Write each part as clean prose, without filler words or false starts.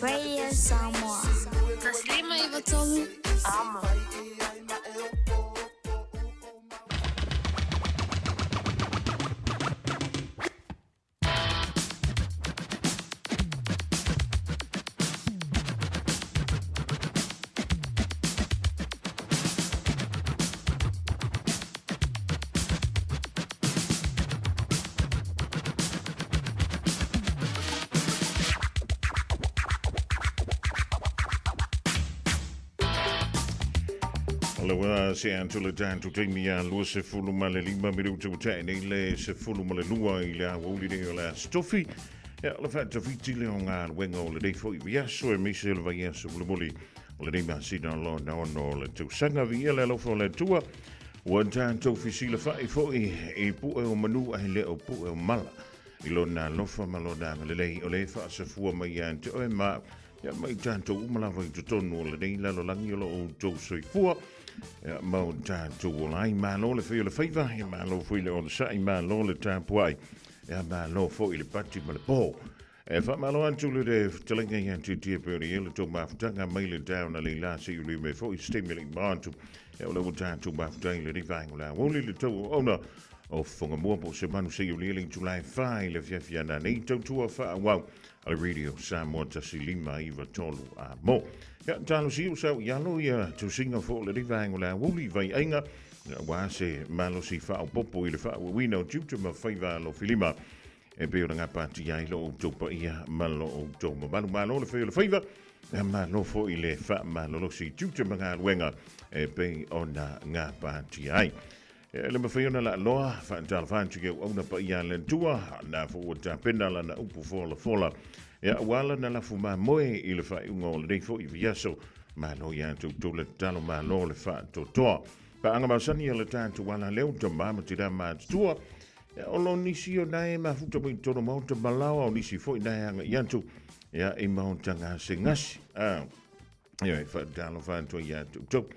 Radio Samoa. Taslima Ivatolu. Ama. Lawa se antole tanto temia lo se fulu male lima minuto tane le se fulu male lua ila woli de la stoffi ja la fatta viti le onga wengo le de fo via so mi se le via so le moli le de ma si dan lo no no le tu sanga via le lo fo le tua one time to fisile fa fo e pu e o manu e le o pu e o mala ilo na lo fa malo da le o le fa se fu ma ya to e ma ya mai tanto umala vai to tonu le de la lo langi lo o to so fu ja, maar daar toe wel maar lo le voor le feva ja maar lo voor le on sai maar lo le tapuai ja maar lo voor le patti maar le po e fa maar lo an tu le de telinga ja tu tie per ele to ma tanga mail down ali la si le me for stimulating bantu ja lo daar toe ma tanga le vai la wo le to ona of fonga mo po se manu se le July 5 le fia na ni to tu fa wow a radio Samoa Tasilima Ivatolu a mo. Ja, talo si usau yalo ya to Singapore le divangola wuli vai ainga wa se malo si fa popo ile fa we know jutu ma faiva lo filima e pe nga pati ya lo to pa ia malo to malo le faiva ma lo fo ile fa malo lo si jutu ma wenga e pe ona nga pati ai le me faiona la loa fa tal fan tu ona pa ia le tua na fo ta penala na upu fola ja wala na la fuma moe ile fa ungo le fo i viaso ma no ya tu le talo ma lo le fa to pa anga ma sani le tanto wala le to ma tira ma tua o lo nisi o nai ma futo mo to mo to balao o nisi fo na anga yantu ja e ma tanga singasi ja fa talo fa to ya to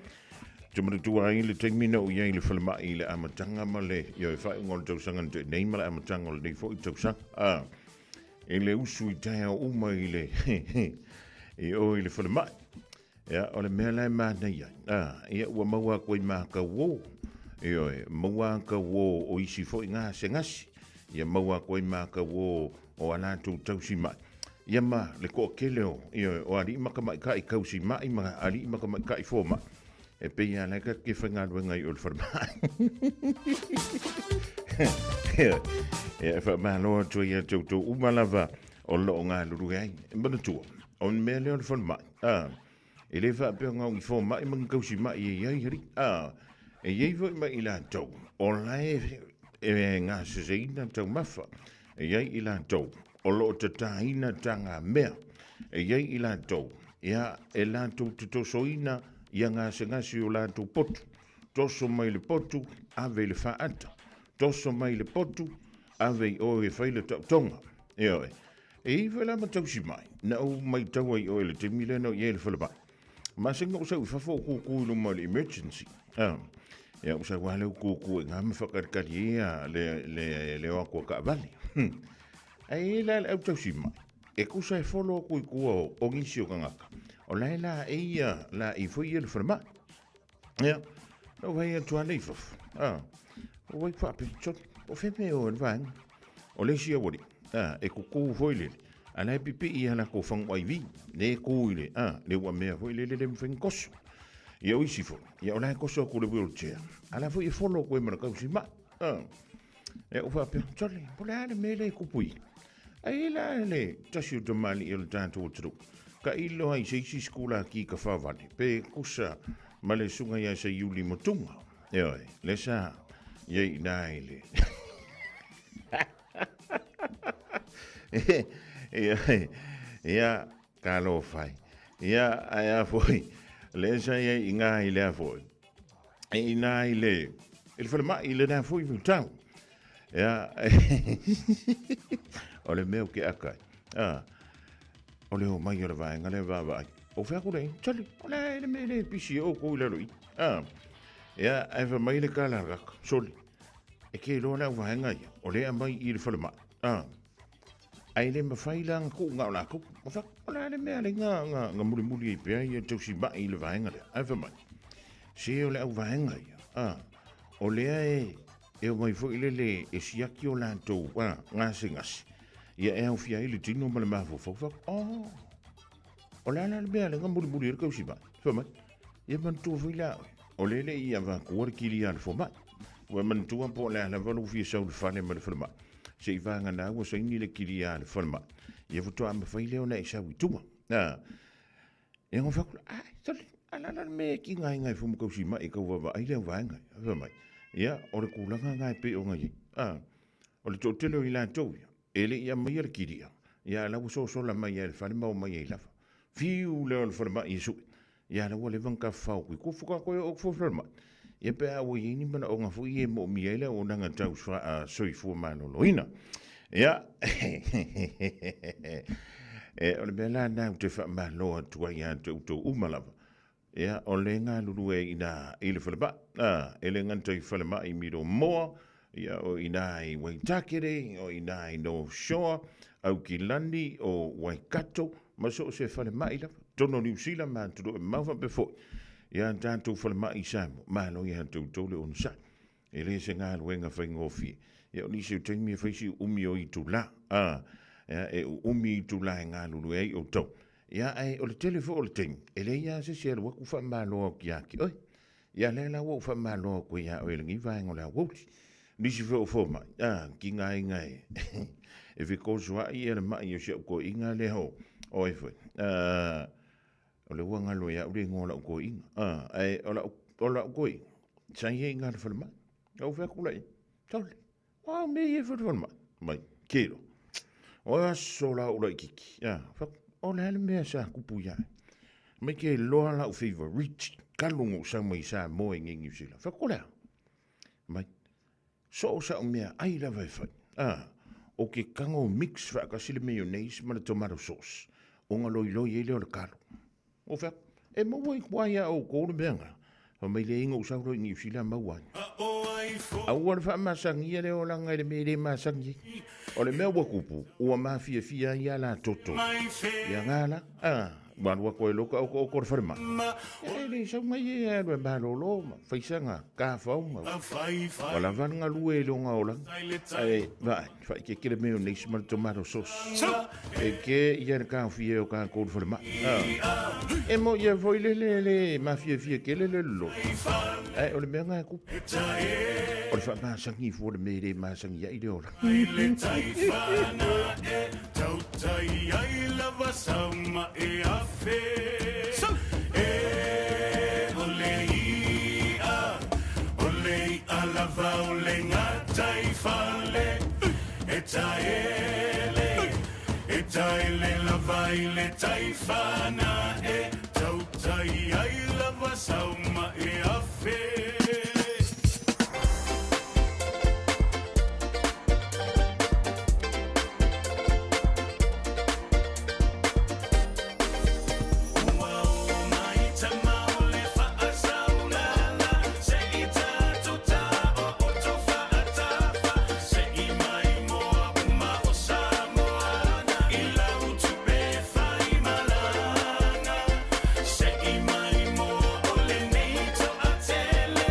Jumma tua ile te mino ia ile falma ile amatanga male yo fa ngol to sangan te nei mala amatanga le fo to sang ele usu i tae o uma ile e o ile falma ya o le mele ma nei ia ua maua koe ma ka wo e o maua ka wo o isi fo nga se ngasi ia maua koe ma ka wo o ana tu tausi mai ia ma le ko keleo o ali maka mai ka i kausi mai ma ali maka mai ka i fo ma e pe ia le ka ke fanga wenga i ul farma e fa ma lo to ia to umalava o lo nga lu ai mbana tu on me le ul farma e le fa pe nga i fo ma i mang kausi ma i ia ri e ye vo ma ila to on lai e nga se ina to mafa e ia ila to o lo te taina tanga mea e ia ila to ia e la to soina ia ngasi o la tu potu toso mai le potu ave le faata toso mai le potu ave o e faile tonga e vela ma tausi mai na o mai tau ai o le te mileno ia le falaba ma singa o sa fafo ku no mal emergency ia o sa wale ku nga me fakarkari le o ko ka vale ai la o tausi mai e ku sa folo ku o ngisio ngaka o la ia la i foi il forma ja no vai tu a leif o vai fa pichot o fe me o van o le sia wori e ku foi le ana pipi ia na ko fang wai vi le ku ile le wa me foi le fen koso ia o isi fo ia o la koso ku le wheelchair ala foi folo ko me ka si ma e o fa pichot le po la me le ku pui ai la le tasio de mali il tanto tru ka ilo ai se isi skula ki ka whawani. Pe kusa ma le sunga ia se iuli motunga. Eoi, le sa, iei nai le. Ia, ka lo fai. Ia, aia foi. Le sa iei ngai le a foi. E nai le. Il whalema i le na foi vutau. Ia, o le meo ke akai. O leo mai o le vaenga le vavai. O whea kore, tali, o le mele pisi o kou le roi. Ia, e wha mai le kālaraka, soli. E ke loa lau vaenga ia, o lea mai i le whalemai. ai le mawhailang ko ngā la ko. Mawhak, ola le mea le ngā muri i pia i tau si mai i le vaenga le. Ai whamai. Se o le au vaenga ia. O lea e o mai fo ile e siaki o lantou ngase ngase. Ia e au fia i le tino ma le mafo fawhak. O la le mea le ngā muri i kau si mai. Whamai. Ia mantua whaila o lele i a kua kili a le fo mai. Ua mantua po le ala walu fia sau le whane ma le whanama. Se i vanga na ua sa ini le kili a le whanama. Ia futua ama whaile o na i sau i tunga. E ngā whakula, tali, ala me ki ngai fumu kau si mai kau wawa aile au vaenga. Whamai. Ia, o le kulanga ngai pe o ngai. O le tō tele o i la tau ia. Ele ia mai le kili a. Ia la so la mai e le whanama o mai e lafa. Fiu leo le whanama i sui. Ia la wale vanka whau kui kufuka koe o kufuka. Ia pe awa i ni mana o ngā fu i e mo miele o nanga tau soi fua mano loina. Ia. O le mea nā te wha maloa tua i a tau umalawa. Ia o le ngā lulu e ina i le whalaba. E le nganta i whalama i miro moa. Ia o ina i Waitakere, o ina i North Shore, au ki Landi o Waikato. Maso se whalama i lawa. Tono New Zealand ma tudo e mawha befo. Ia tātou whalama i sāmo. Mālo i hantou tole o nsa. E le se ngā luenga whaingofi. Ia o nisi o teimi e whaisi umi o i tu la. E umi i tu la e ngā lulu e o tau. Ia o le telefo o le teimi. E le ia se se waku wha māloa ki aki. Oi. Ia le la wau wha māloa koe ia o e langi vaengo la wauti. Nisi wha o fōma. Ki ngai. E whikosua i e le mai o se o ko inga le ho. Oi fwoi. O le wanga loa ia ure ngola o koe inga. O la o koe. Sai he inga le whalama. Au whakulai. Taule. Me e whalama. Mai. Kero. O aso la ura i kiki. O le hale mea sa kupu ia. Mai ke loa la o favorite. Kalungu sa mai sa moe ngengi sila. Whakulai. Mai. So sa o mea ai la vai whai. O ke kango mix whakasile mayonnaise ma le tomato sauce. O ngā loi e leo le kalo. O whak, e mawai kwaia o kōre meanga. O mai le ingo sauro i New Zealand mawai. Au le wha masangi e leo langa le mele masangi. O le mea wakupu, ua mawhia ia la toto. Ia ngāla, Wanua koe loka o kore wharema. E le sau mai e lue malolo, whaisanga, ka whaunga. Wala vanga lue e longa ola. Vai, whai ke kere meo neisi mara tomato sauce. E ke ia na ka whie o ka kore wharema. E mo ia voi le mawhia ke le lo. O le mea ngā kupu. O le wha masangi fua le mere masangi ai le ola. Tautai ai lava sama e a fe Olei a lava ole ngatai fale E taele lava ile taifana E tautai ai lava sama e a fe Tele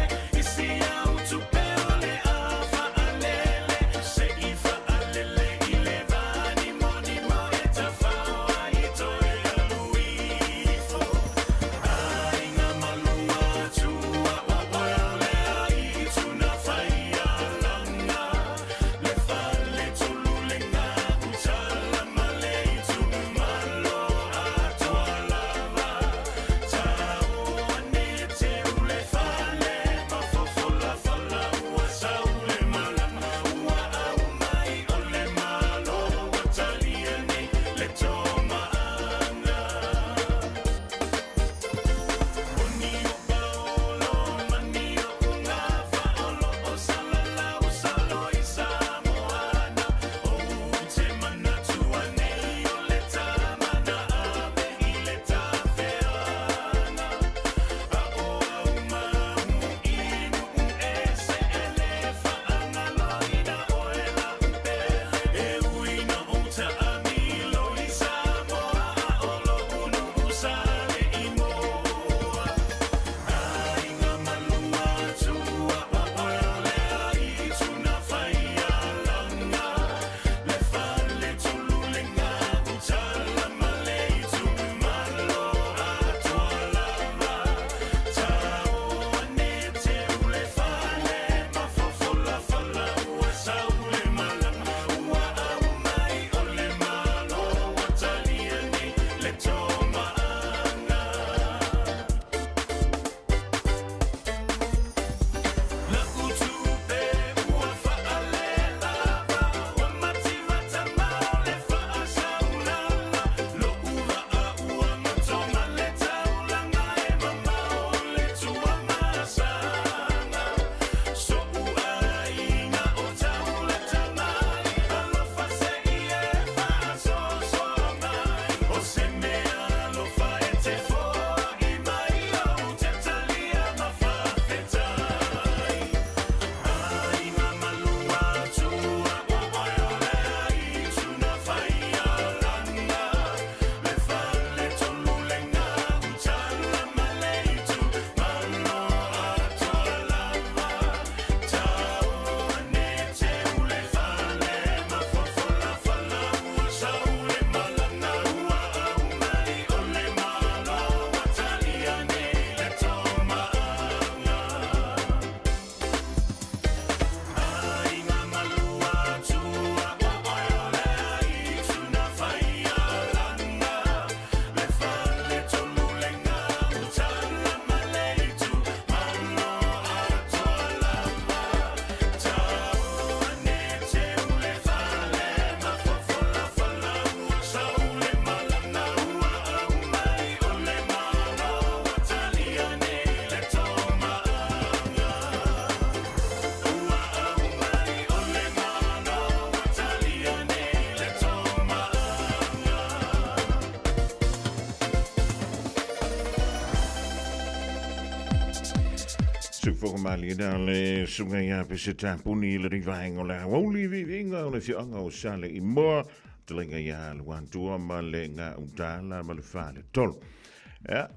Sufokamali le sungaya peseta puni le rivaingo la woli vinga le fianga o sale I mo telinga ya luantua malenga utala malfale tol.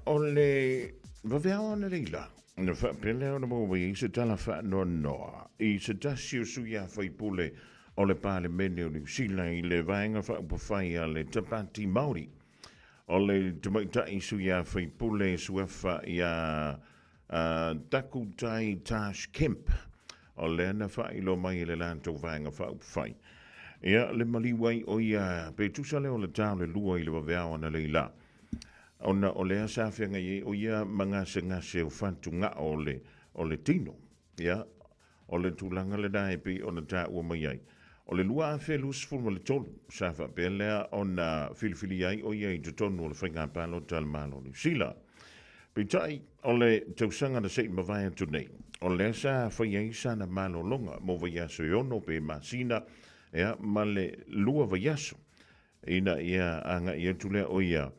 Ole vavea ona leila. Ne fa pele ona mo wi se tala fa no. I se tasio suya fai pule ole pale mene ni sila I le vainga fa upafai le tapati Maori. Ole tumaita I suya fai pule suefa ya Takutai Tash Kemp o lena whai lo mai le lanto vanga whau whai. Ia le maliwai o ia pe tusale o le tau le lua I le waweawa na leila. Ona o lea sawhianga ye o ia mangase ngase o whantu nga o le tino. Ia o le tūlanga le dae pi o na tā ua mai ai. O le lua a whelus fulma le tolu. Sawha pe lea o na filifili ai o ia I tutonu o le whainga palo tal malo ni sila. Pitai ole tausanga na sei mawai atu nei. O le sa whaiai sana malo longa mo vaiaso ono pe masina ea ma le lua vaiaso. Ina ia anga ia tule o ia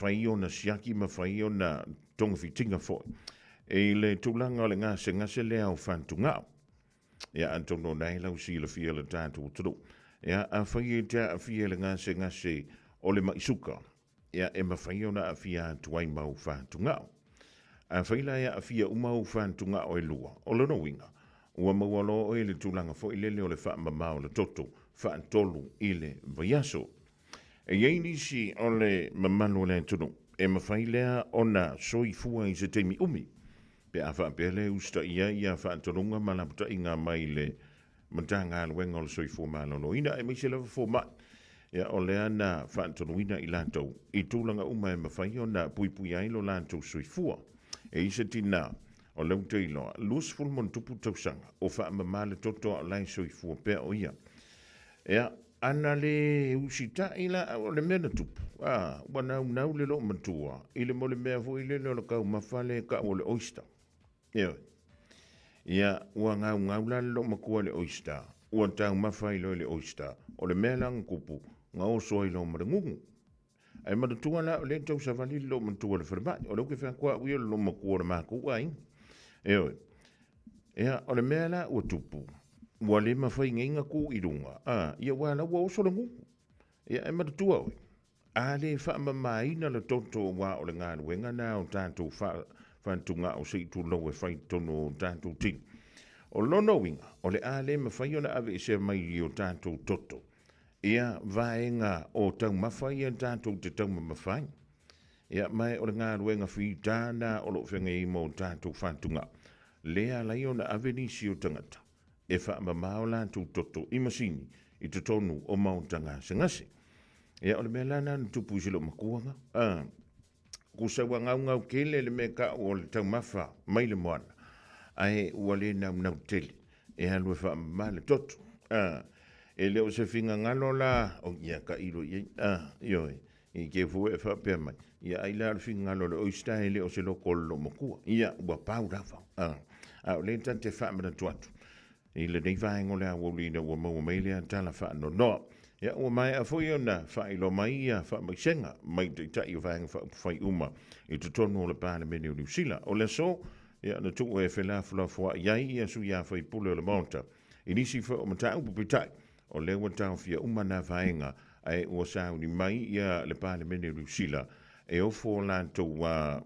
whaio na siaki ma whaio na tonga fitinga fo. E le tūlanga o le ngase lea o whantu ngao. Ia antono nei lau si le fia le tātou turu. Ia a whaie tea a fia le ngase o le maisuka. Ia e mawhaio na a fia tuai mau whantu ngao. A whaila ia a fia umau whantu ngao e lua. O le no winga. Ua maualo o le tūlanga fo I lele o le wha mamao le toto. Wha tolu I le vaiaso. E iei nisi o le mamano le tunu. E mawhailea o na soifua I se teimi umi. Pe a wha pele usta ia wha tonunga malaputa I ngā mai le matanga aluenga o le soifua malolo. Ina e meise lewa fo mai. Ia o lea na whaantonuina I lantou. I tūlanga uma e mawhai o na pui ai lo lantou soifua. E isa tina o leu te iloa. Lus fulmon tupu tausanga. O wha mamale toto a lai soifua pea o ia. Ia ana le usita ila o le mena tupu. Wana unau le lo matua. I le mole mea fu I le lo kau mawhale ka o le oyster. Ia ua ngau la lo makua le oyster. Ua tau mawhai lo le oyster. O le mea lang kupu. Nga o soi lo marangungu. Ai maratua la o le tau savali lo matua le wharamai. O leu ke whakua ui o lo makua le mako ai. Eoi. Ea o le mea la ua tupu. Ua le mawhai ngenga ku I runga. Ia wala ua o sola ngungu. Ea ai maratua oi. A le whaamamaina le toto wa o le ngā ruenga na o tātou whantunga o sei tu lau e whai tono o tātou ting. O lono winga. O le a le mawhai o na ave se mai I o tātou toto. Ia vaenga o tau mawhai an tātou te tau mawhai. Ia mai o le ngā ruenga whi tāna o lo whenga I mo tātou whantunga. Lea lai o na avenisi o tangata. E wha mamao lātou toto I masini I te tonu o mautanga sengase. Ia o le mea lana tupu silo makuanga. Ko sawa ngau kele le me ka o le tau mawha mai le moana. Ai ua le nau tele. E halua wha mamale toto. E leo se finga ngalo la o ia ka iro ia ioi I ke fu e fa pe mai ia ai la finga ngalo le oista e leo se lo kollo mokua ia ua pau rafa a le tante fa mena tuatu I le nei vai ngole a woli na ua mau mai le tala fa no ia ua mai a foi ona fa I lo mai ia fa mai senga mai te tai vai fa fai uma I te tonu le pane meni o New Zealand o le so ia na tu e fela fla fo ia ia su ia fa I pule le monta inisi fa o mata upu pitai o lewa tau fia umana vaenga ai ua sauni mai ia le pale mene rusila e o fo lanto wa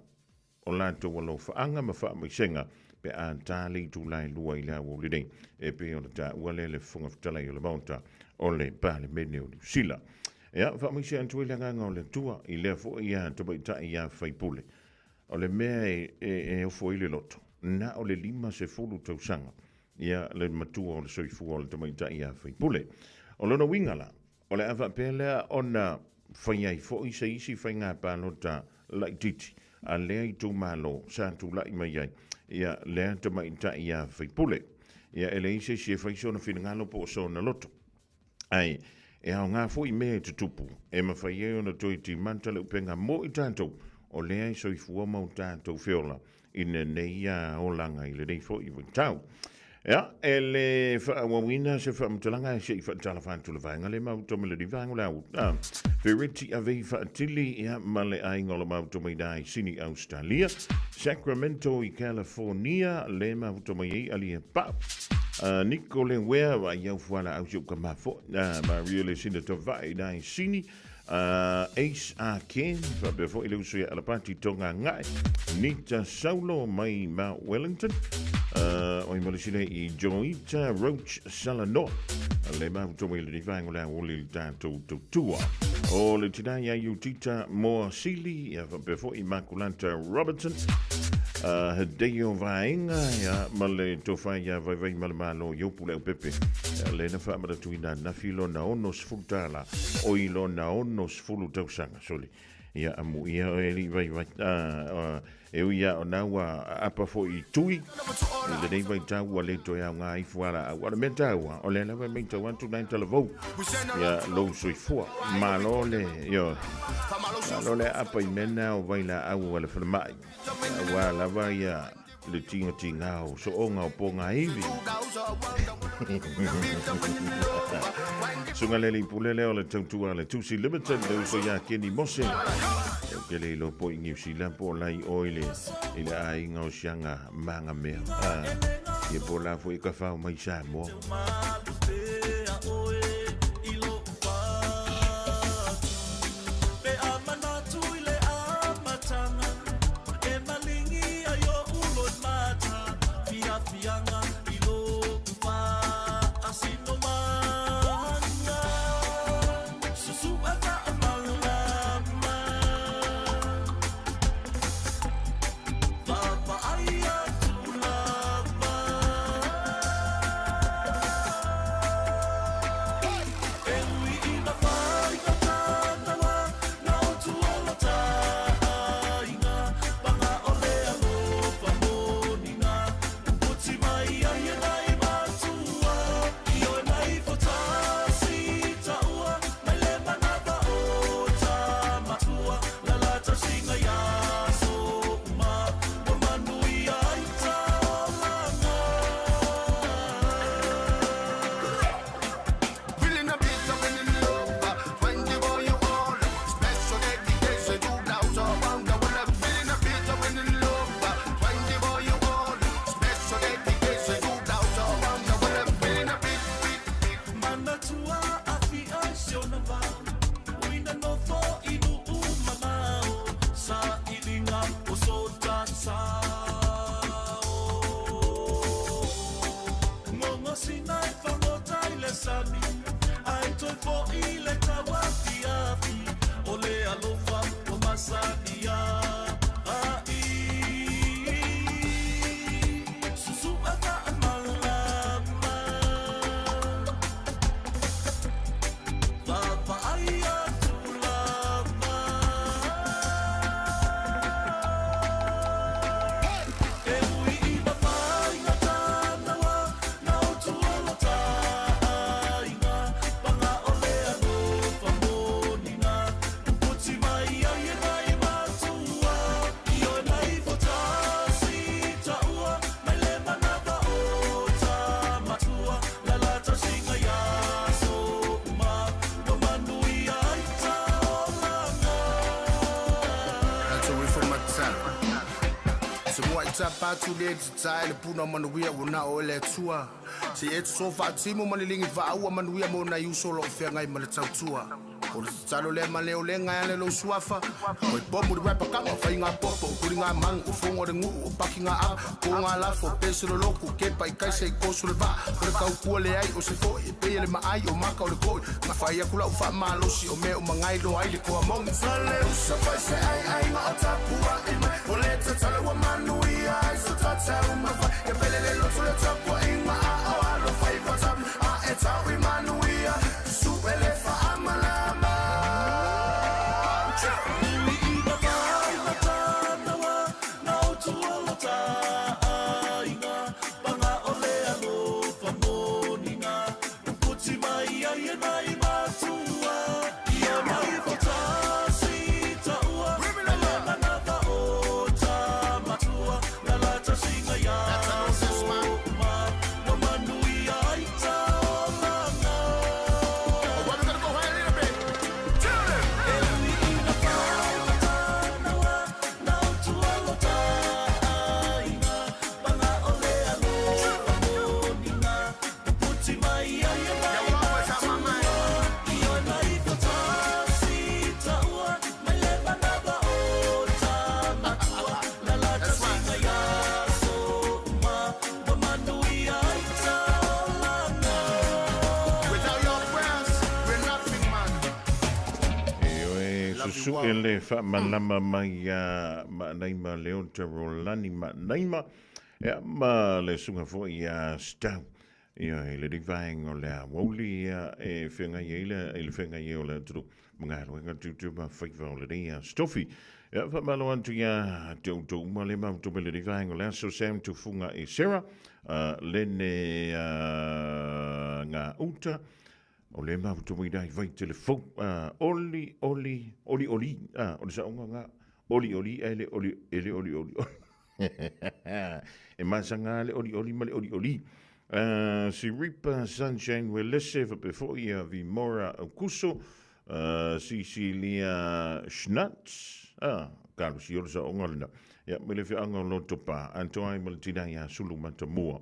o lanto wa lo faanga ma fa mai senga pe an tali tu lai lua I la wo le e pe o ta ua le funga ftala I le monta o le pale mene rusila ia fa mai se antu le nganga o le tua I le fo ia to bai ta ia fai pule o le mea e o fo I le loto na o le lima se fulu tausanga ia le matua o le soifua o le tamaita ia fai pule. O lona wingala, o le awa pelea o na whaiai fo I se isi whai ngā pālo ta lai titi, a lea I tū malo sa tū lai mai ai, ia lea tamaita ia fai pule. Ia ele isi se whai sona whina ngalo po o sona loto. Ai, e au ngā fo I mea te tupu, e ma whai e o na toi ti mantale upenga mo I tātou, o lea I soifua mau tātou whiola, ina nei ia o langa I le nei fo I tau. Ja, ele wawina se mtalanga se tala fantu le vanga le mau tome le divanga la verity ave fatili ya male aingola mau tome dai sini Australia Sacramento i California le mau tome ali pa Nicole wea wa yau fuala au su kamafo na Maria le sina to vai dai sini Ace Aken fa before ile usu ya alapati tonga ngai Nita Saulo mai ma Wellington o i malisine i Joita Roach Salano le ma to le divanga la o le tanto tua o le tina ya Utita Moa Sili ya fa before Immaculata Robertson Hideo Vainga ya male tofa ya vai malmalo yo pule pepe le na fa mara tuina na filo na onos futala o ilo na onos fulu tausanga soli ya amu ya eli vai eu ia ona wa apa fo i tui le nei vai tau le to ya ngai fuara wa me tau o le na me tau 129 televo ya lo soi fo malo le yo malo le apa i mena o vai la au wala fa mai wa la vai ya le tinga o so onga o ponga ivi sunga le pulele o le tautua le tusi limited le so ya keni mose ke le lo po New Zealand po lai oile ile ai ngau sianga manga mea ye po la fo ka fa mai sa mo Patu le tsai le puna manuia una o le tua si et so fa timo manilingi va u manuia mo na yu solo fenga i male tua o le tsalo le male o le nga le lo suafa o bomu de rapa kama fa inga popo kuringa mang o fongo de ngu o pakinga a ko nga la fo peso lo loku ke pai kai se ko sul va o ka ku le ai o se fo e pe le ma ai o maka o le ko ma fa ia kula o fa malo si o me o mangai lo ai le ko among sale o se fa se ai nga tapua e o le tsalo wa manuia so tata uma fa e pelele lo so le tapua e ma o alo fa i fa a eta we manuia su ele fa amala susu ele fa malama mai ma naima leo te rolani ma naima e ma le sunga fo ia stau ia le divine o le woli e fenga ye le tu mga lo tu ma fa le dia stofi ia fa malo antu ia tu ma le ma tu le divine o le so sem tu funga e sera lene nga uta o le ma tu mai dai vai telefon oli o sa nga oli e masanga le oli ma le oli si ripa sunshine we lesse before ia vi mora kuso Cecilia Schnatz Carlos si sa ongalna ya me le fi angolo topa antoi mal tidaya sulu matamua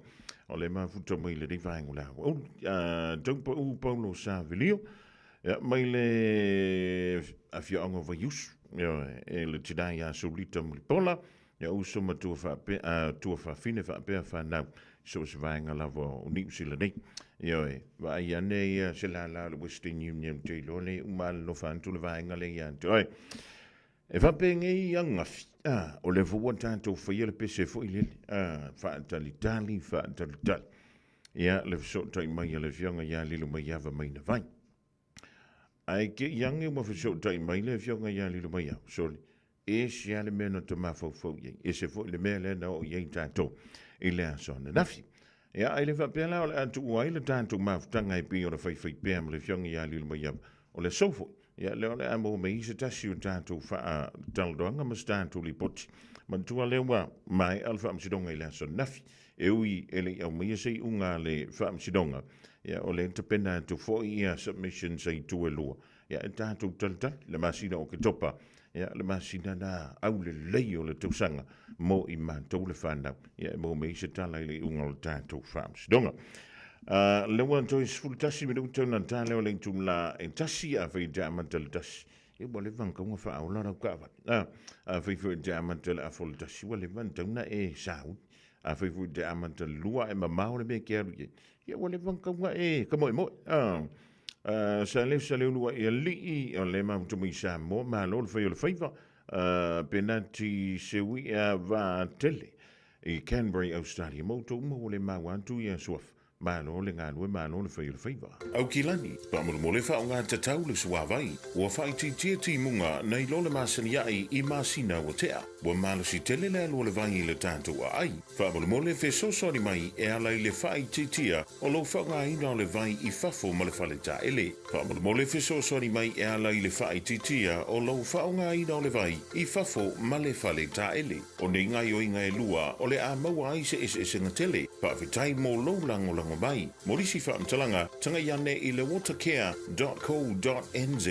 o le mafuta mai le divine la o don't Paulo Savilio ya mai le afia ango vayus ya le tidaya sulita mlipola ya uso matu fa tu fa fine fa na so se vanga la vo ni sila nei yo va ya ne se la Western Union te lo le mal lo fan tu le vanga le ya to e va pengi yanga o le vo tanto fa ile pese fo ile fa tali ya le so tai mai le yanga ya lilu mai ya va mai na vai ai ke yanga mo fa so tai mai le yanga ya lilu mai ya so e sia le meno to ma fo ye e se fo le mele na o ye tanto ile so na nafi ya ai le va pela o antu wai le tanto ma tanga i pi o le fai pem le yanga ya lilu mai ya o le sofo ya le ole amo me se tasi tanto fa taldonga ma tanto li pot man tu le wa mai alfa am sidonga ile so nafi e ui ele o me se unga le fa am sidonga ya ole intependa to 4 year submission say to elo ya tanto talta le masina o ke topa ya le masina na au le leo le tusanga mo i man to le fanda ya mo me se tala le unga tanto fa am sidonga le wan to is full tasi me do na tale o le tumla en tasi a fe diamantal tasi e bo le van ko fa o la ka va a fe diamantal a full tasi wo le van tona e sau a fe diamantal lua e ma o le me ke ye wo le van ko e ko mo sa le lua e li o le ma to mi sa mo ma lo fe le fa penalty se wi va tele e Canberra Australia mo to mo le ma wan tu ya sof Malo le ngā lue malo le whai whaiwa. Au ki lani, pa mo le whao ngā tatau le suawai. Ua whai ti munga nei lo le masani ai I masina o tea. Ua malo si tele le alo le vai le tātou a ai. Wha mo le whe sosori mai e alai le whai tia o lo whao ngā ina le vai I fafo ma le whale ta ele. Wha mo le whe sosori mai e alai le whai tia o lo whao ngā ina le vai I fafo ma le whale ta ele. O nei ngai o inga e lua o le a maua ai se ngatele. Wha whitai mo lo lango mai morisi fa mtalanga tanga yane I le watercare.co.nz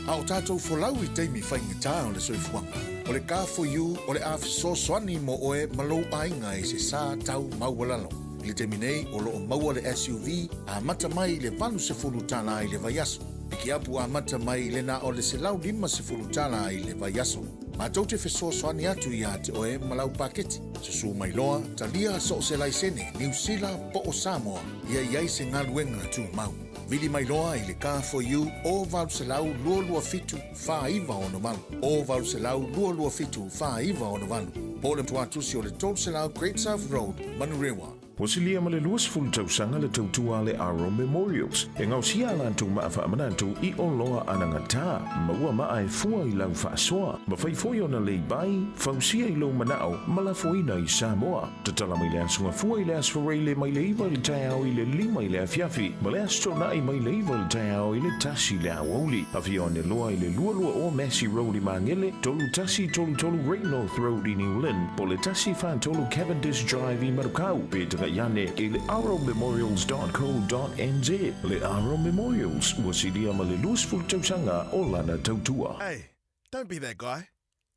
Au tātou folau I teimi whaingatā o le soifuanga. O le ka for you o le afiso swani mo oe malou ainga I se sā tau maualalo. I le temi nei o loo maua le SUV a mata mai le vanu se fulu tala I le vaiaso. Iki apu a mata mai le na o le se lau 5 se fulu tala I le vaiaso. Ma tau te feso swani atu ia te oe malau paketi. Susu mai loa, talia so se laisene, New Zealand po o Samoa, ia iai se ngaluenga tu mau. Vili mai loa I le car for you, o valu se lau lua fitu, wha iwa ono malu. O valu se lau lua fitu, wha iwa ono malu. Po le tuatusi o le tol se lau Great South Road, Manurewa. Posilia ma le luas fulu tausanga le tautua le Aro Memorials. E ngau sia lantou maafa amanantou I o loa anangata. Maua maa e fua I lau whaasoa. Ma whaifoi ona lei bai, fausia I lo manao, malafoina I Samoa. Tatala mai le asunga fua I le asfarei le mai leiva le taiao I le lima I le afiafi. Ma le astrona I mai leiva le taiao I le tasi le awauli. Afia ne loa I le lua o Massey Road I Mangele, tolu tasi tolu Great North Road I New Lynn, po le tasi fan tolu Cavendish Drive I Marukau, Peter Yane e le aromemorials.co.nz. Le Aro Memorials wasilia ma le luasful tausanga o lana tautua. Hey, don't be that guy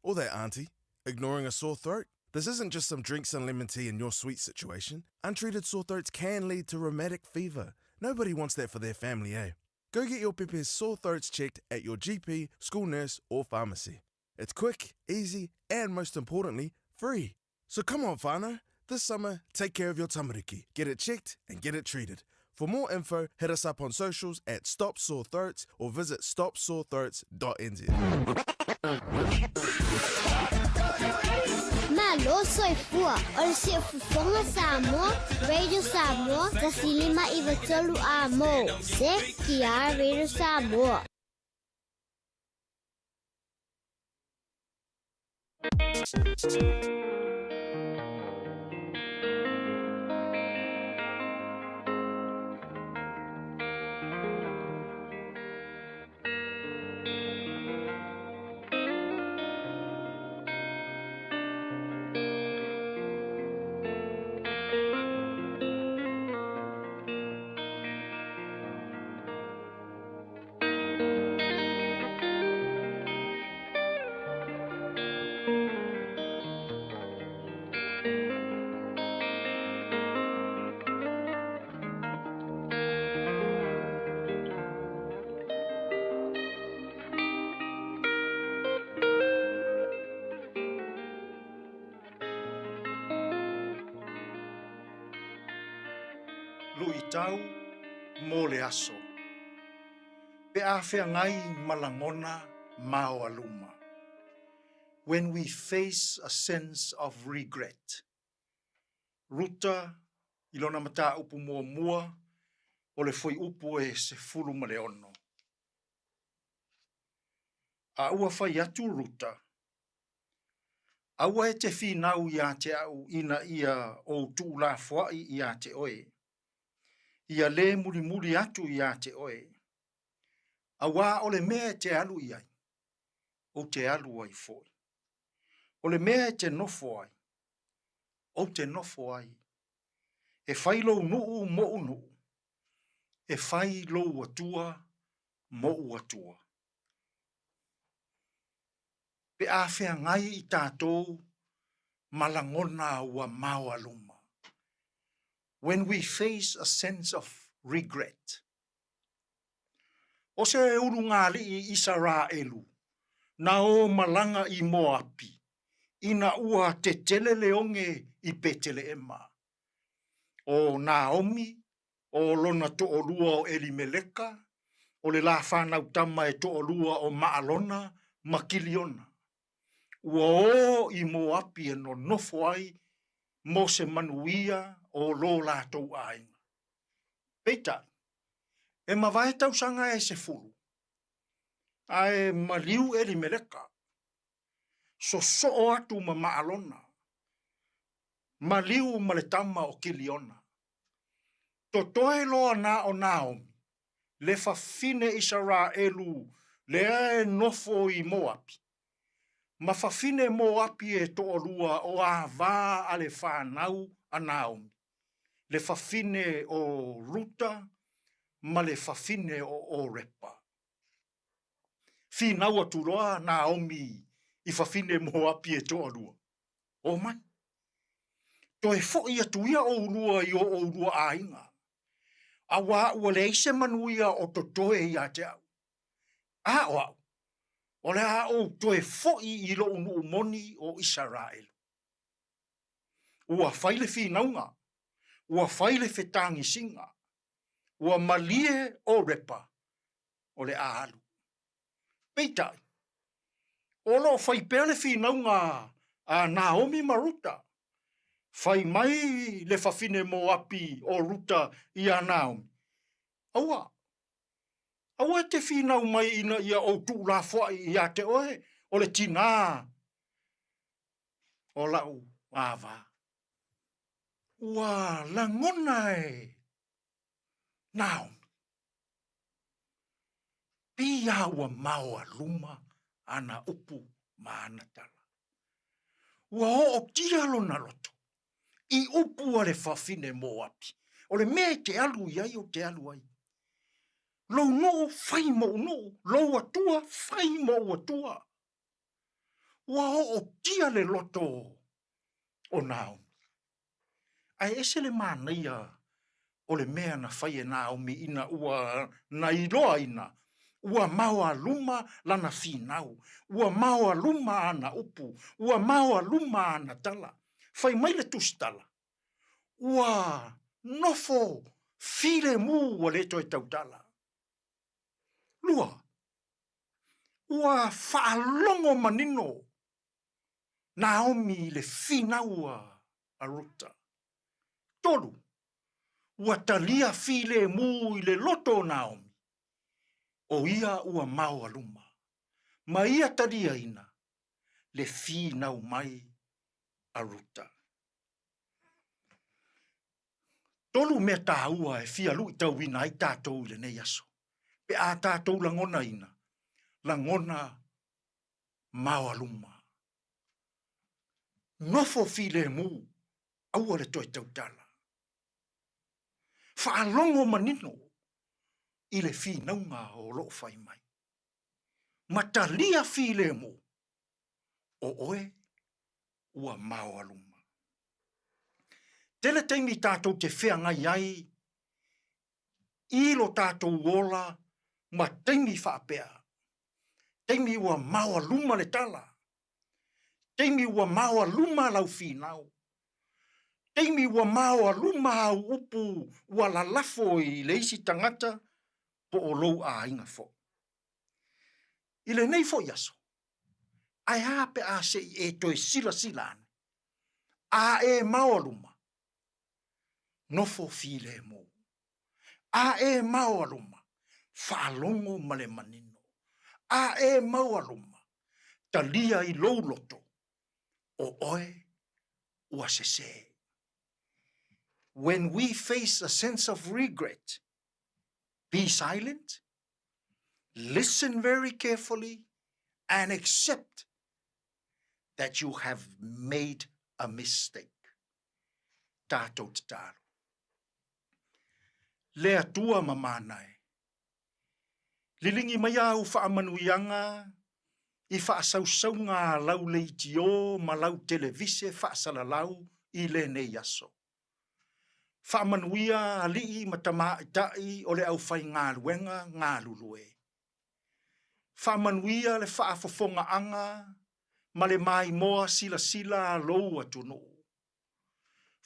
or that auntie ignoring a sore throat. This isn't just some drinks and lemon tea in your sweet situation. Untreated sore throats can lead to rheumatic fever. Nobody wants that for their family, eh? Go get your Pepe's sore throats checked at your GP, school nurse or pharmacy. It's quick, easy and most importantly, free. So come on, whānau. This summer, take care of your tamariki. Get it checked and get it treated. For more info, hit us up on socials at Stop Sore Throats or visit stopsorethroats.nz. Malo soifua, o se fufonga Samoa, Radio Samoa, tasilima iwatolu a mo, se kia Radio Samoa. Lui tau mo le aso. Pe a whea ngai malangona mao aluma. When we face a sense of regret. Ruta ilona mata upu mua mua o le foi upu e se fulu ma le ono. A ua whai atu ruta. Aua e te whinau ia te au ina ia o tu la fwai ia te oe. Ia le muri muri atu ia te oe. Awa o le mea te alu iai. O te alu ai foi. O le mea te nofo ai. O te nofo ai. E whai lo nuu mo unu. E whai lo atua mo atua. Pe a whea ngai i tātou malangona ua mau aluma. When we face a sense of regret. O se uru ngā li i Israelu, na o malanga i Moapi, ina ua te tele leonge i Petele Ema. O Naomi, o lona to'olua o Elimeleka, o le la whanau tama e to'olua o Maalona, Makiliona. Ua o i Moapi e no nofo ai, mo se manuia o lo lātou ainga. Peita, e mawai tau sanga e se furu. Ai maliu Elimeleka. So atu ma Maalona. Maliu ma le tama o Kiliona. Totoe loa na o Naomi. Le fafine Israelu le e nofo i Moapi. Ma fafine Moapi e to'olua o a vā a le whanau a Naomi. Le fafine o Ruta, ma le fafine o Orepa. Finau aturoa Naomi i fafine Moapi e to'olua. O mai. To e fo'i atuia o urua i o urua ainga. A wā ua le ise manuia o totoe i a te au. A o au. O le a o to e fo'i i lo unu moni o Israel. Ua whaile whinaunga. Ua whaile whetangi singa. Ua malie o repa. O le a alu. Peitai. O lo whai pele whinaunga a Naomi Maruta. Whai mai le whawhine Moapi o Ruta i a Naomi. Aua. Aua te whinau mai ina ia o tu la whai i a te oe. O le tina. O lau ava. Ua langona e. Naomi. Pia ua maua luma ana upu ma ana tala. Ua o tialo na loto. I upu ale whawhine Moapi. O le me te alu iai o te alu ai. Lo no whai mo no. Lo atua whai mo atua. Ua o tia le loto o Naomi. Ai ese le mānaia o le mea na whai e Naomi ina ua na iroa ina. Ua maua luma lana whinau. Ua maua luma ana upu. Ua maua luma ana tala. Whai mai le tustala. Ua nofo File mu wa le toi tautala. Lua. Ua whaalongo manino. Naomi le fina ua aruta. Tolu. Ua talia file mu i le loto Naomi. O ia ua mau aluma. Ma ia talia ina. Le fina umai aruta. Tolu mea tāua e fia lu i tau ina ai tātou i le nei aso. Pe a tātou langona ina. Langona mau aluma. Nofo file mu. Aua le toi tautala. Whaalongo manino. I le finaunga o loo whai mai. Matalia file mu. O oe. Ua mau aluma. Tele teimi tātou te whea ngai ai, ilo tātou wola, ma teimi whaapea. Teimi ua maua luma le tala. Teimi ua maua luma lau whinau. Teimi ua maua luma au upu ua lalafo i le isi tangata po o lou a inga fo. I le nei fo yaso. Ai hape a se e toi sila silane. A e maua luma. Nofo file mo. A e mau aluma. Whaalongo male manino. A e mau aluma. Talia i lou loto. O oe ua sese. When we face a sense of regret, be silent, listen very carefully, and accept that you have made a mistake. Tātou te tāro. Lea tua mamanae. Lilingi mai au whaamanuianga, i whaasau ngā lau leitio, ma lau televise whaasalalau i le nei aso. Whaamanuia alii matama itai o le au whai ngā luenga ngā lulue. Whaamanuia le whaafofonga anga, ma le mai moa sila sila lou atunu.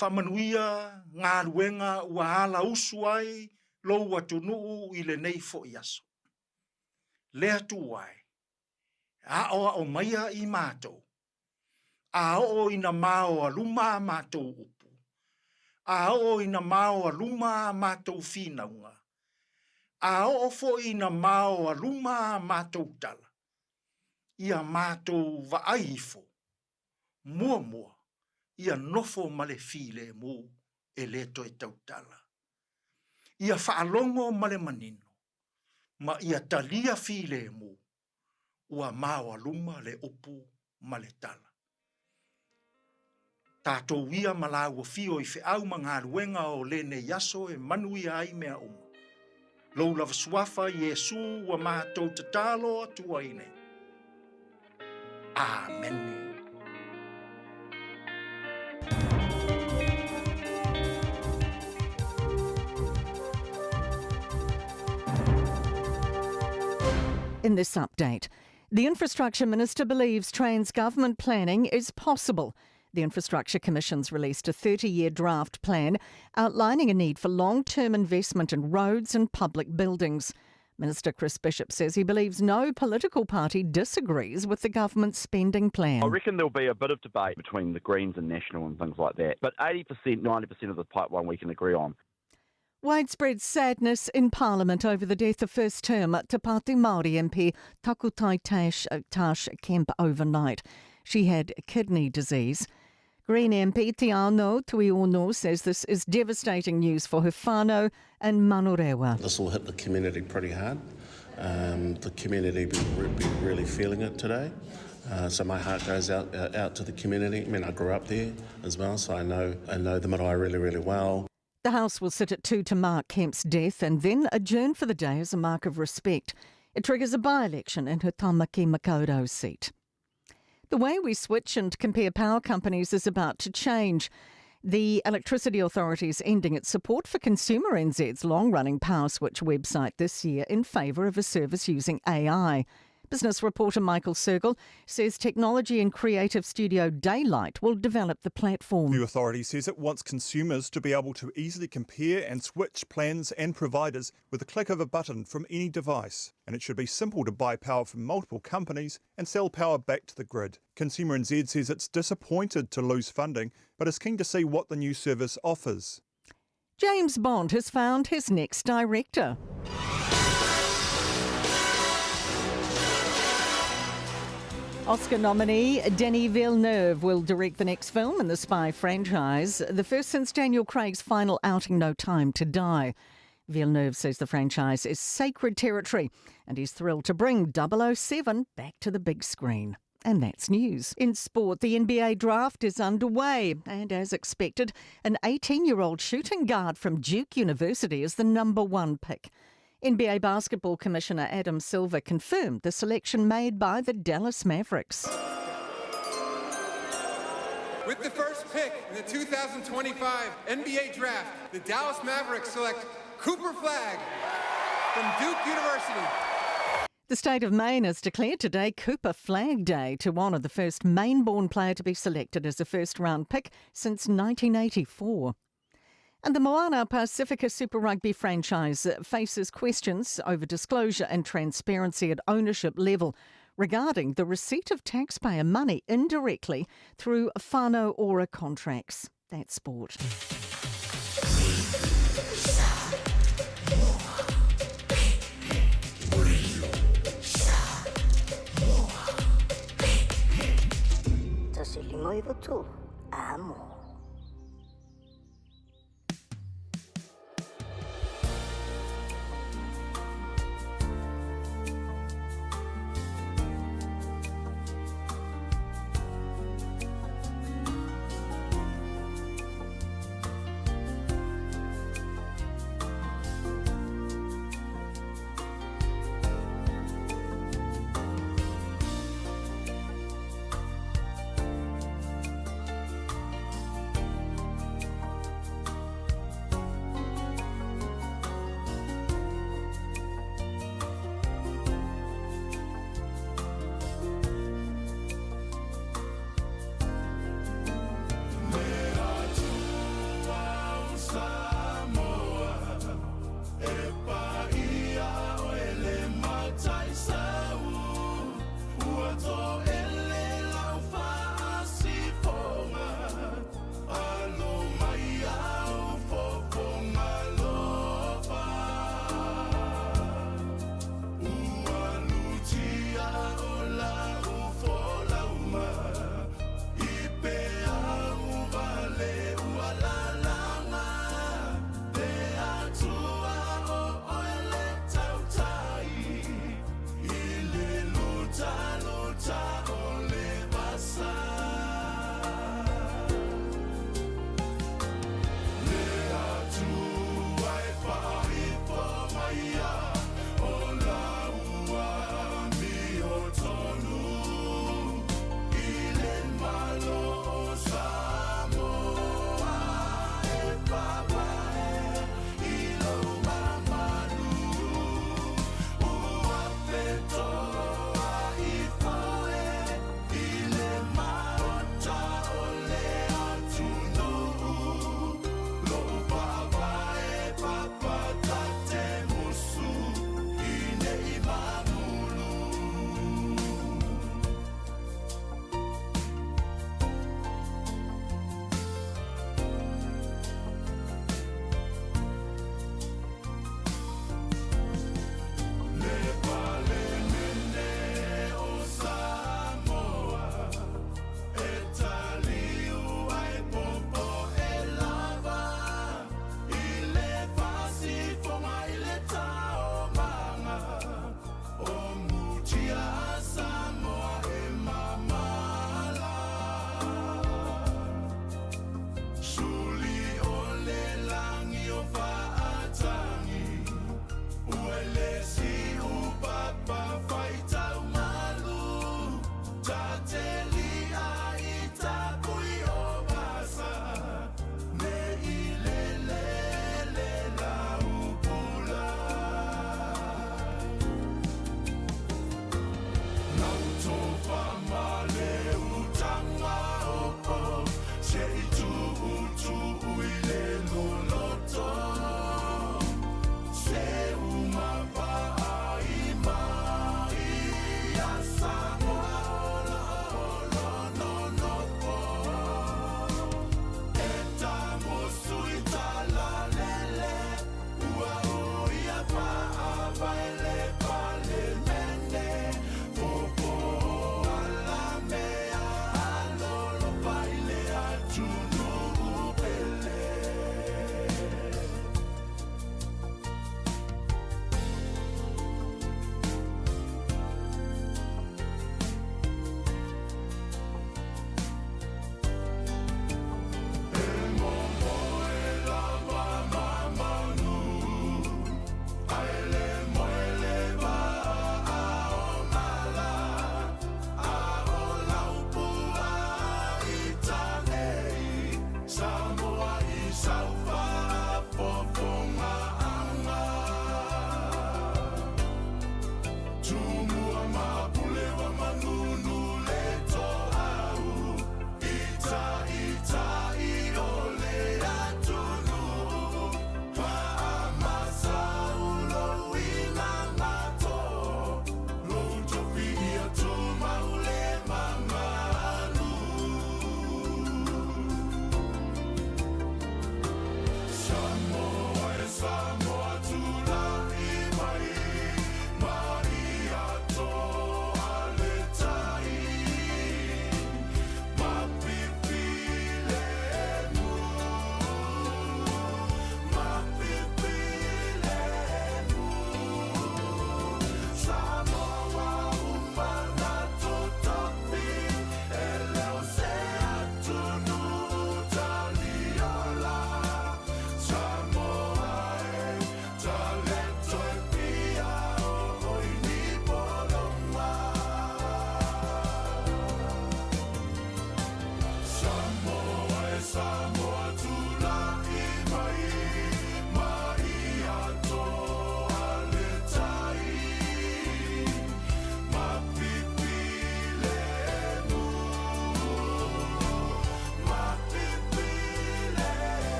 Whamanuia ngā ruenga ua ala usuai lou atunuu i le nei fo i aso. Lea tuai, a o maia i mātou. A o ina mao aluma mātou upu. A o ina mao aluma mātou whinaunga. A o fo ina mao aluma mātou tala. Ia mātou vaaifo. Mua mua. Ia nofo male file mu e le toi tautala. Ia whaalongo male manino. Ma ia talia file mu. Ua maua luma le upu male tala. Tātou ia malaua fio i whiau mga ruenga o le ne yaso e manuia ai mea uma. Lou lava suafa Yesu ua mātou tatalo atua ine. Amen. In this update, the Infrastructure Minister believes trans-government planning is possible. The Infrastructure Commission's released a 30-year draft plan outlining a need for long-term investment in roads and public buildings. Minister Chris Bishop says he believes no political party disagrees with the government's spending plan. I reckon there'll be a bit of debate between the Greens and National and things like that, but 80%, 90% of the pipeline we can agree on. Widespread sadness in Parliament over the death of first-term Te Pāti Māori MP Takutai Tash Kemp overnight. She had kidney disease. Green MP Te Ao Tuiono says this is devastating news for her whānau and Manurewa. This will hit the community pretty hard. The community will be really feeling it today. So my heart goes out to the community. I mean, I grew up there as well, so I know the marae really, really well. The House will sit at 2 to mark Kemp's death and then adjourn for the day as a mark of respect. It triggers a by-election in her Tamaki Makaurau seat. The way we switch and compare power companies is about to change. The Electricity Authority is ending its support for Consumer NZ's long-running Power Switch website this year in favour of a service using AI. Business reporter Michael Sergel says technology and creative studio Daylight will develop the platform. The authority says it wants consumers to be able to easily compare and switch plans and providers with a click of a button from any device. And it should be simple to buy power from multiple companies and sell power back to the grid. Consumer NZ says it's disappointed to lose funding, but is keen to see what the new service offers. James Bond has found his next director. Oscar nominee Denis Villeneuve will direct the next film in the spy franchise, the first since Daniel Craig's final outing No Time to Die. Villeneuve says the franchise is sacred territory and he's thrilled to bring 007 back to the big screen. And that's news. In sport, the NBA draft is underway and, as expected, an 18-year-old shooting guard from Duke University is the number one pick. NBA Basketball Commissioner Adam Silver confirmed the selection made by the Dallas Mavericks. With the first pick in the 2025 NBA Draft, the Dallas Mavericks select Cooper Flagg from Duke University. The state of Maine has declared today Cooper Flagg Day to honour the first Maine-born player to be selected as a first-round pick since 1984. And the Moana Pacifica Super Rugby franchise faces questions over disclosure and transparency at ownership level regarding the receipt of taxpayer money indirectly through whānau ora contracts. That's sport.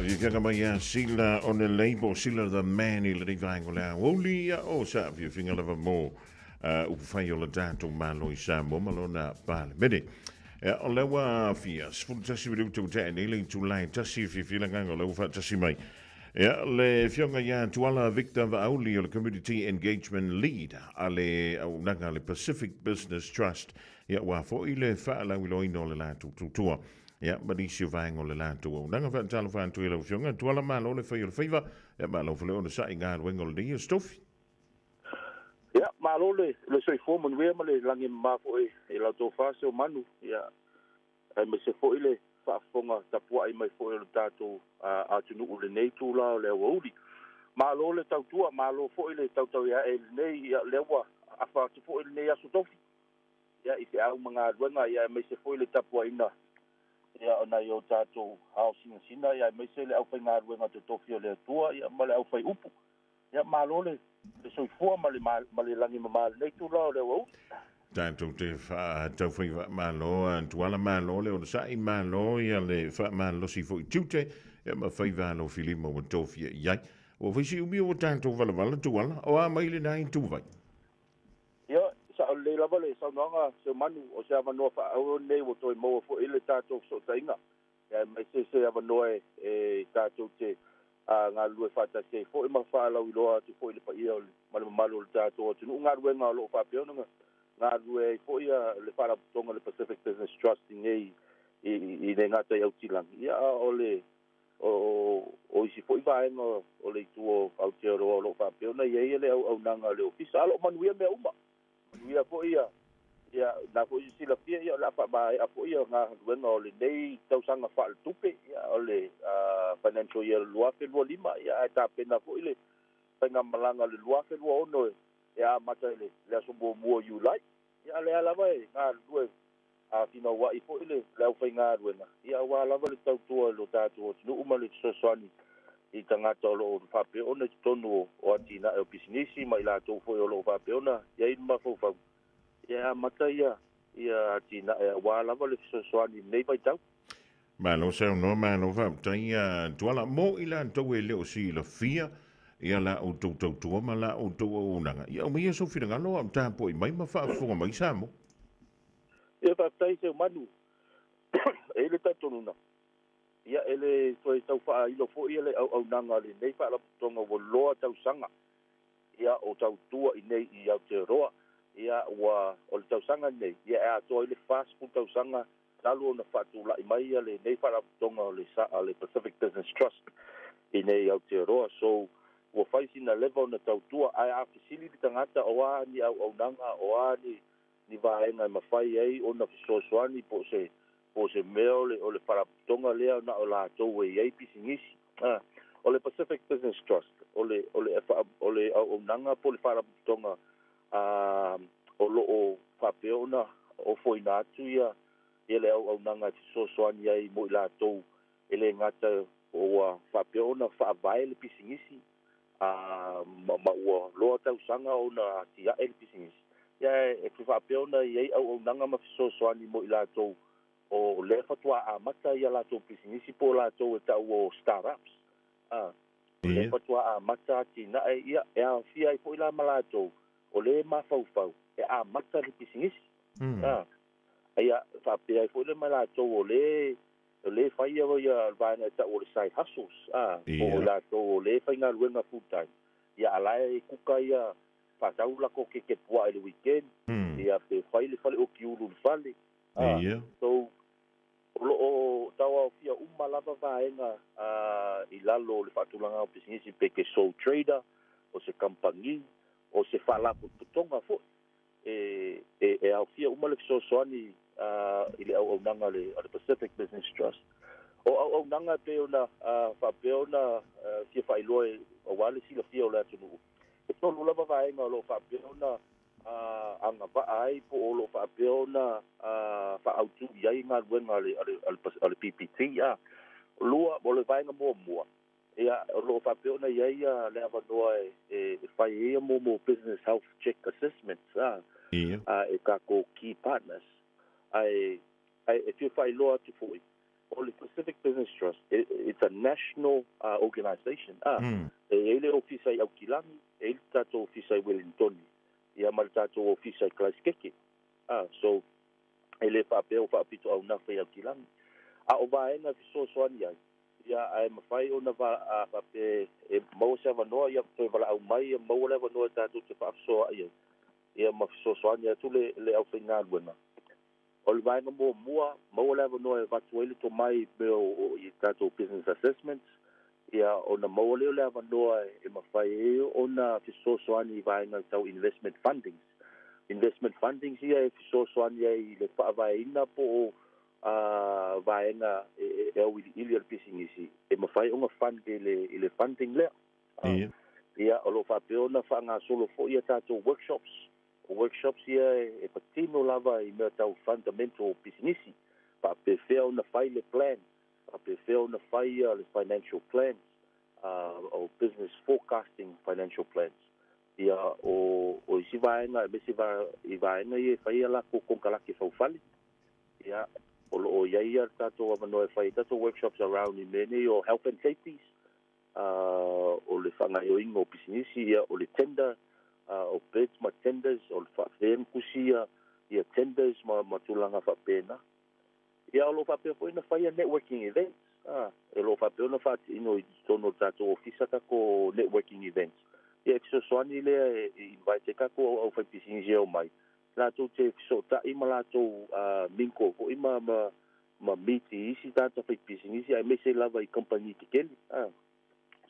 vi fianga mai ia sila on the label sila the man I le vango la woli ia o sa vi finga lava mo u fai o le dato malo I sa mo malona pale mede o lewa fia sful tasi vi tu te nei tu lai tasi fi filanga o lewa tasi mai le fianga ia tuala Victor Vauli o le community engagement lead ale au nanga le Pacific Business Trust ia wa fo ile fa la wilo ino le la tu Manisio vaingo le lato o nanga fa talo fa tu ile fionga tu ala malo le fa ile fiva malo fa le ona sa inga wengo le dia stof malo le so fo mon we male langi ma fo e la to fa so manu me se fo ile fa fonga tapua I mai fo ile tato a tunu le nei tu la le wodi malo le tau tua malo fo ile tau ia e nei le wa a fa tu fo ile nei aso tofi I se au manga wenga me se fo ile tapua ina ona yo tato housing sina me se le au fai ngā ruenga te tofi o le atua male au fai upu malo le so fua male langi male nei tu lao le wau tanto te fa tau fai malo tuala malo le ona sai malo ia le fa malo si foi tute ma fai valo filimo o tofi ia o fai umi o tanto vala tuala o a mai le nai tu vai sa le lava le sa nonga se manu o se ava no fa o nei o toi mo fo ile tato so tainga mai se ava no tato te nga lue fa ta se fo ma fa la ulo tu fo ile pa ia malo le tato tu nga lue nga lo fa pe nga lue fo ia le fa tonga le Pacific Business Trust nei I le ngata ia utilang ia ole o si fo va no o le tuo au te ro lo fa pe ona ia le au nanga le ofisa lo manuia me uma ia po ia na po si la pia ia la pa ba po ia nga wenga o le nei tau sanga fa tupe ia o le financial year lua fe lua lima ia ta pena po ile penga malanga le lua fe lua ono ia mata ile le so bo mo you like ia le ala vai nga lue a fino wa I po ile le fa nga wenga ia wa la le tau tua lo tatu no uma le so swani I tangata o lo fa pe ona tonu o atina e bisinisi mai la to fo o lo fa pe ona ia ma fo fa ia mata ia atina e wa la le so swani nei pai tau malo se no malo fa taia tuala mo ila to we le o si la fia ia la o to ma la o to o nanga ia o me so fi ngalo am ta po mai ma fa fo mai sa mo ia fa tai se manu ele ta tonu na ia ele toi tau fa ilo fo ia le au nanga le nei fa la tonga wo loa tau sanga ia o tau tua I nei I au te roa ia wa o le tau sanga nei ia a toi le fast food tau sanga talu na fa tu la I mai ia le nei fa la tonga le sa le Pacific Business Trust I nei au te roa so wo fai sina level na tau tua ai a facility tangata o a ni au nanga o a ni vaenga mafai ai ona so swani po se meo o le paratonga lea na o la tau e ai pisingisi o le Pacific Business Trust o le au nanga po le paratonga o lo o fapeona o foina atu ia le au nanga so soani ai mo la tau ele ngata o fapeona fa vai le pisingisi ma o lo tau sanga ona tia el pisingisi ia e fapeona ia au nanga ma so soani mo la tau o le fatua a mata ia la to pisinisi po la to ta o startups le fatua a mata tina ia e fia I po ila malato o le ma fau e a mata le pisinisi ia fa pe po le malato o le fai ia vana ta o side hustles o la to le fai nga luenga full time ia ala kuka ia fa tau la ko ke pua le weekend ia pe fai le fale o kiulu fale so o tawa fia lava vaenga I lalo le fatulanga o pisinisi peke sole trader o se company o se fala putonga fo e au fia le so soani I le au nanga le Pacific Business Trust o au nanga pe ona fa pe ona fia fai loe o wale si la fia o la tunu e tolu lava vaenga lo fa pe ona anga va ai po lo fa peona fa autu ia nga wenga ale PPT lua mo le vai nga mo ia lo fa peona ia le ava no e fai ia mo business health check assessments e ka ko key partners ai e tu fai loa tu foi o le Pacific Business Trust, it's a national organization. E le ofisa i Aukilangi, e le tato ofisa i Wellingtoni, ia ma le tato ofisa i Christchurch. So, e le whapeo whapito au nawha i Aukilangi. A o vaenga fisosoani ai, ia ai mawhai o na whape e maua se avanoa, ia toi wala au mai, maua le avanoa tato te whaafisoa ai. Ia ma fisosoani atu le au whainga luenga. O le vaenga mua, maua le avanoa e watu ele to mai meo i tato business assessments, ia o na maua leo le avanoa e mawhai e o na fisosoani i vaenga tau investment fundings. Investment fundings ia e fisosoani ai le whaavaina po o vaenga e au ili al pisingisi. E mawhai o ngā fund i le funding lea. Ia o lo whapeo na whaanga solo fo ia tato workshops ia e patino lava i mea tau fundamental businessi. Pa pe feo na whai le plan, pa pe feo na whai le financial plans, o business forecasting financial plans. Ia o isi vaenga, besi vaenga i e whai ala ko kongkalaki whauwhali. Ia o lo o iaia tato amanoe whai tato workshops around i mene o health and safeties, o le whangai o ingo businessi, ia o le tender, o bids ma tenders, o le whaafean kusi ia tenders ma tulanga whapena. Ia o lo whapea po ina whai a networking events. E lo whapea na whaati ino i tono tato ofisa kako networking events. Ia e fiso soani lea e invite kako au whai pisingi au mai. Lato te fiso ta ima lato minko ko ima ma miti isi tata whai pisingi ai mese lava i company te keli.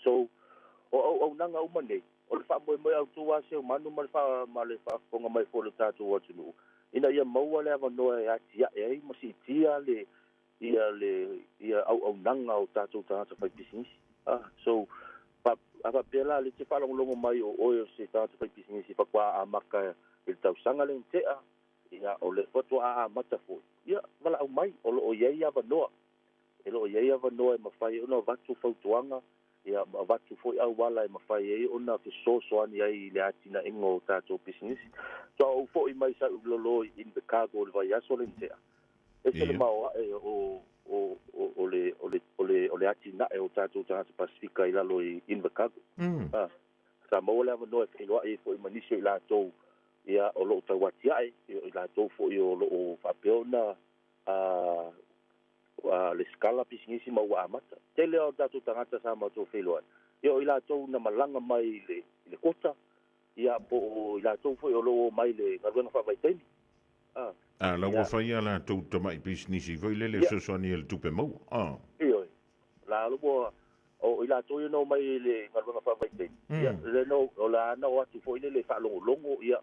So, o nanga umanei. O le wha moe au tua se o manu ma le wha konga mai fo le tātou atu nuu. Ina ia maua le avanoa e ati a e masi tia ia au nanga o tātou tātou whai pisingi. So, apa pela le te whalongolongo mai o oio se tātou whai pisingi whakwa a maka i tau sanga le ntea. Ia o le whatua a mata fo. Ia, wala au mai, o lo o iei avanoa. E lo o iei avanoa e mawhai una watu whautuanga. Ia watu foi au wala e mawhai e ona ke sosoani ai le atina ingo tātou business. So au foi mai sa ulolo in the cargo le vai aso le ntea. E se le mau e o le atina e o tātou Pasifika i lalo i in the cargo. Sa mau le avanoa e whenua e foi manisio i lātou ia o loo tauati ai i lātou foi o loo whapeona le skala pisingisi maua amata. Te leo tātou tangata sa mātou wheloan. Ia o i lātou na malanga mai le kota, ia po i lātou fo i o loo mai le ngaruenga whawaitaini. Lau a whai a lātou tamai pisingisi, vai lele sosoani el tupe mau. Ioi. La lua o i lātou i no mai le ngaruenga whawaitaini. Ia le no o la ana o atu fo i le whaalongo longo, ia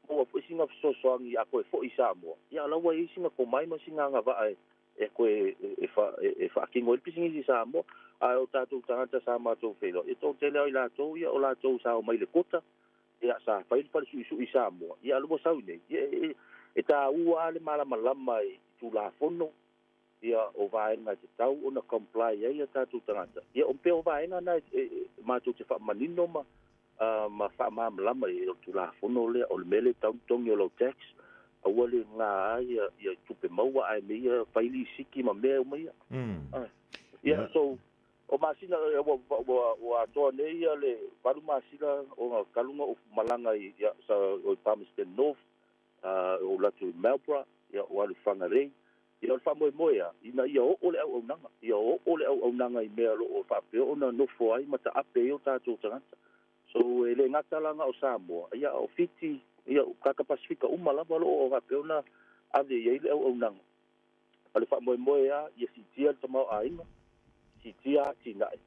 mo a fo isinga sosoani a koe fo i Samoa. Ia laua i isinga ko mai ma singa nga vae e koe e whaakingo i pisingi sa mo a o tātou tangata sa mātou whelo. E tō te leo i lātou ia o lātou sa o mai le kota ia sa whaili pari sui i sa mo. Ia alua sau nei. E tā ua ale malama i tū la fono ia o vaenga te tau o na comply ia tātou tangata. Ia o mpeo vaenga na mātou te whaamanino ma whaamama i o tū la fono lea o le mele tongi o lau tax. Aua le ngā ia tupe maua ai mea whaili siki ma mea umea. Ia, so, o masina o atoa nei ia le waru masina o ngā kalunga o malanga i sa o Palmerston North, o latu i Melbourne, ia o alu whangarei. Ia o whamoe moea, ina ia o ole au nanga. Ia o ole au nanga i mea lo o whapeo o na nofo ai mata ape o tātou tangata. So, le ngatalanga o Samoa, ia o fiti ia kaka Pasifika lava lo o hapeona ave ia le au nanga. Ale wha moe ia sitia te mau ainga, sitia tinai.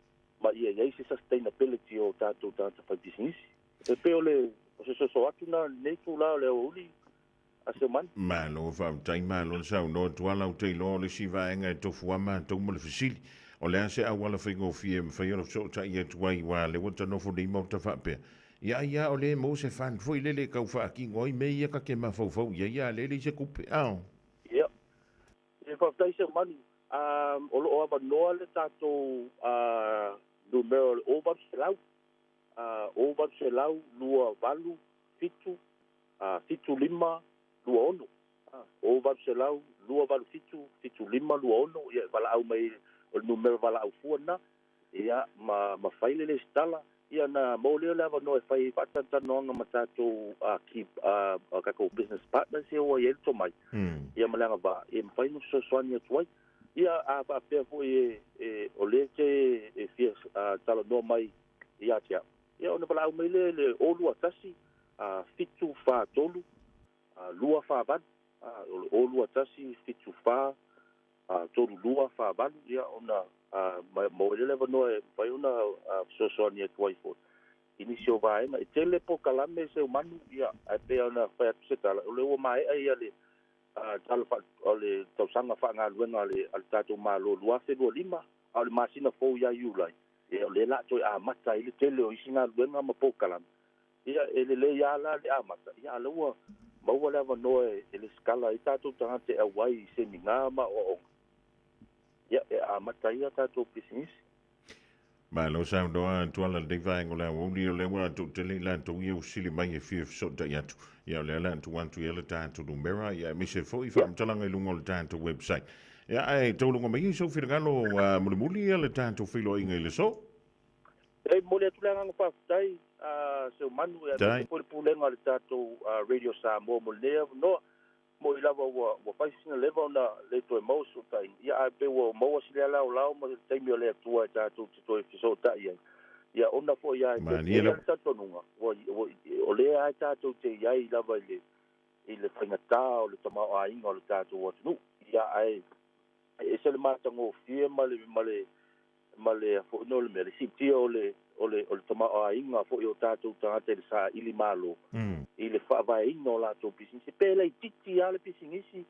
Ma ia se sustainability o tātou whai business. E peo le, o se so atu na neitu la le o uli, a se man. Malo whautai malo sau no tuala o te lo le sivaenga e tofu ama tau mo le fisili. O le ase awala whaingo fie mwhaioro so ta ia tuai wa le wata nofo ni mau ta whapea. Ia o le mo se fan foi lele kau whaaki ngoi me ia ka ke mawhauwhau ia lele se kupe au. Ia. E whaftai se manu. O lo ava noa le tātou numero le obaru se lau. Obaru se lau, lua valu, fitu lima, lua ono. o valu se lau lua valu fitu lima lua ono ia valaau mai o le numero valaau fua na ia ma faile le stala ia na mo leo le avanoa e fai fa'atatanoaga ma tatou kakou business partners ia ua ia le tomai ia ma le agava'a ia mafai no soasoani atu ai ia a fa'apea fo'i o lē te e fia talanoa mai ia te a'u ia ona valaau mai le olu atasi fitu fātolu lua fāvalu o le olu atasi fitu fā tolu lua fāvalu ia ona mo le vanoa e vai ona soasoani atu ai fo'i inisio vaega e tele pokalame se umanu ia e pea ona fai atu se tala o le ua mae'a ia le tala o le tausaga fa'agaluega a le tatou malōlua felualima a o le masina fou ia iulai ia o le la toe amata i le tele o isi galuega ma pokalame ia e lelei ia la le amata ia alaua maua le avanoa e le skala i tatou tagata e auai i senigā ma o'oga ia e amata ia tatou pisigisi ma lo sa doa tuala le vaengo la o le wa to tele la to u sili mai e fie so ta yatu ia le la to want to ele ta to numera ia mi se foi fa mtalanga lungo le ta to website ia ai to lungo mai so fi galo muli ele ta to filo inga le so e mole tu la nga fa tai se manu ia po pulenga le ta to radio sa mo no mo i lava wa paisina leva ona le to mo so tai ia a pe wo mo sile la o mo tai mi le tua ta to so tai ia ona fo ia ia ta to nunga o le a ta to te ia i lava le fangata o le tama a inga o le ta to wa no ia ai e se le mata ngo fie male fo no le me si ti o le tama a inga fo yo ta to ta te sa ili malo i le fa vai no la to business pe le titi ale pisingisi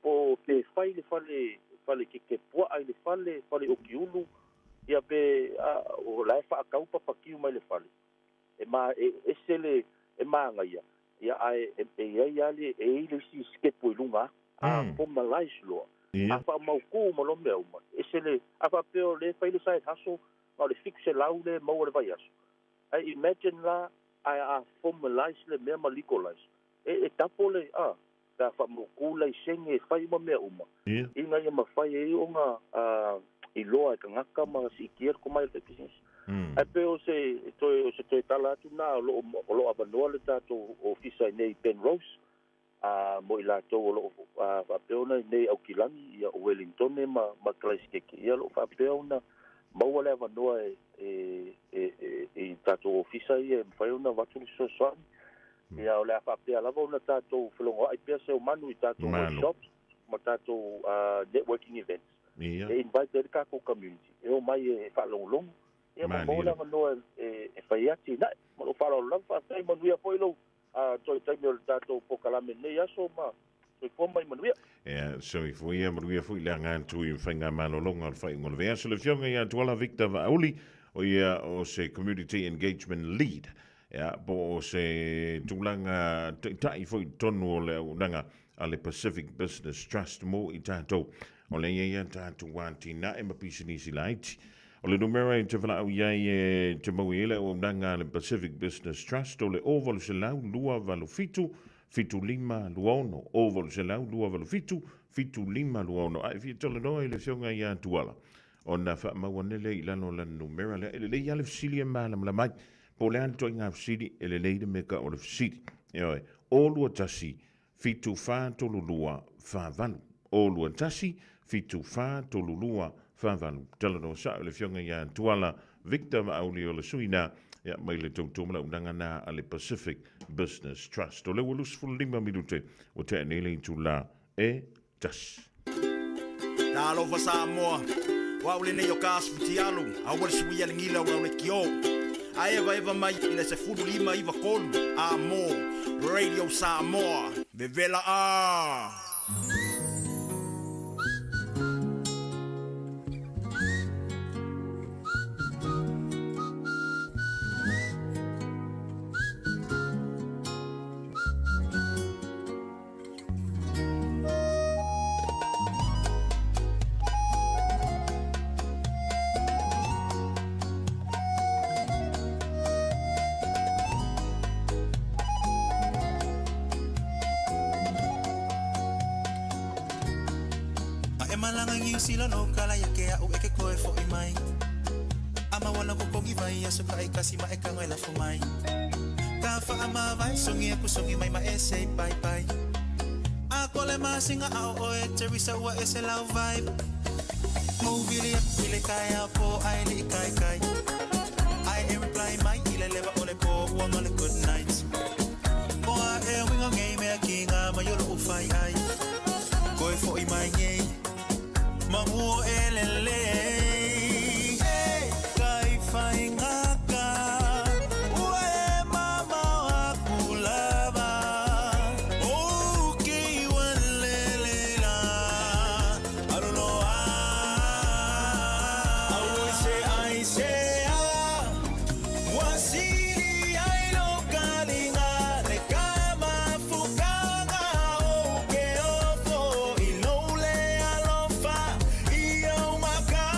po pe fai le fale ke po ai le fale o kiulu ia pe o la fa ka upa pa kiu mai le fale e ma e sele e manga ia ai ia le e le si ske po lunga a po malais lo a fa mau ku mo lo meu e sele a fa pe o le fai le side hustle o le fixe laule mo le vai aso ai imagine la a formalize le mea legalize e tapole ta fa mo kula i senge fai mo mea uma inga ia mafai e onga i loa ka ngaka ma si kier ko mai le business ai pe o se tala tu na lo abanoa le tato ofisa nei Penrose mo i lato lo fa pe ona nei au kilangi ia Wellington ma Christchurch ia lo fa pe ona mau le avanoa e tatou ofisa ia mafai ona watu soasoani ia o le afa'apea lava ona tatou felogoa'i pea se umanu i tatou workshops ma tatou networking events e invite le kako community e o mai e fa'alogologo ia mamau le avanoa e fai ati ina'i ma lo fa'alololaga fa'atai manuia foi lou toe taimi o le tatou pokalame nei aso ma mai manuia so i foi manuia foi le ngantu i fainga malolonga al fai ngol vea so le fionga ia tuala Victor Vauli o ia o se community engagement lead po se tulanga tai foi tonu o le unanga ale Pacific Business Trust mo i tatou o le ia tatou wantina e mapisinisi laiti o le numero e te whalau iai te mauile o unanga ale Pacific Business Trust o le ovalu se lau lua valu fitu lima luono ovalu se lau lua valu fitu lima luono ai fi tole noa i le fionga ia tuala ona fa mawanele i lano la numero le ia le fisili e malam la mai po le anto inga fisili e le leide meka o le fisili o lua tasi fitu fa tolulua fa valu o lua tasi fitu fa tolulua fa valu tole noa sa le fionga ia tuala Victor Mauli o le suina ia mai le tautomala unanga na ale Pacific Business Trust o le walus fulima minute o te anele tu la e tas na lo fa Samoa wa ule ne yo kas futialu a wal suia le ngila wa le kio a eva mai ina se fulu lima iva kolu a mo Radio Samoa bevela malanga ngi sila no kala ya ke au eke koe fo I mai. Ama wana ko kongi vai aso kai kasi ma eka ngela fo mai. Ka fa ama vai songi aku songi mai ma ese bye bye. Ako le masinga au oe Teresa wa ese love vibe. Movie ile kaya po ai li kai kai. I am reply mai ile leva ole po wang ole good nights. Boa e winga ngei me kinga ma yolo ufai ai. Koi fo I mai ngei. Mamu elele. Hey, kai fai ngaka. Ue mama akulaba. Okay, walele la. I don't know how. I say ah. Wasili ai lo kalinga le kama fukanga oke ofo ilole alofa iyo maka.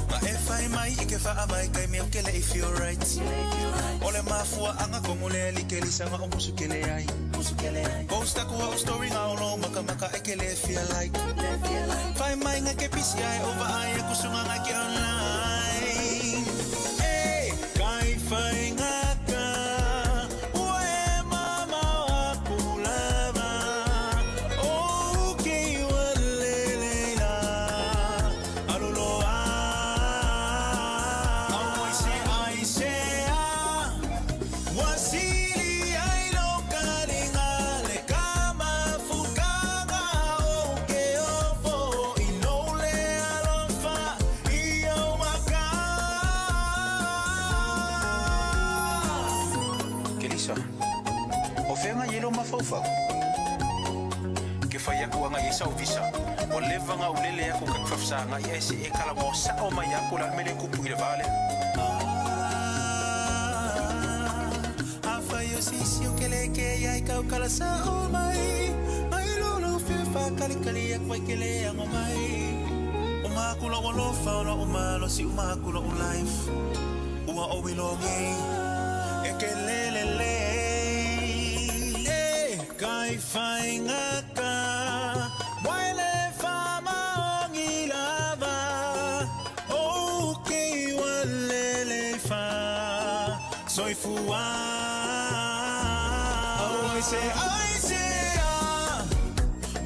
Ma efai mai ike fa amai kai me okele if you're right. Ole mafua anga kongole likeli sanga omusukele ai. Posta ko story nga ono maka maka ekele feel like. Fai mai nga ke pisi ai over ai kusunga nga ke online. Hey, kai fai nga ka. Ue mama akulaba. Okay, walele la. I don't know how. I say ah. Wasili ai lo kalinga le kama fukanga oke ofo inole alofa iyo maka. Kelisa, ofenga yelo mafofa. Ke faya kuanga yesa ofisa. O levanga ulele yako kakfafsanga yesi ekala mo sa o mayako la mele kupu ile vale. Afayo sisi ukeleke ya ikaukala sa o mai. Mai lolo fifa kalikali ya kwa kele ya ngomai. Umakula walofa ona umalo si umakula life. Uma o wilongi ekelelele. Eh, kai fai ngaka. Waile fama ongilava. Okay, walele fa. Soy fua. I say ah.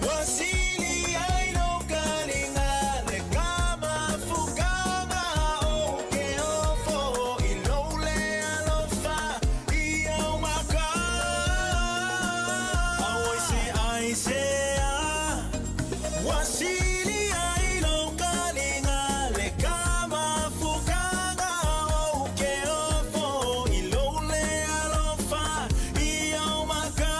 Wasili ai lo kalinga le kama fukanga oke ofo ilole alofa iyo maka. I say ah. Wasili ai lo kalinga le kama fukanga oke ofo ilole alofa iyo maka.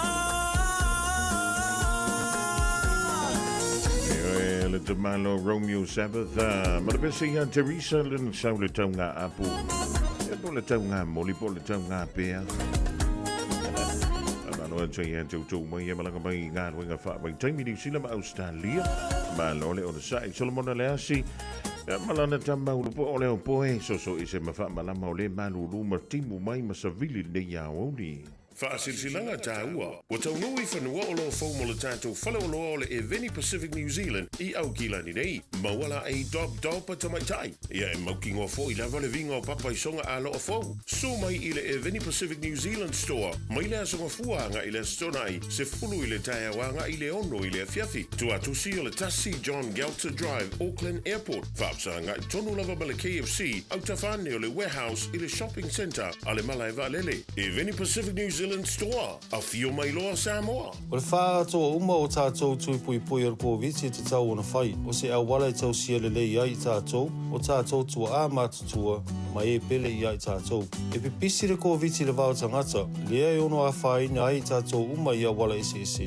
Le Tamalo Romeo Sabbath, Marabesi and Teresa Lin Saulatonga Apu, Epolatonga, Molipolatonga Bear. To my Yamalaka God wing of fire by Tammy Silama Australia, Malole on the side, Solomon Alassi, Malana Tamba, Ole Boy, so is a Mafamalama, Manu, Martimu, my Masavili, de Yaoni. Faasilsilanga tāua. Wa taunui whanua o lo fōmola tātou whalawaloa o le e Veni Pacific New Zealand I au kilani nei. Mawala e dopa tamaitai. Ia e maukingo fo I lava le vinga o papa I songa a lo o fō. So mai I le e Veni Pacific New Zealand store. Mai le asonga fuanga I le stonai. Se fulu I le taia wanga I le ono I le fiafi. Tua tusi o le tasi John Galter Drive, Auckland Airport. Whaapsanga I tonu lava ma le KFC. Au tawhane o le warehouse I le shopping centre. A le malai valele. E Veni Pacific New Zealand store. A fio mai loa Samoa. O le wha atoa uma o tātou tui pui pui o le COVID te tau ona whai. O se au wala I tau sia le lei ai tātou. O tātou tua a mātutua. Mai e pele I ai tātou. E pipisi le COVID le vau tangata. Lea e ono a whai na ai tātou uma I a wala ese ese.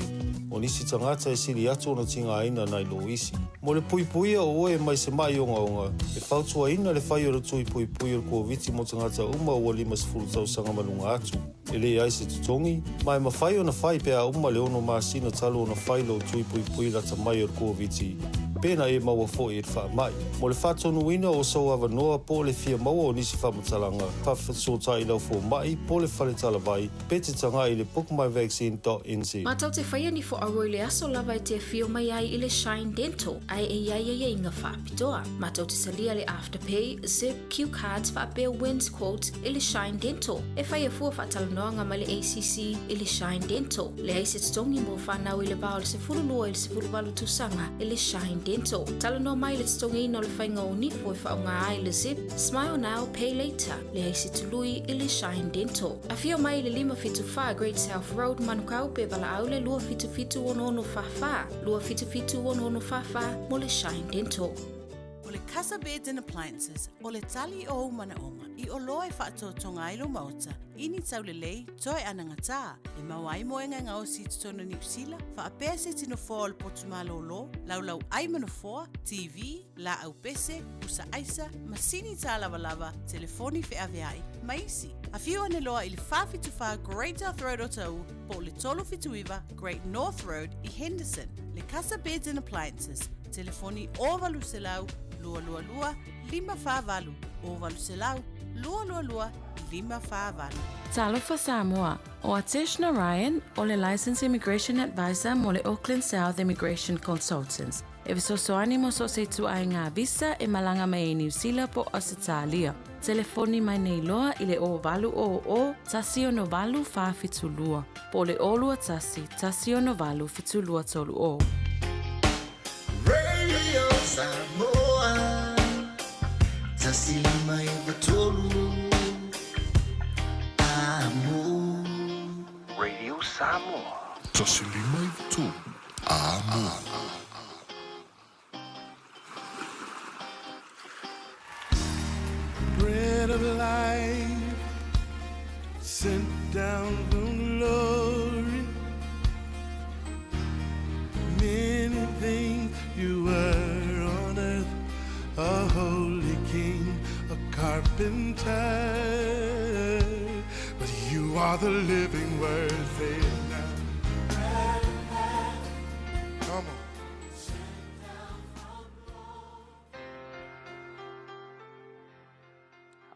o nisi tangata e siri atu na tinga aina nai lo isi. Mo le puipuia o oe mai se mai onga e whautua ina le whai ora tui puipuia o kua viti mo tangata uma ua 5 tau sanga malunga atu. E le ai se tutongi, mai ma whai o na whai pea uma le ono maasina talo o na whai lo tui puipuia lata mai o kua viti. Pena e maua fo e wha mai. Mo le whatonu ina o sau awa noa po le fia maua o nisi whamatalanga. Whawhatsotai i lau fo mai po le whale talawai. Pete tanga i le bookmyvaccine.nz. Matau te whaia ni fo aroi le aso lava e te fio mai ai i le Shine Dental. Ai e iai inga whaapitoa. Matau te salia le Afterpay, Zip, Q Cards, whaapea wins quotes i le Shine Dental. E whaia fua whatalanoanga mai le ACC i le Shine Dental. Le aise tongi mo whanau i le bao le se furulua i le se furuwalu tusanga i le Shine Dental. Talano mai le tongi no le whainga o nifo e whaunga ai le Zip, Smile Now, Pay Later. Le aise tului i le Shine Dental. A fio mai le 575 Great South Road manukau pe wala au le lua fitu ono fafa. Lua fitu ono fafa mo le Shine Dental. O le Casa Beds and Appliances, o le tali o mana onga, i o loe whaatotonga ilo mauta, ini tau le lei, toi anangata, e mawai moenga ngā o si tutona New Zealand, wha apea se tino fōa le potumalo lo, lau ai manofoa, TV, la au pese, usa aisa, masini tā lava, telefoni fe aveai, maisi. A whiu ane loa i le 555 Great North Road o tau, po le tolo fituiva Great North Road i Henderson, le Casa Beds and Appliances, telefoni o valu se lau, lua 555 o valu se lau, lua 555. Talofa Samoa, o Ateshna Ryan, o le Licensed Immigration Advisor mo le Auckland South Immigration Consultants. E visosoani mo so se tu ai ngā visa e malanga mai New Zealand po Australia. Telefoni mai nei loa i le o valu o tasi o no valu wha fitulua. Po le olua tasi o no valu fitulua tolu o. Radio Samoa, tasi mai vatolu. Amo. Radio Samoa, tasi mai vatolu. Amo. Bread of life sent down from glory. Many things you were on earth, a holy king, a carpenter, but you are the living word. Say it now. Come on.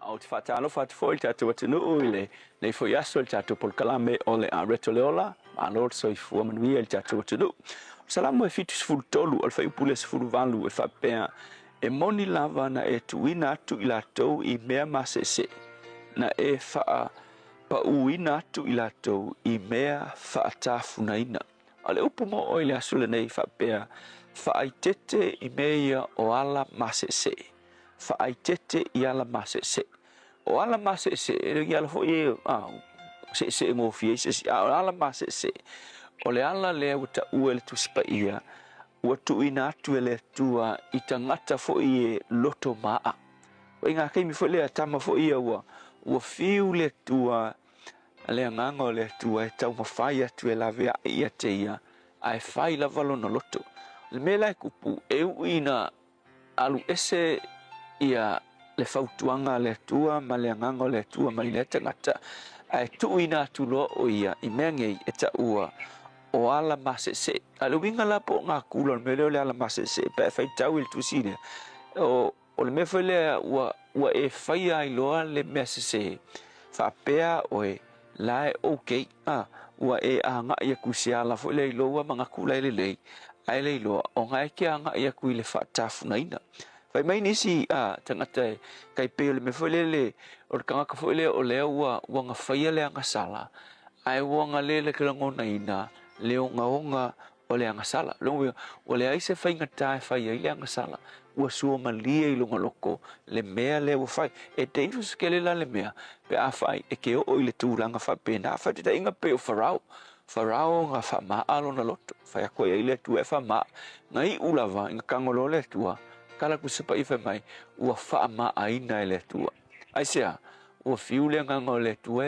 O te whatalo whatfoi tātou atunu uile, nei fo yaso le tātou polkalame o le a reto leola, ma lor so I fua manuia le tātou atunu. Salamu e fitu sifuru tolu, al whai upule sifuru valu e whapea, e moni lava na e tuina atu I lātou I mea masese, na e wha pa uina atu I lātou I mea wha tāfunaina. Ale upu mo o ile asule nei whapea, wha ai tete I mea o ala masese, wha ai tete I ala masese. O ala masese, e ala fo e se mo fie se ala masese. O le ala le uta ue le tuspa ia, ua tuina atu le tua I tangata fo I loto maa. O inga keimi fo le tama fo ia ua fiu le tua, le angango le tua e tau mawhai atu la vea ia te ia, ai whai la valo na loto. Le mela e kupu e uina alu ese ia le fautuanga le tua, ma le angango le tua, ma le tangata, ai tuina atu loa o ia, I mengei e ta ua, o ala masese. Alu winga la po ngā kula, me leo le ala masese, pe fai tau il tusine. O le me fai lea ua e fai ai loa le mesese, fa pea o e lae okay, ua e a ngā ia kusia la fo le loa ma ngā kula ele lei, ai le loa, o ngā eke a ngā ia kui le fa tafunaina. Fai mai nisi tangata kai peo le me fai le o le kangaka fai le o lea ua ngā fai le anga sala, ai ua ngā le kilangona ina, leo ngaonga o le anga sala. O le aise fai ngata e fai ai le anga sala, ua sua malia I longa loko, le mea le ua fai, e dangerous ke le la le mea, pe a fai, e ke o I le tūranga fai pe na fai te inga pe o Farao ngā wha maa alo na loto, fai a koe ai le tua e wha maa, ngai ulawa inga kangolo le tua, kala kusapa I fai mai, ua wha maa aina e le tua. Aisea, ua fiu le ngangolo le tua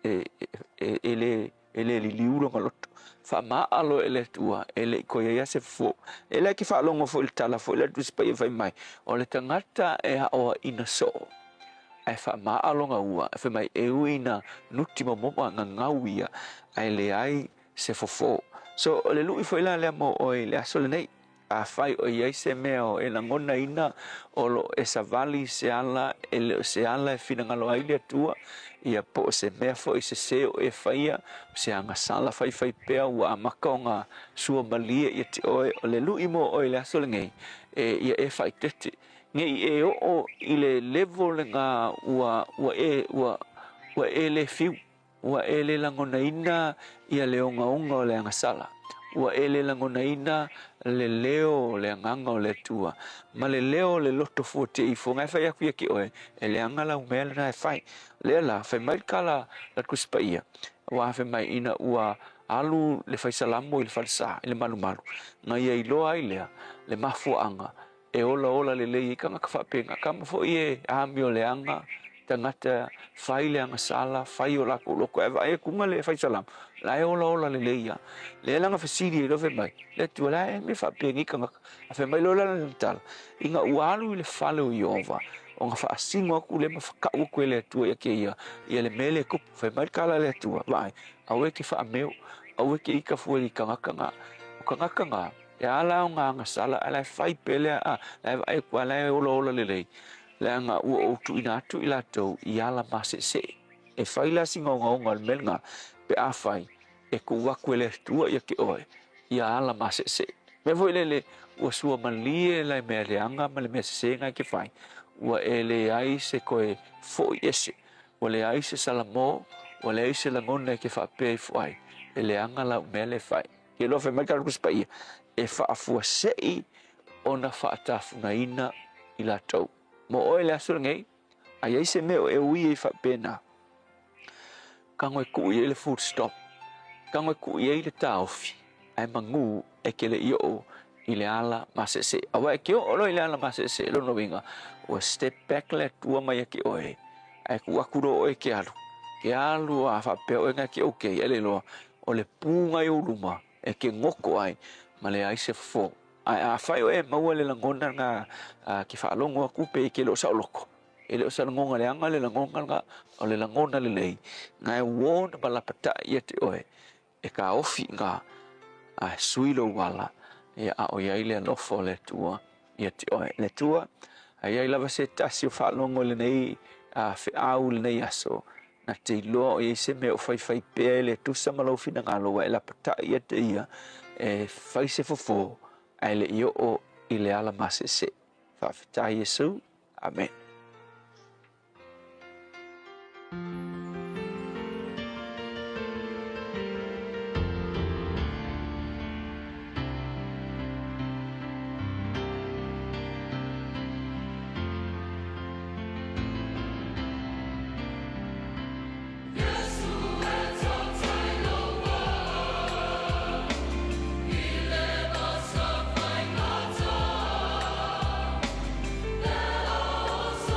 e le ele liulo ngaloto fa maalo ele tua ele ko ia se fo ele ki fa longo fo il tala fo le tu spai vai mai o le tangata e o ina so ai fa maalo nga ua fa mai e uina nuti mo nga ngawia ai le ai se fo so le lui foi la le mo o le aso le nei a fai o ia se meo e la ngona ina o lo e savali se ala e fina ngalo ai le tua ia po se mea fo i se seo e faia se anga sala fai pea ua amakonga sua malia ia te oe o le lui mo o le aso le ngei e ia e fai tete ngei e o i le level nga ua e le fiu ua e le langona ina ia le onga o le anga sala ua e le langona ina le leo le nganga o le tua ma le leo le loto fuate i fonga fai aku ia ki oe e le anga la umele na e fai le la fai mai kala la kuspaia ua fai mai ina ua alu le fai salamo i le falsa i le malu nga ia i loa i lea le mafuanga e ola le lei kanga ka whapenga kama fo ie ami o le anga tangata fai le anga sala fai o lako loko e kunga le fai salam la e ola le leia le langa fasiri lo fe mai le tu la e me fa pengi kanga fa mai lo la tal inga ualu le fale o iova o nga fa singo ku le ma fa ku le tu ya ke ia le mele ku fa mai kala le tu vai awe ki fa meu awe ki ka fu li kanga ya la nga sala ala fai pele a la ai ku la e ola le lei le nga o tu ina tu ila to ia la masese e fai la singo nga melnga pe a fai e ku wa kwele tua ia ke oe ia la masese me voi le o sua malie la me le anga ma le mesese nga ke fai wa ele ai se koe fo yese o le ai se salamo o le ai se la ngone ke fa pe fai ele anga la me le fai ke lo fe marka ku spai e fa fu sei ona fa ta funa ina ila to mo o le asul ngai ai se me e ui e fa pena kango ku ye le food stop kango ku ye le taufi ai mangu e ke le io i le ala masese awa ke o lo ile ala masese lo no vinga o step back le tua mai ke oe ai ku akuro o ke alu a fa pe o nga ke okay ele lo o le punga i uruma e ke ngoko ai ma le ai se fo a fai o e mawale la ngona nga ki fa longo ku pe ke lo sa loko ele o sa ngonga le anga le ngonga nga o le ngona le lei nga e won bala pata ye te oe e ka ofi nga a suilo wala e a o ia ile no fo le tua ye te oe le tua ai ai lava se tasi o fa longo le nei a fe au le nei aso na te lo e se me o fai pe le tu sa malo fina nga lo e la pata ye te ia e fai se fo ai le io o ile ala masese fa fita Yesu amen. Let us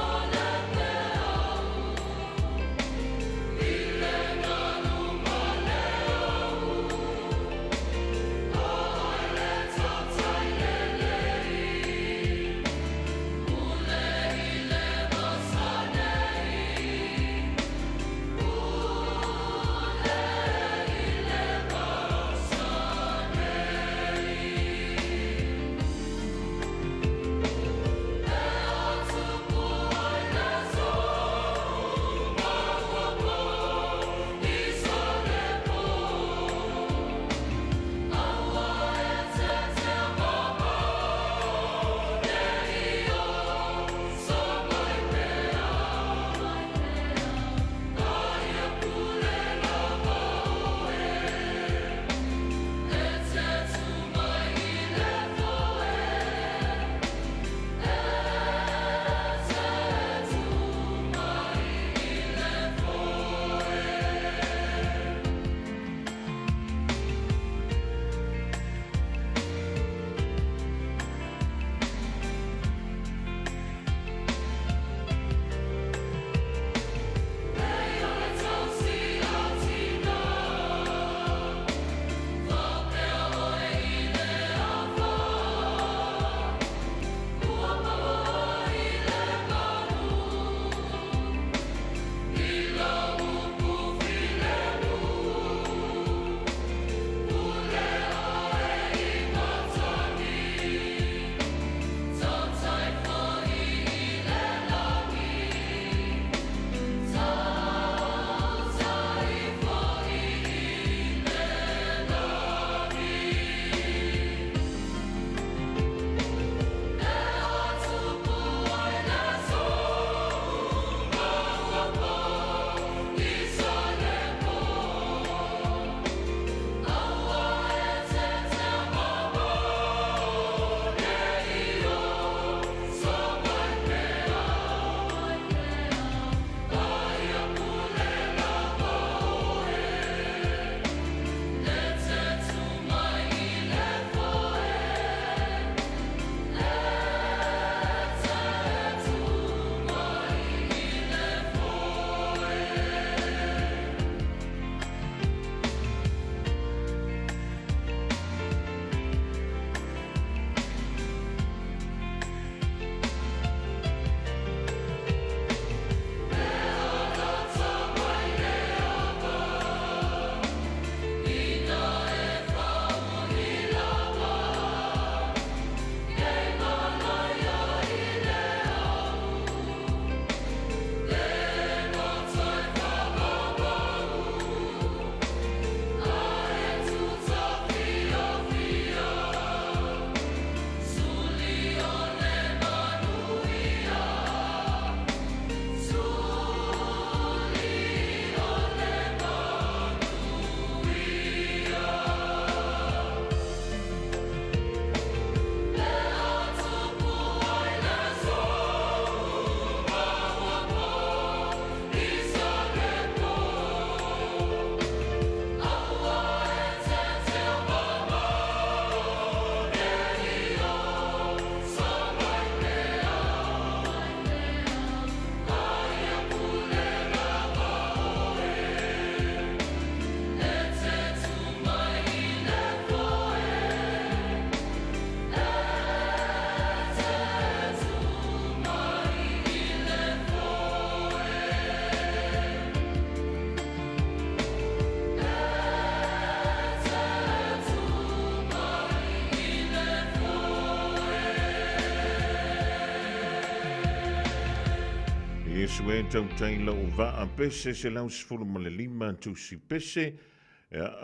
Yesu e tau tai lau vaa pese se lau sifuru ma le lima tusi pese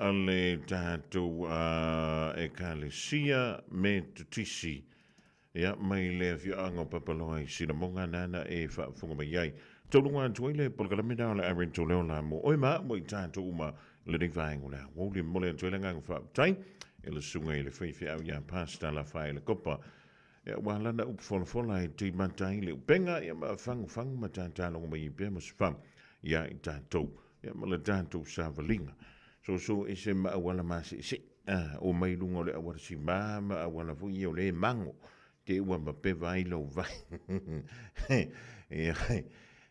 ale tātou e kālesia me tutisi mai le whianga papaloa I sinamonga nana e whaafunga mai iai. Taurunga atu le polkalamina o le arin tō leo la mo. Oi maa mo I tātou uma le nei vāengu la. Wōli mole atu e le ngang whaaputai e le sunga I le whaiwhi au ia pasta la whae le kopa. Walana upfola I te matai le upenga ia ma fangu ma tātālonga mai I pia ma sifam ia I tātou. Ia ma le tātou sa valinga. So e se ma awala masi se o mai lunga le awara si ma awala fui o le mango te ua ma pe vai lo vai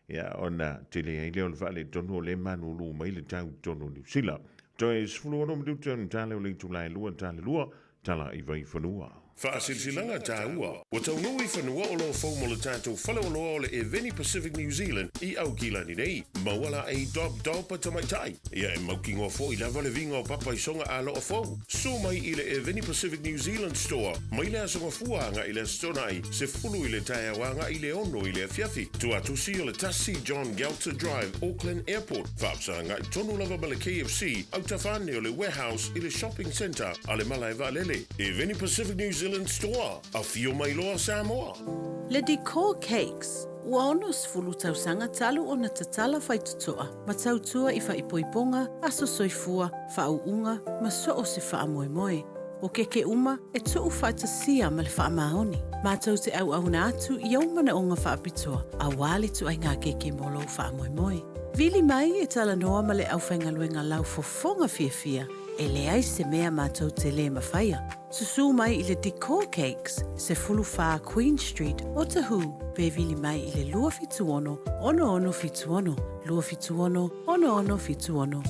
ia ona te le ai leo le vale tonu o le manu lu mai le tau tonu ni sila to e sfulu ono mdu tonu tale o le tulai lua tale lua tala I vai fanua. Whaasilsilanga tā ua. Wa tau nui whanua o lo fau mo le tātou whalawaloa o le Eveni Pacific New Zealand I au kilani nei. Mawala e dopa tamaitai. Ia e maukingo fo I lava le vinga o papa I songa a loa fau. So mai I le Eveni Pacific New Zealand store. Mai le asonga fuanga I le stonai. Se fulu I le taia wanga I le ono I le afiafi. Tu atusi o le tasi John Galter Drive, Auckland Airport. Whaapsanga I tonu lava ma le KFC. Au tawhane o le warehouse I le shopping centre. A le malai valele. Eveni Pacific New Zealand store a fio mai loa Samoa. Le Decor Cakes. Ua ono sfulu tausanga talu o na tatala fai tutoa. Ma tautua I fai poiponga, aso soifua, whauunga, ma so o se wha moe moe. O keke uma, e tuu whai tasia ma le wha mahoni. Ma tau te au au na atu I au mana o ngā wha apitoa. A wali tu ai ngā keke molo wha moe moe. Vili mai e tala noa ma le au whaingaluenga lau fofonga fia. E le ai se mea mātou te le mawhaia. Susu mai I le Decor Cakes, se fulu wha Queen Street, o Tahu, pevili mai I le lua fitu ono fitu ono, lua fitu ono fitu ono.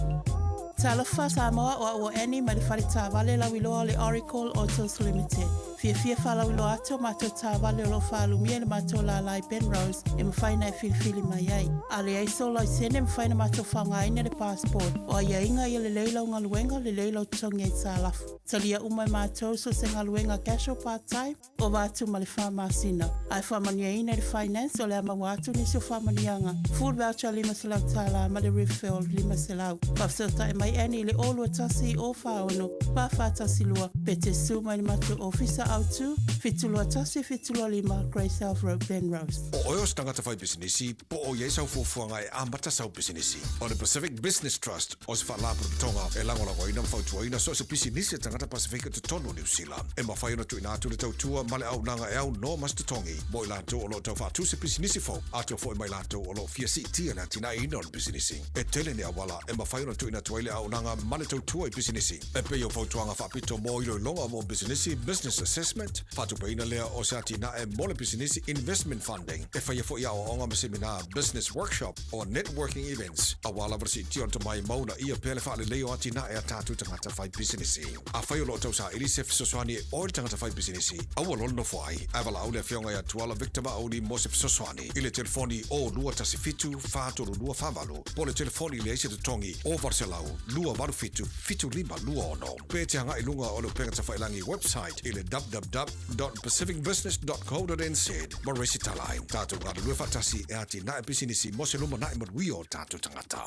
Talofa Samoa o eni ma le whare tāwale la wiloa le Oracle Autos Limited. Fia whala wilo ato mātou tāwale o lo whalumia le mātou la lai Penrose e mwhaina e filifili mai ai. A le aiso lai sene mwhaina mātou whangaina le passport o a iainga I le leilau ngā luenga le leilau tongi e tālafu. Talia umai mātou so se ngā luenga casual part-time o wātu ma le whamasina. Ai whamaniaina le finance o le ama wātu ni so whamanianga. Full voucher 5 selau tāla ma le refill 5 selau. Whafsota e mai eni le olu atasi o whaono. Pawhatasi lua pe te suma ni mātou officer autu, fitulua tasi, fitulua 5, Grace Health Road, Penrose. O oios tangata whai businessi, po o iei sau fuafuanga e amata sau businessi. O le Pacific Business Trust, o se whaalapuru tonga, e langolango ina mwhautua so se businessi tangata Pacifica te tonu New Zealand. E mawhai ona tu ina atu le tautua, male au nanga e au no mas te tongi. Mo I lato o lo tau whaatu se businessi fau, ato fo I mai lato o lo fia si tia na tina ina o le businessi. E tele ne awala, e mawhai ona tu ina tuaile au nanga male tautua I businessi. E pe o whautuanga whaapito mo ilo longa mo businessi, business assessment, fatu peina lea o se atina e mole business investment funding. E whaia fo ia o onga ma seminar business workshop o networking events. A wala vrasi tion to mai mauna ia pele whaale leo atina e a tatu tangata whai businessi. A whaio lo tau sa Elisef Soswani e ori tangata whai businessi. Aua lono whai. Avala au lea whionga ia tuala Victor Auni Mosef Soswani. I le telefoni o lua tasi fitu, whaatoro lua whavalu. Po le telefoni le eise tongi o Varselau, lua waru fitu, fitu 5 lua ono. Pe te hanga ilunga o le pengata whailangi website i le www.pacificbusiness.co.nz Marisi Talai. Tātou ngāru lua whatasi e ati na e pisinisi mo se luma na I marui o tātou tangata.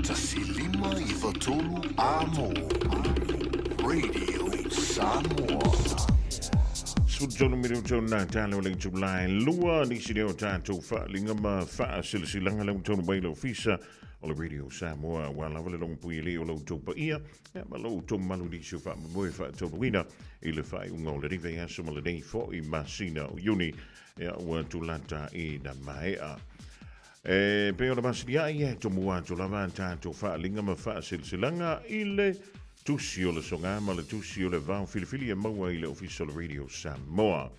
Tasi 5 I watolu amo. Radio Samoa. Sutonu miru tonu na tala o le July lua nisi leo tātou whaalinga ma whaasilsilanga leo tonu bailo fisa o le Radio Samoa wala wale longu pui le o lau taupa ia ma lau tomu malu nisi o wha mamoe wha tonu wina I le whai unga o le rive aso ma le nei fo I masina o Iuni ua tulata I na maea. Pe o le masiria ia tomu ato lava tātou whaalinga ma whaasilsilanga I le tusi o le songa ma le tusi o le vau filifili e maua I le official Radio Samoa.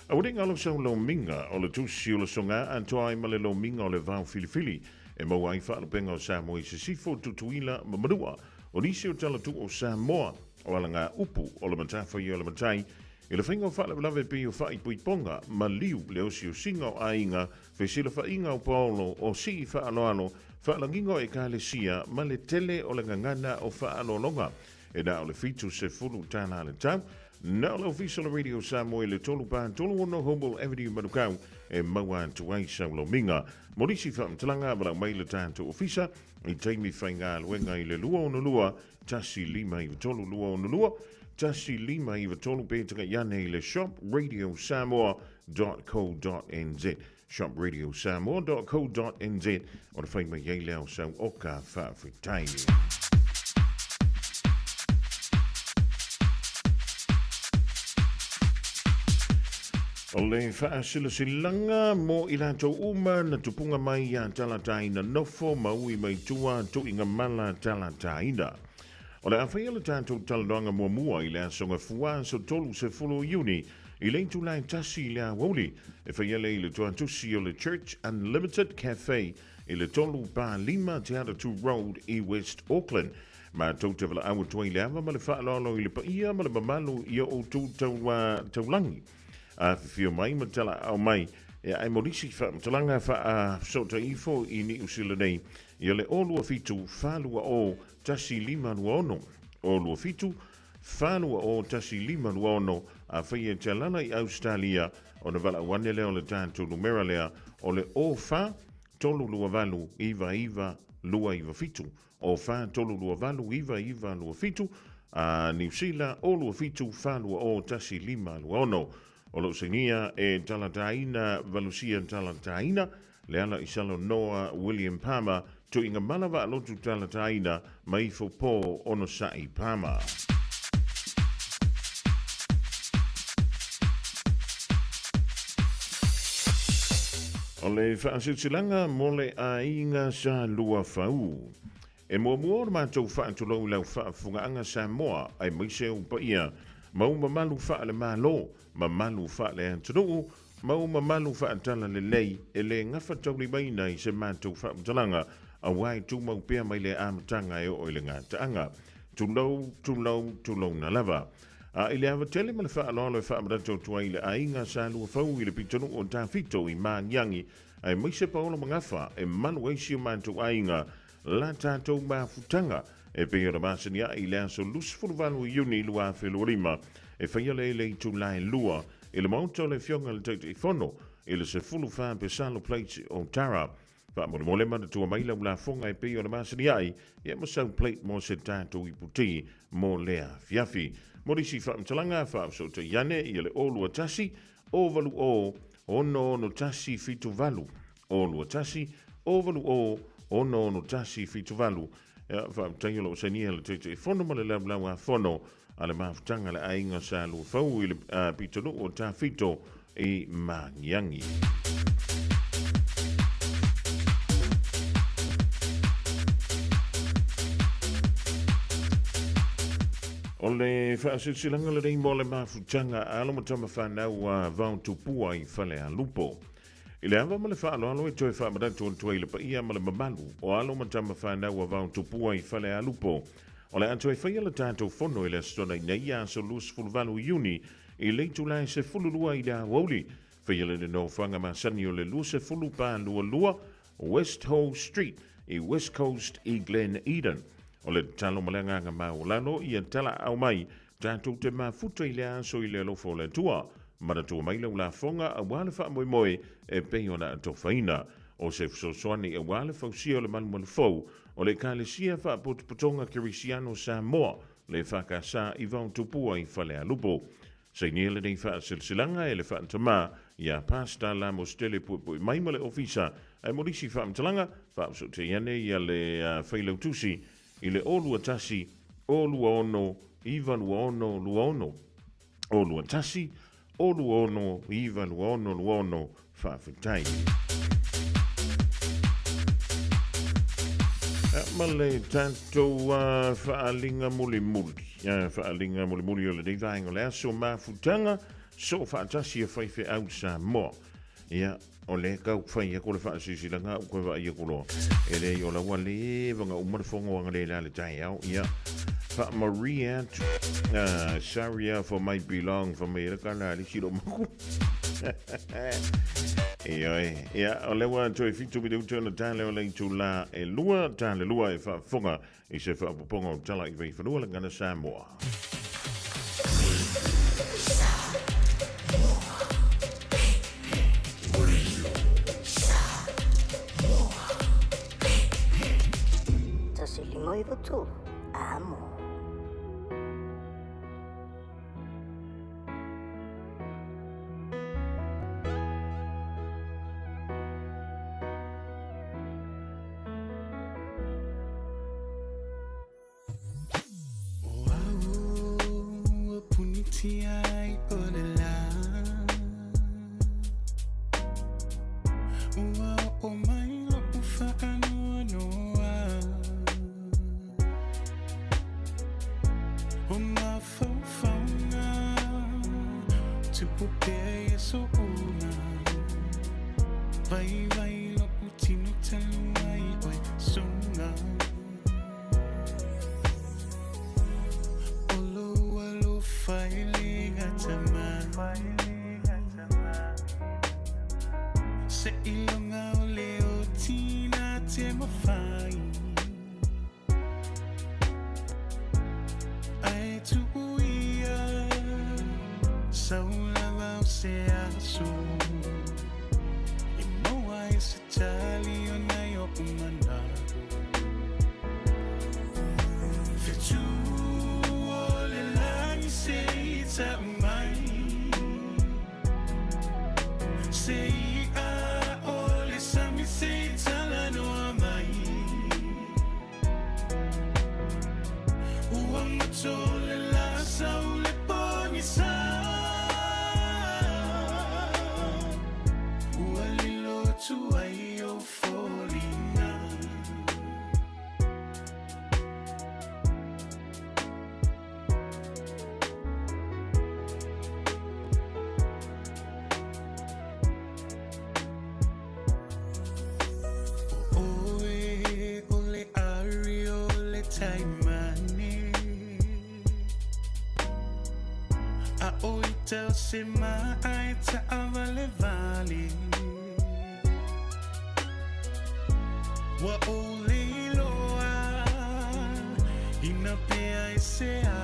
A wade ngalo sa lo minga o le tusi o le songa antoa I ma le lo minga o le vau filifili e maua I whaalopenga o Samoa I se sifo tutuila ma marua o nisi o talatu o Samoa o alanga upu o le matafa I o le matai I le whainga o whaalawe pe o whai puiponga ma liu le osi o singa o ainga whesila whainga o Paolo o si whaaloalo whaalangingo e kālesia ma le tele o le ngangana o whaalolonga e na o le fitu se fulu tāna le tau Na lo official radio Samoa le tolu pa tolu no Humble Avenue Manukau e maua tuai saulo minga. Morisi wha mtalanga wala mai le tātou ofisa i teimi whainga luenga i le lua o lua tasi lima i tolu lua o lua tasi lima i tolu pētanga iane i le shopradio.samoa.co.nz shopradio.samoa.co.nz o le whaima iei leo sau oka whawhitai. O le whaasilasilanga mo i rātou uma na tupunga mai a talataina nofo maui mai tua tu inga mala talataina. O le awhai ala tātou taladoanga mua i le asonga fua so tolu se fulu iuni i le tulai tasi le awoli e whaiale i le tua tusi o le Church Unlimited Cafe i le tolu pa lima te hara 2 Road i West Auckland. Ma tau te wala awa tuai le awa ma le whaalolo i le paia ma le mamalu i o tū taulangi. A fio mai matala au mai e ai morisi fa talanga fa so ta ifo I ni usila nei I le olu fitu falua o tasi lima nuono olu fitu falua o tasi lima nuono a fia talana I Australia o na vala wane leo le tantu numera lea o le o fa tolu lua valu iva lua iva fitu o fa tolu lua valu iva lua fitu a New Zealand olu fitu falua o tasi lima nuono o lo singia e talataina valusia talataina le ala I salo Noah William Palmer tu inga malawa alotu talataina mai fo po ono sai Palmer. O le whaasilanga mole a inga sa lua fau. E mua mātou whaatulau lau whaafungaanga Samoa ai maise upa ia mau mamalu wha le malo, mamalu wha le antanuu, mau mamalu wha atala le lei, e le ngafa tauli mai nei se mātou wha mtalanga, a wai tu mau pia mai le amatanga e o le ngātaanga. Tulau na lava. A ile awa tele ma le wha alolo e wha amarato tuai le ainga sa lua fau I le pitonu o tāwhito I māngiangi, ai maise paola mangafa e manu eisi o mātou ainga, la tātou mafutanga, e pe ora masania I le aso lusfulu valu iuni lua whelurima e whaiale le I tulai lua e le mauta le fionga le teite I fono e le se fulu wha pe salo plate o tara wha mo le mole mana tua maila ula fonga e pe ora masania I e mo sau plate mo se tātou I puti mo lea fiafi mo risi wha mtalanga wha so te iane I le olua tasi o valu o ono no tasi fitu valu olua tasi o valu o ono no tasi fitu valu ya fa tangelo senia le te fono male la bla fono ale mafutanga le ainga sa lu fau I le pitolo o ta fito I mangiangi ole fa silanga le dei mole mafutanga alo matama fa na wa vau tupua I fale a lupo Ile ava male wha alo e toi wha marato on tuai le pa ia male mamalu o alo matama whanau a vau tupua I whale a lupo. O le anto e whaia le tātou whono I le stona I nei a so lus fulvalu iuni I leitu lai se fululua I da wauli. Whaia le no whanga masani o le lua se fulu pa lua West Hall Street I West Coast I Glen Eden. O le talo malenga nga maulano I tala au mai tātou te mafuta I le aso I le lofo le tua. Maratua mai lau la fonga a wale wha moe e peiona a tofaina. O se fsoswani a wale fausia o le malu fau o le kālesia wha potupotonga Kirisiano Samoa le whaka sa I vau tupua I whale a lupo. Sei niele nei wha silsilanga e le wha antama I a pasta la mostele pui mai male ofisa e morisi wha amtalanga wha so te iane I a le whailau tusi I le olua tasi olua ono iva luono luono olua tasi Olu ono, iva luono, whawhitai. Male tanto whaalinga muli. Whaalinga muli o le dei vaenga le aso mafutanga, so whaatasi a whaiwhi au sa moa. Ia, o le kau whai ko le whaasisilanga u koe vai kolo. E le o la wale, vanga umarifongo wanga le la le tai au. Ia, Maria, Saria for might belong for me. Kana li siro maku. Ia, o le wa toi fitu bi de tona tale o le tula e lua tale lua e fa fonga e se fa poponga tala I vai fa lua ngana Samoa. fatolu a mo. Ai olala wa o mai lo fa anu noa o ma fa na tu pupe so una vai lo putino talai oi songa olo failing atama se ilonga ole o tina te mafai ai tu ia saula va se aso e moa ese tali ona yo kumana fetu ole lani se ita mai se sole la saule poni sa ualilo tu ai o folina oe ole ario le taimani oita se mai ta avale vali wa ole loa ina pea isea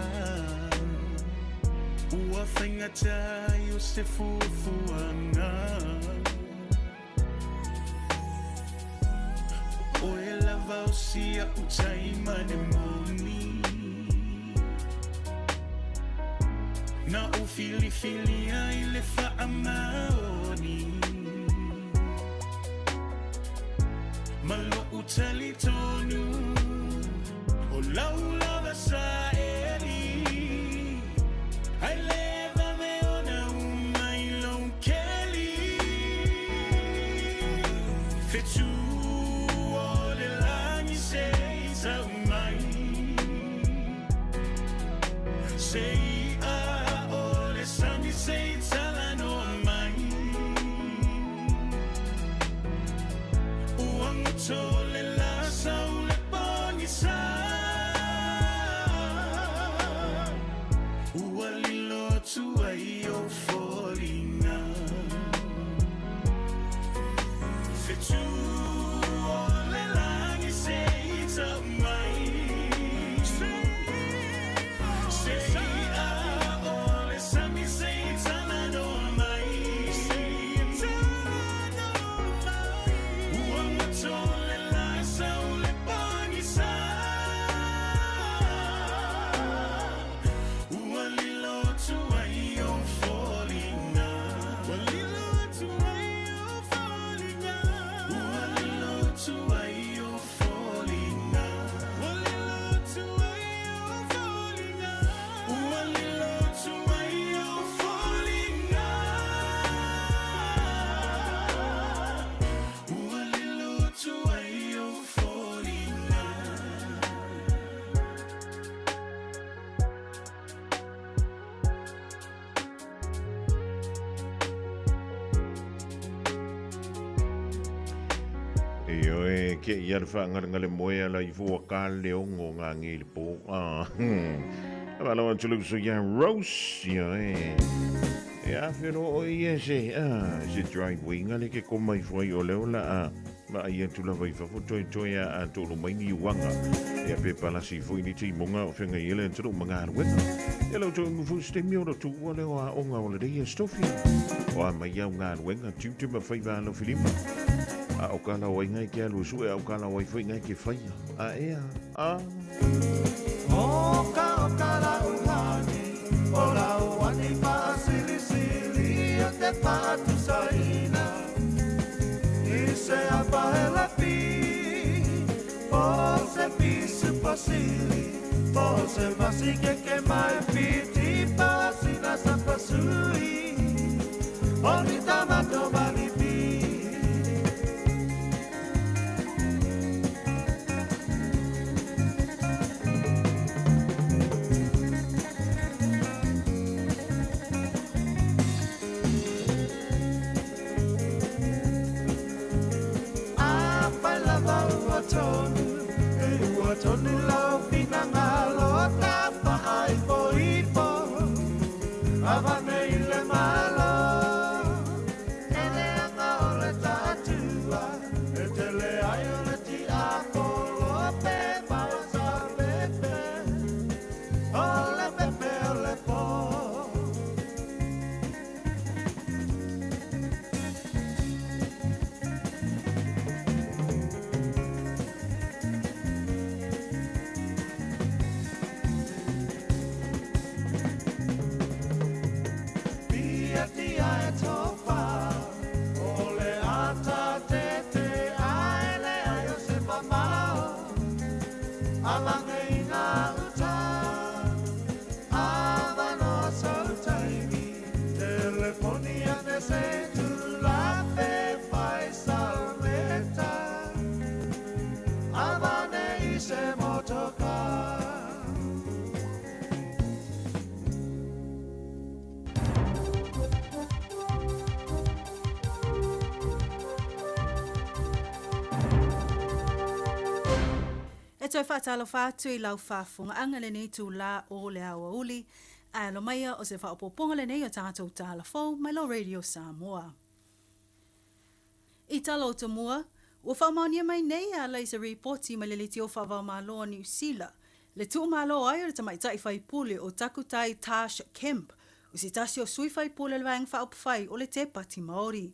ua whaingata i o se fufuanga o e lava o sia utai mane moni na o fili ai le fa amaoni malo utali tonu o laula vasa eli ai leva me ona mai long kelly fetu ole lani sei sa mai sei say talano mai uang tole la saule poni sa ualilo tu ai o folina fetu ole langi say ta mai say ke ia fa ngale moya la i fu ka le ngo nga ngi po va la chulu so ya rose ya pero hoy ese se driveway ngale ke ko mai foi o le la ma ia tu la vai fa foto ya a to lo mai ni wanga ya pe pala si foi ni ti monga o fenga ile tu manga we ya lo to mu fu stemio do tu o le o nga o le dia stofi o ma ia nga wenga tu ma fai va lo filima a o kala o inga ke alu su e o kala o foi ngai ke fai ea. Oka oka la uhani, o la uani pa sili sili o te patu saina. Ise apa hela pi, po se pisu pasili, po se masi ke mai piti pasina sa pasui. Oni tamato bali pi. Tonu lau pinangalo tapa ai poipo avane ile malo ele anga ole tatua etele ai ole ti akolo pe basa pepe ole po. Toi whaatalo whātu I lau whāwhunga anga le nei tū la o le awa uli. Alo maia o se whaopoponga le nei o tātou tāla whau mai lo Radio Samoa. I talo o te mua, ua whamaunia mai nei a leisa reporti mai le le tio whawau māloa New Zealand. Le tū māloa ai o le tamai tai whaipule o takutai Tash Kemp. O si tasi o sui whaipule le wang whaopwhai o le te pati Māori.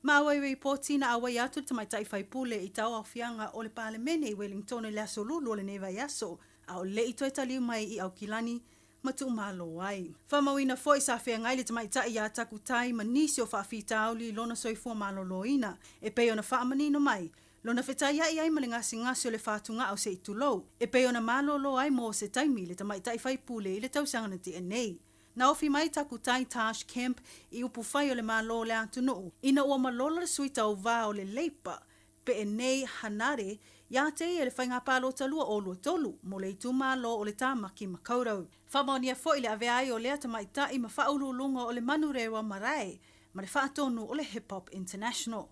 Mawai reporti na awai atu tamai tai whaipule I tau au whianga o le Parlemene I Wellington le aso lulu o le neva yaso. A o le ito e taliu mai I au kilani matu malo ai. Whamawina foi sa whiangai le tamai tai ia taku tai manisi o whawhita auli lona soifua malo loina. E peo na whaamanino mai. Lona whetai ai ai malingasi ngasi o le whātunga au se itulou. E peo na malo lo ai mo se taimi le tamai tai whaipule I le tausanga na DNA. Na ofi mai taku tai Tash Kemp I upu whai o le malo le atunuu. Ina ua malola le suita o vā o le leipa, pe e nei hanare, ia te e le whainga pālo talua o lua tolu, mo le itu malo o le tāmaki makaurau. Whamonia fo I le ave ai o lea tamaitai ma whaululunga o le manurewa marae, ma le whaatonu o le Hip Hop International.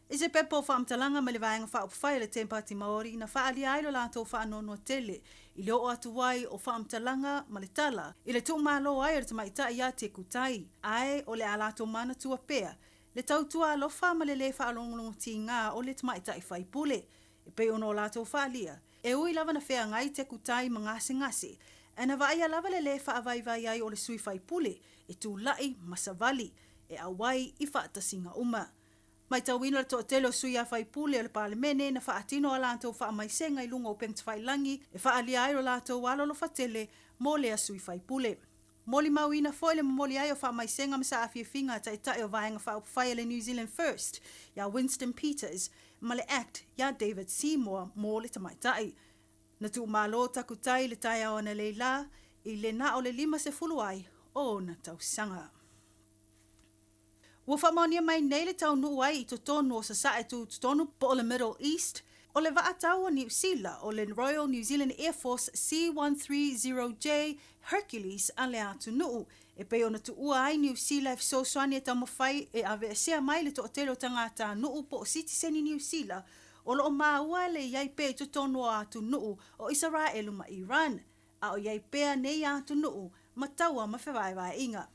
I se pepo whaamtalanga ma le vaenga whaopwhai le tempati Māori na whaali ailo lātou whaanono tele I leo o atu wai o whaamtalanga ma le tala I le tū mālo ai o le tamaita ia te kutai ai o le alato mana tua pea le tautua alofa ma le whaalongolongo ti ngā o le tamaita I whaipule e pe ono lātou whaalia e ui lava na whea ngai te kutai ma ngase ngase e na vai lava le whaavaivai ai o le sui whaipule e tū lai masavali e awai I whaatasinga uma. Mai tauina le to'atele o sui a whaipule o le Parlemene na whaatino a lātou whaamaisenga I lunga o Pengtawhailangi e whaalia ai o lātou walolo whatele mo le a sui whaipule. Moli mauina foi le momoli ai o whaamaisenga ma sa awhiawhinga tai o vaenga whaopwhai le New Zealand First, ia Winston Peters, ma le Act, ia David Seymour mo le tamaitai. Na tu malo takutai le tai au ana leila I le na o le 50 ai o na tausanga. Ua whamonia mai nei le tau nuu ai I totonu o sa sa e tu totonu po o le Middle East, o le vaatau o New Zealand o le Royal New Zealand Air Force C-130J Hercules a le atu nuu. E pei ona tu ua ai New Zealand so soani e tau mawhai e ave sea mai le to'atele o tangata nuu po o Citizen I New Zealand o lo o maua le iai pe totonu o atu nuu o Israel ma Iran, a o iai pea nei atu nuu ma taua ma whewaiwai inga.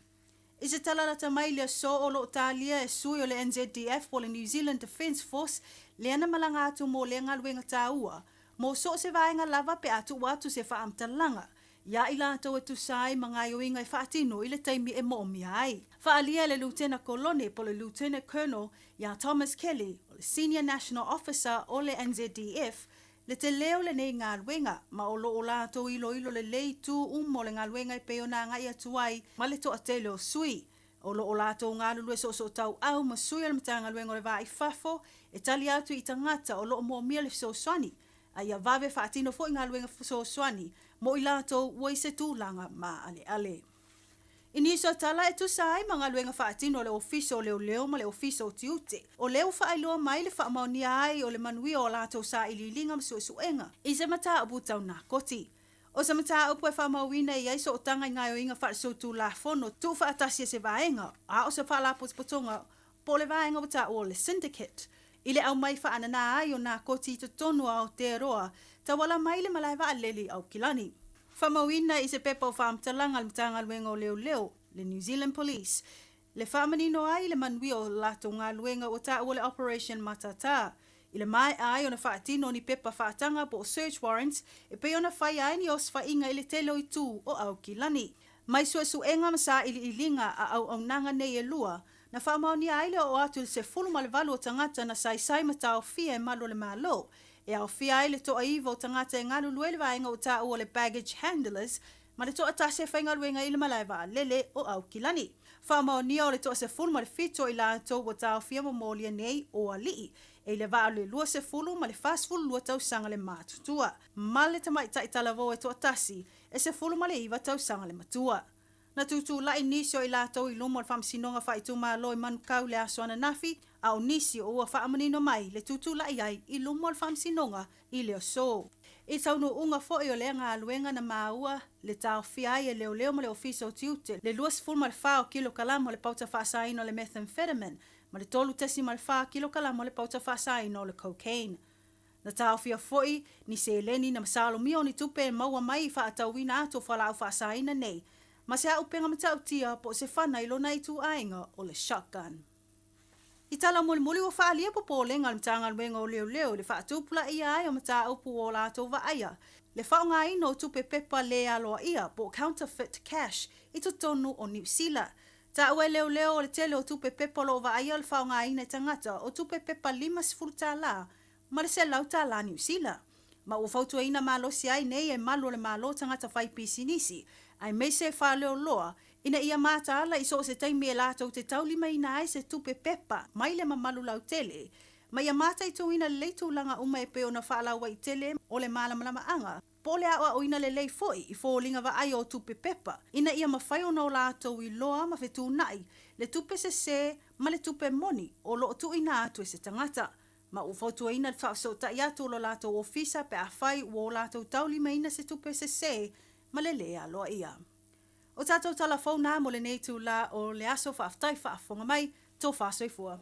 I se talalata mai lea so o lo talia e sui o le NZDF o le New Zealand Defence Force le ana malanga atu mo le ngaluenga taua. Mo so se vaenga lava pe atu watu se whaamtalanga. Ia ila ato e tu sai mangai o inga I whaatino I le taimi e moomi ai. Whaalia le Lieutenant Colonel po le Lieutenant Colonel ia Thomas Kelly o le Senior National Officer o le NZDF Le te leo le nei ngā luenga, ma o lo o lātou ilo le lei tū mo le ngā luenga I peo nā ngai atuai, ma le toa te leo sui. O lo o lātou ngā lulue so tau au, ma sui al mata ngā luenga le vā I fafo, e tali atu I tangata o lo o mo mia le so swani. Ai a vave whaatino fo I ngā luenga so swani, mo I lātou wai se tūlanga ma ale. Iniso tala e tusai mga luenga whaatino le ofiso leo ma le ofiso tiute. O leo whaailoa mai le whaamaunia ai o le manui o lātou sa ililinga msuenga. I se mata abu tau nā koti. O se mata upu e whaamauina I aiso o tanga I ngai o inga whaasotu la fono tu whaatasia se vaenga. A o se whaalapo potonga po le vaenga wata o le syndicate. I le au mai whaanana ai o nā koti to tonu au te roa. Ta wala mai le malai wa aleli au kilani. Whamauina I se pepa o whaamtalanga le mtanga luenga o leo, le New Zealand Police. Le whaamanino ai le manui o lato ngā luenga o ta le Operation Matata. I le mai ai o na whaatino ni pepa whaatanga po search warrants, e pe o na whai ai ni os whainga I le telo I tū o au kilani. Mai suenga masa ili ilinga a au nanga nei e lua, na whaamauni ai le o atu le se fulu ma le valu o tangata na sai mata o fia e malo le malo. E au fia ai le toa iwa o tangata e ngālu luele vaenga o ta ua le baggage handlers, ma le toa tase whainga luenga I le malaiwa lele o au kilani. Whamao nia o le toa se fulu ma le fito I la tau o ta au fia momolia nei o alii. E le vaa le lua se fulu ma le fast fulu lua tau sanga le mātutua. Ma le tamai ta italavo e toa tasi, e se fulu ma le iwa tau sanga le matua. Na tutu la inisio I la tau I lumo le whamsinonga whaitu maa loi manukau le asoana nafi, a o nisi o ua whaamanino mai le tutu la iai I lumo le whamsinonga I leo so. I taunu unga fo I o lea ngā luenga na maua le tau fiai e leo ma le ofiso tiute, le luas full ma le whao kilo kalamo le pauta whaasaino le methamphetamine, ma le tolu tesi ma le whao kilo kalamo le pauta whaasaino le cocaine. Na tau fia foi ni se eleni na masalo mio ni tupe maua mai I whaatauina ato whalau whaasaina nei, ma se a upenga matau tia po se whana ilo na itu ainga o le shotgun. I tala muli o whaalia po pōlenga le mtanga luenga o leo le whaatupula ia ai o mata upu o lātou wa aia. Le whaonga ino tupe pepa le aloa ia po counterfeit cash I to tonu o New Zealand. Ta ue leo o le tele o tupe pepa lo wa aia le whaonga ina tangata o tupe pepa 5 la ma le se lau ta la New Zealand. Ma o fautua ina malo si ai nei e malo le malo tangata whai pisinisi. Ai mei se wha leo loa, ina ia mata ala I so se taimi e lātou te taulima ina ai se tupe pepa, mai le mamalu lau tele. Ma ia mata I tō ina le leitu langa uma e peo na whaalaua I tele o le malamalama anga. Po le awa o ina le lei foi I fōlinga wa ai o tupe pepa. Ina ia mawhai o nao lātou I loa ma whetū nai, le tupe se ma le tupe moni o lo tu ina atu e se tangata. Ma u fautua ina le whaaso ta iatu lo lātou ofisa pe a whai o lātou taulima ina se tupe se ma le lea loa ia. O tātou talafou nā mo le nei tū la o le aso whaaftai whaafonga mai, tō whaasoifua.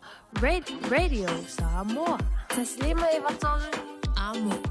Radio Samoa. Taslima e watolu amo.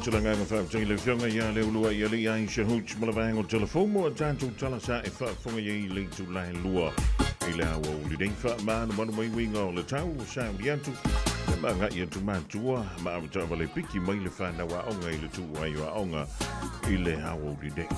tulanga fa tele fionga ya le lua ya le ai se huch malavango telefomo tanto tala sa e fa fonga ye le tu lai lua ile awo le dei fa man man mai winga le tau sa biantu ma nga ia tu matua ma ta vale piki mai le fa na wa onga ile tu wa yo onga ile awo le dei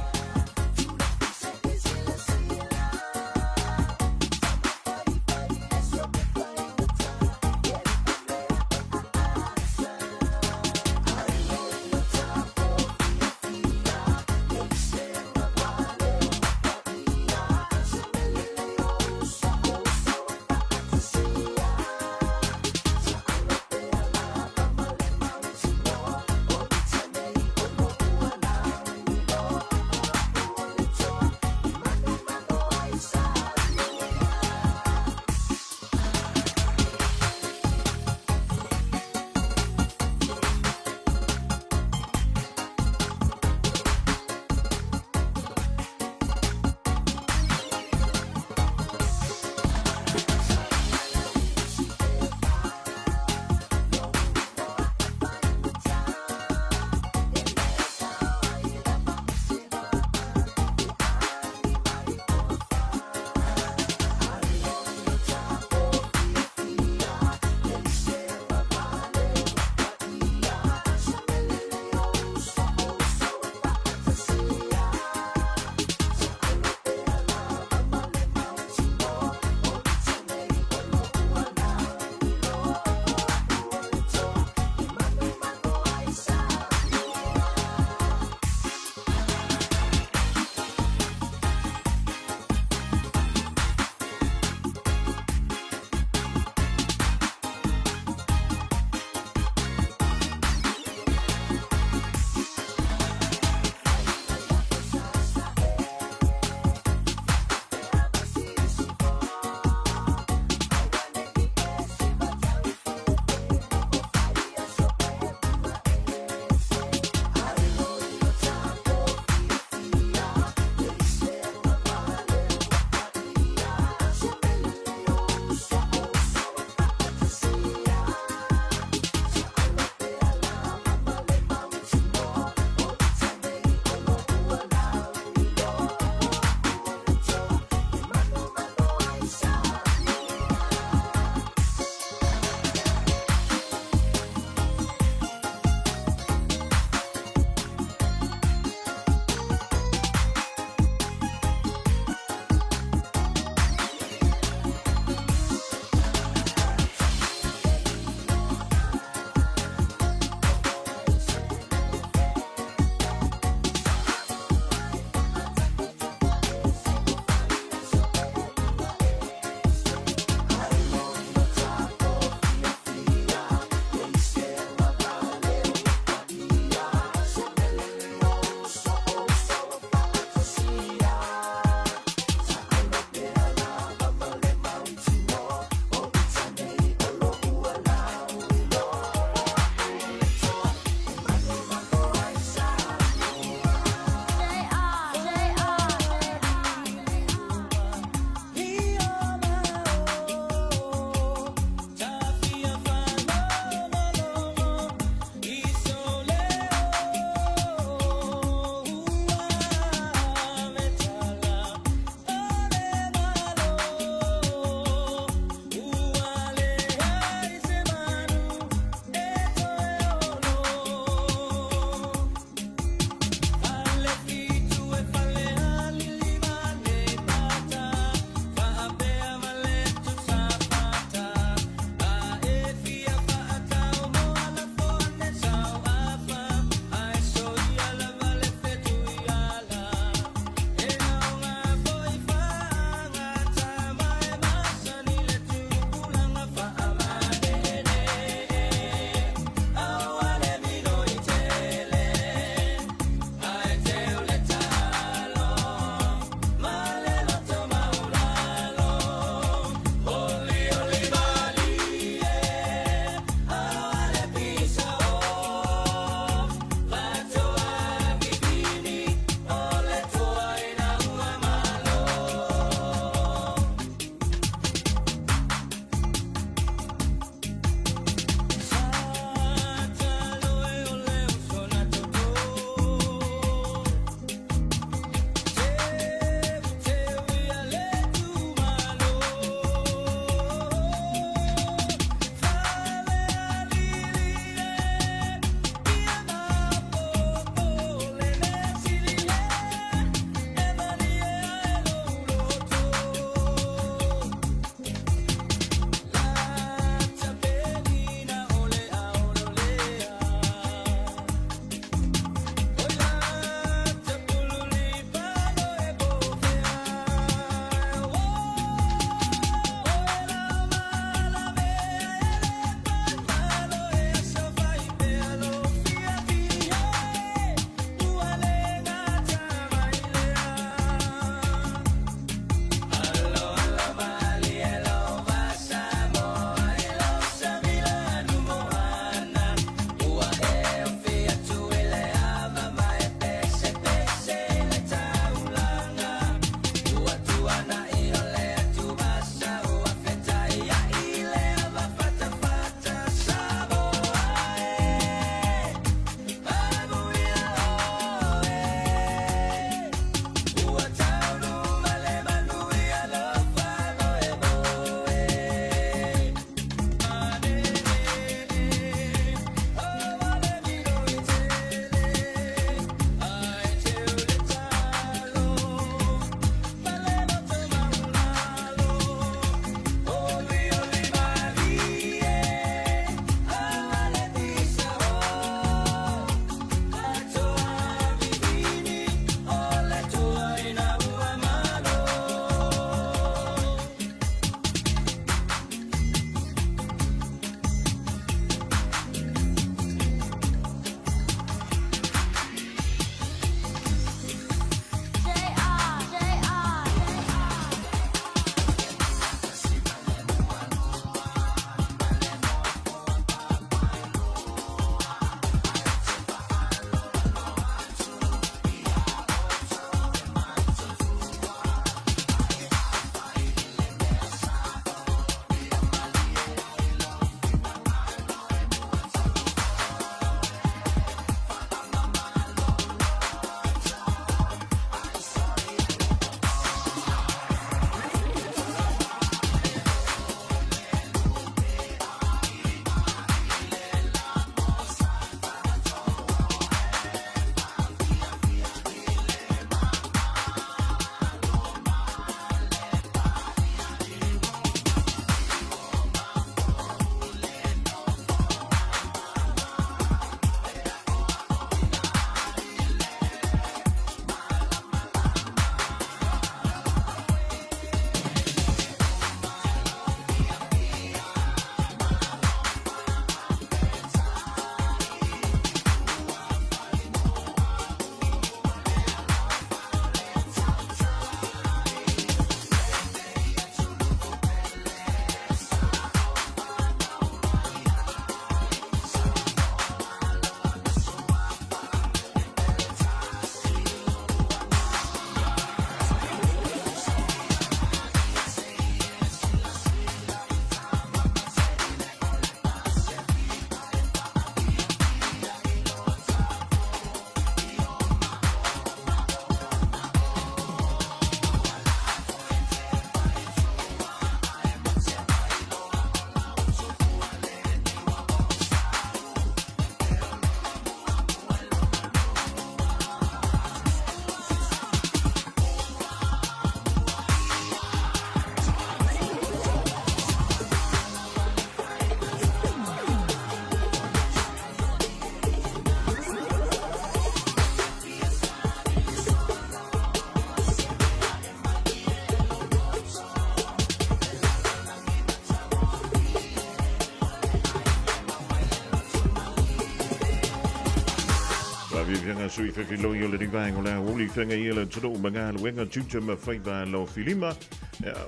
sui fe filo yo le divang ola uli fenga yela tro manga wenga chucha ma faiva lo filima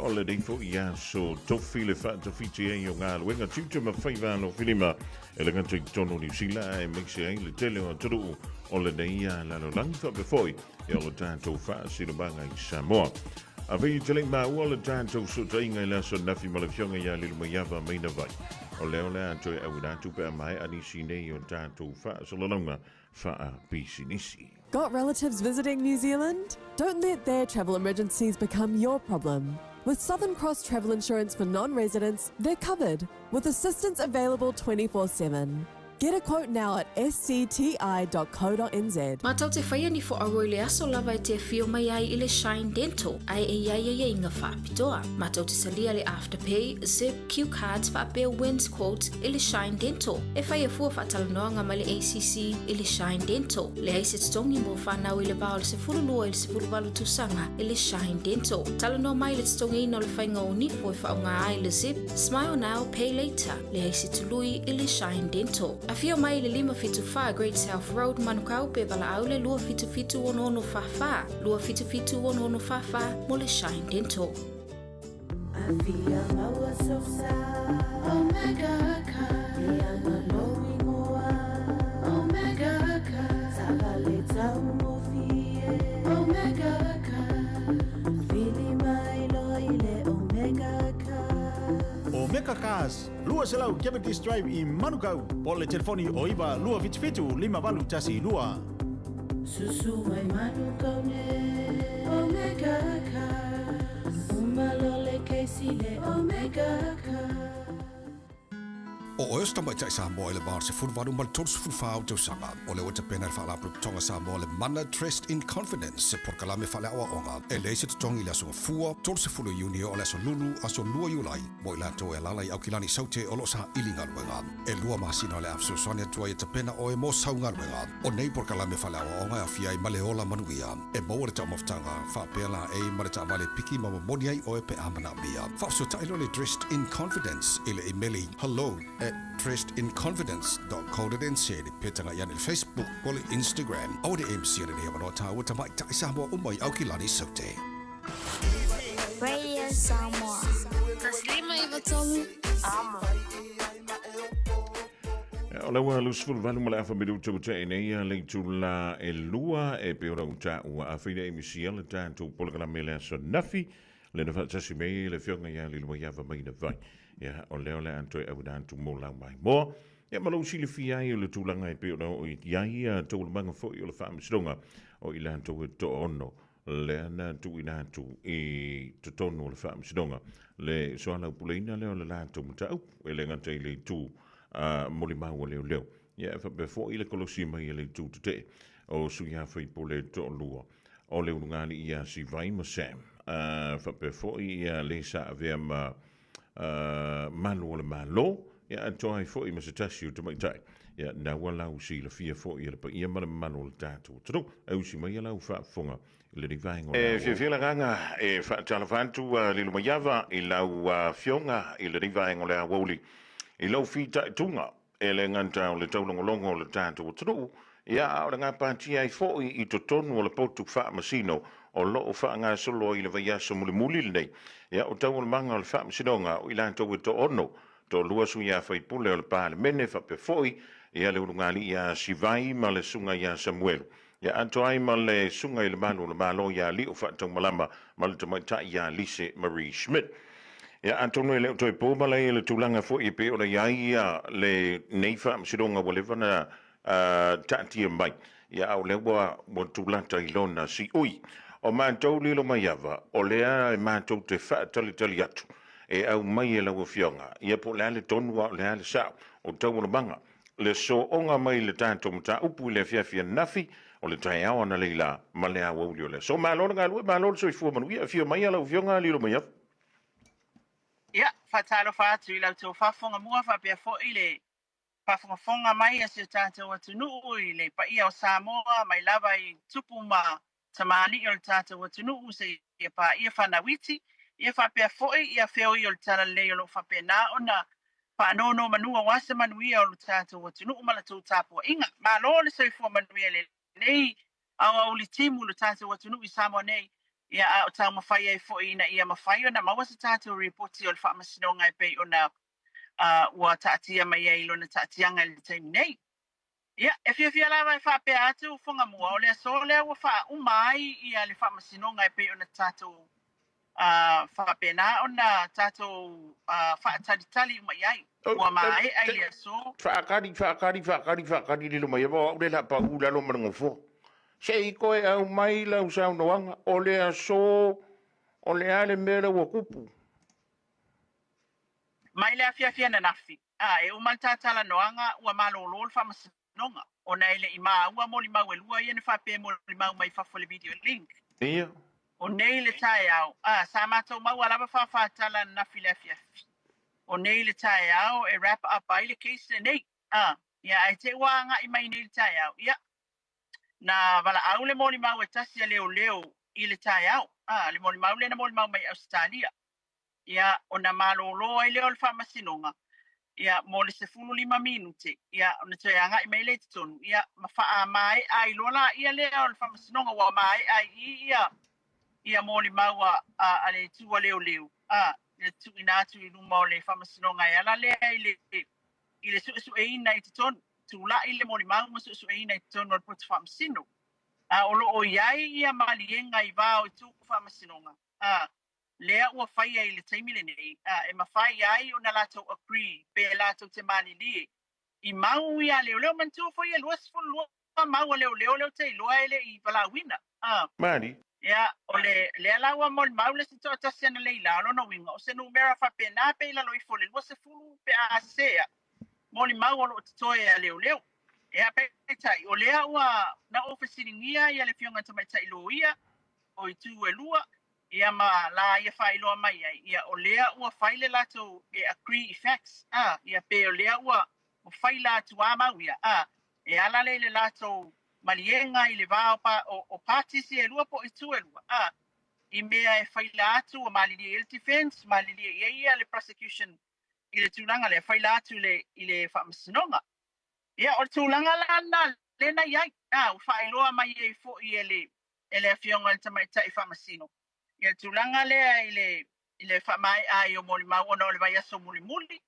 ola dei fo ya so to file fa to fiti yo ngal wenga chucha ma faiva lo filima ele kan tik tono ni sila e mixe le tele o tro ola dei ya la lo lang fa befoi yo lo tanto fa sino banga i Samoa Avi tele ma ola tanto so tainga la so nafi malafionga ya lilu mayava maina vai Ole anto e awina tupe mai ani sine yo tanto fa so longa fa bisinisi. Got relatives visiting New Zealand? Don't let their travel emergencies become your problem. With Southern Cross Travel Insurance for non-residents, they're covered, with assistance available 24/7. Get a quote now at scti.co.nz. Matau te whaia ni fo aroi le aso lava te fio mai ai ile Shine Dental. Ai inga whapitoa. Matau te salia le Afterpay, Zip, Q Cards whapea wins quote ile Shine Dental. E whaia fua whatalanoanga ma le ACC ile Shine Dental. Le aise tongi mo whanau ile bao le se furulua ile se furuwalu tusanga ile Shine Dental. Talanoa mai le tongi ino le whainga o nifo e whaunga ai le Zip, Smile Now, Pay Later. Le aise tului ile Shine Dental. A fio mai le 575 Great South Road Manukau pe wala au le 255 ono fafa. 255 ono fafa mo le Shine Dental. I feel lower so sad. Omega Ka. Lianga lowing oa. Omega Ka. Sagaleta umofie. Omega Ka. Fili mai loile Omega Ka. Omega Cars, lua selau Cavendish Drive i Manukau. Po le telefoni o iwa lua fitu 5 tasi lua. Susu mai Manukau ne. Omega Ka. Umalole keisile Omega Ka. O oesta mai tai Samoa le bar se furvaru mal tors furfau te sanga. O le wata pena fa la tonga Samoa le mana dressed in confidence se por kalame fa la onga. E le se tongi la so fua tors fulu uni o la so lulu aso lua yulai. Mo la to e lala i aukilani saute o lo sa ilinga wenga. E lua masina le afso sonia to e te pena o e mo saunga wenga. O nei por kalame fa la onga afia i maleola manuia. E mo le tama ftanga fa pela e mare ta vale piki ma moniai o e pe amana mia. Fa so tailo le dressed in confidence ile emeli hello dressedinconfidence.co.nz petanga yan Facebook o le Instagram o le MC le ne no ta o ta mai ta Samoa o mai au kilani sote Radio Samoa. Taslima ivatolu. Amo. O le wa lusful valu mala fa midu tu te nei le tu la e lua e pe ora uta o a fina e misia le tanto polkala mele so nafi le na fa tasi me le fionga ya le lua ya va mai na vai ya o le anto e abudan tu mo la mai mo ya malo si le fia i le tulanga e pe o ya ia to le manga fo i le fa msonga o ila to to ono le na tu ina tu e to tono le fa msonga le so ala pulina le le la to mta e le ngate le tu mo le mau le le ya fa before ile kolosi mai le tu te o su ya fa i pole to lua o le ngani ia si vai mo sam fa before ia le sa ave ma manu le malo ya antoy fo i mse tashu to mai tai ya na wala usi le fia fo i le pa ia manu le tatu tro au si mai la fa fonga le divaingo fi la ganga e fa talafantu le lu mayava i la fionga i le divaingo le woli i lo fita tunga e le nganta le taulongo longo le tatu tro ya o nga panti ai fo i to tonu le potu fa masino o lo fa nga solo i le vaya so muli nei ya o tau manga le fa masinonga o ila to to ono to lua su ya fa i pule le pa mene fa pe foi ya le ungali ya sivai ma le sunga ya Samuel ya anto ai ma le sunga le malo ya li o fa tong malama ma le tama ta ya Lise Marie Schmidt ya Antonio le to po ma le tulanga fo i pe o ya le neifa masinonga o le vana tati mai ya o le wa mo tulanta ilona si ui o mantou lilo maiava o lea e mantou te fa tali atu e au mai e lau fionga ia po le tonu wa le sa o tau manga le so onga mai le tanto mta upu le fia nafi o le tai au na leila ma le au o le so malo nga lu malo so i fu manu ia fia mai lau fionga lilo maiava ia fatalo fa tu ila to fa fonga mua fa pe fo ile pa fonga mai se tanto atu no ile pa ia o Samoa mai lava i tupu ma tamali o tata watunu use ia pa ia fanawiti ia fa pe foi ia feo i o tala le o fa pe na ona pa no manua wasa manuia o tata watunu mala tu tapo inga ma lo le so fo manuia le nei au li timu le tata watunu I Samoa nei ia o tau mawhai e fo ina ia mawhai o na maua sa tata reporti o le wha masinonga e pei o na ua taatia mai e ilo na taatianga le taimi nei. Ia, e fia lawa e wha pe atu fonga mua o lea so lea ua wha umai ia le wha masinonga e pei o na tato wha pe na o na tato wha talitali uma iai. Ua mai ai lea so. Whaakari lilo mai ewa, ule la pa ula lo manangofo. Se I koe au mai lau sau noanga, o lea so, o lea le mera ua kupu. Mai lea fia na nafi. E umaltatala noanga ua malolo le wha masinonga. O na ele I maa ua moli mau e lua ia ne wha pe moli mau mai whafole video link. Ia. O nei le tae au. Sa mātou mau alaba whawhatala nafi lea fia. O nei le tae au e wrap up ai le case le nei. Ia ai te wanga I mai nei le tae au. Ia. Na wala au le moli mau e tasia leo I le tae au. Le moli mau le na moli mau mai Australia. Ia o na malolo ai leo le whamasinonga. Ia mo le 15 minute. Ia o na te anga I mai le tonu. Ia mawha mai ai lola ia leo le whamasinonga wa mai ai ia moli mau a le tua leo. Le tu inatu I luma o le whamasinonga ia la lea I le su e ina I te tonu. Tula I le moli mau ma su e ina I te tonu al putu whamasino. O lo o iai ia malienga I vao I tuku whamasinonga. Lea ua whai ai le taimile nei. E mawhai ai o na lato agree. Pe lato te mali lie. I mau ia leo mantua fo ia lua mau leo te iloa ele I valawina. Mari. Ia, o le alaua moli mau le sito atasi ana leila alo na winga. O se numera wha pe na pe ila loi fole. Lua se fulu pe a sea. Moli mau alo o titoe a leo. Ia pe tai. O lea ua na ofesiringia ia le fionga tamai tai lo ia. O I tu e lua. Ia ma la ia wha iloa mai ai. Ia o lea ua whaile lato e agree effects. Ia pe o lea ua o whaila tu a mau ia. E ala le lato malienga I le vao pa o partisi e lua po I tu e lua. I mea e whaila atu o malili il defense, malili ia le prosecution I le tūlanga le whaila atu I le whamasinonga. Ia o le tūlanga lana lena iai. O whailoa mai e fo I ele fionga le tamaita I whamasino. Ia tūlanga lea I le whamai ai o moli mau ona o le vai aso muli.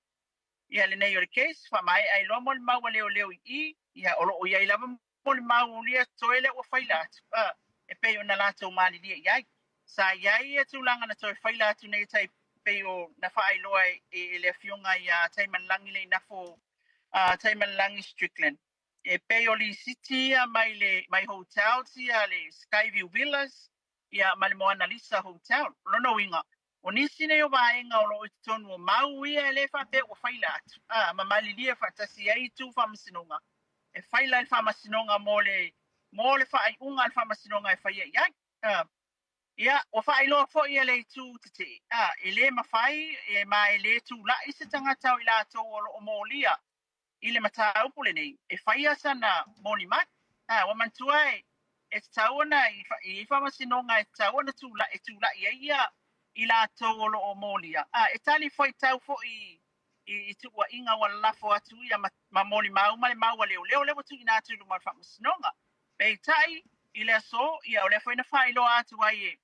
Ia le nei o le case, whamai ai loa moli mau leo I. Ia o lo o iai lava moli mau lia toele o whaila atu. E pei o na lato mali lia iai. Sa iai e tūlanga na toi whaila atu nei tai pei o na whaai loa e le fionga I a taimanlangi le nafo taimanlangi Strickland. E pei o li city mai hotel tia le Skyview Villas. Ia mali mo analisa hotel. Lono winga. O nisi nei o vaenga o lo tonu o mau ia le whape o whaila atu. Ma mali lia whatasi ai tu whamasinonga. E whaila il whamasinonga mo le whaai unga il whamasinonga e whaia iai. Ia, o whaai loa fo ia le tu te. E le mawhai e ma e le tu la isa tangatau I la tau o mo lia. I le mata upule nei. E whaia sana moni mai. Wa mantua e tauna I whamasinonga e tauna tula ia I la tau o molia. E tali foi tau fo I tua inga wala lafo atu ia ma moli mau leo tu ina atu luma whamasinonga. Pei tai I le so ia o le foi na whailo atu ai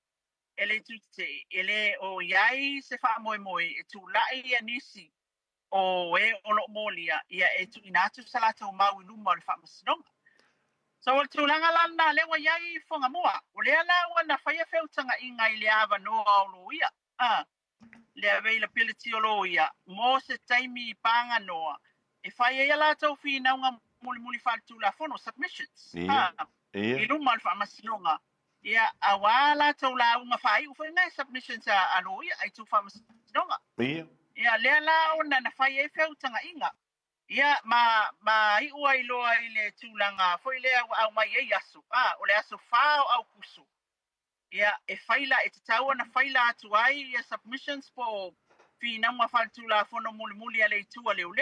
e le tute e le o iai se wha moe e tula ia nisi o e o lo molia ia e tu ina atu salata o mau luma le whamasinonga. So o tūlanga lana lewa iai whanga mua. O lea la wana whaia whiutanga inga I le awa noa o lo ia. Le availability o lo ia. Mo se taimi I panga noa. E whaia ia la tau whina unga muli whātu la whono submissions. I luma alfa amasinonga. Ia awa la tau la unga whai uwha ngai submissions a lo ia ai tu whamasinonga. Ia lea la wana na whaia e whiutanga inga. Ia ma I ua I loa I le tūlanga foi lea au mai e aso. O le aso whao au kusu. Ia e whaila e te taua na whaila atu ai ia submissions po whina mua whaltula whono muli a le tua leo.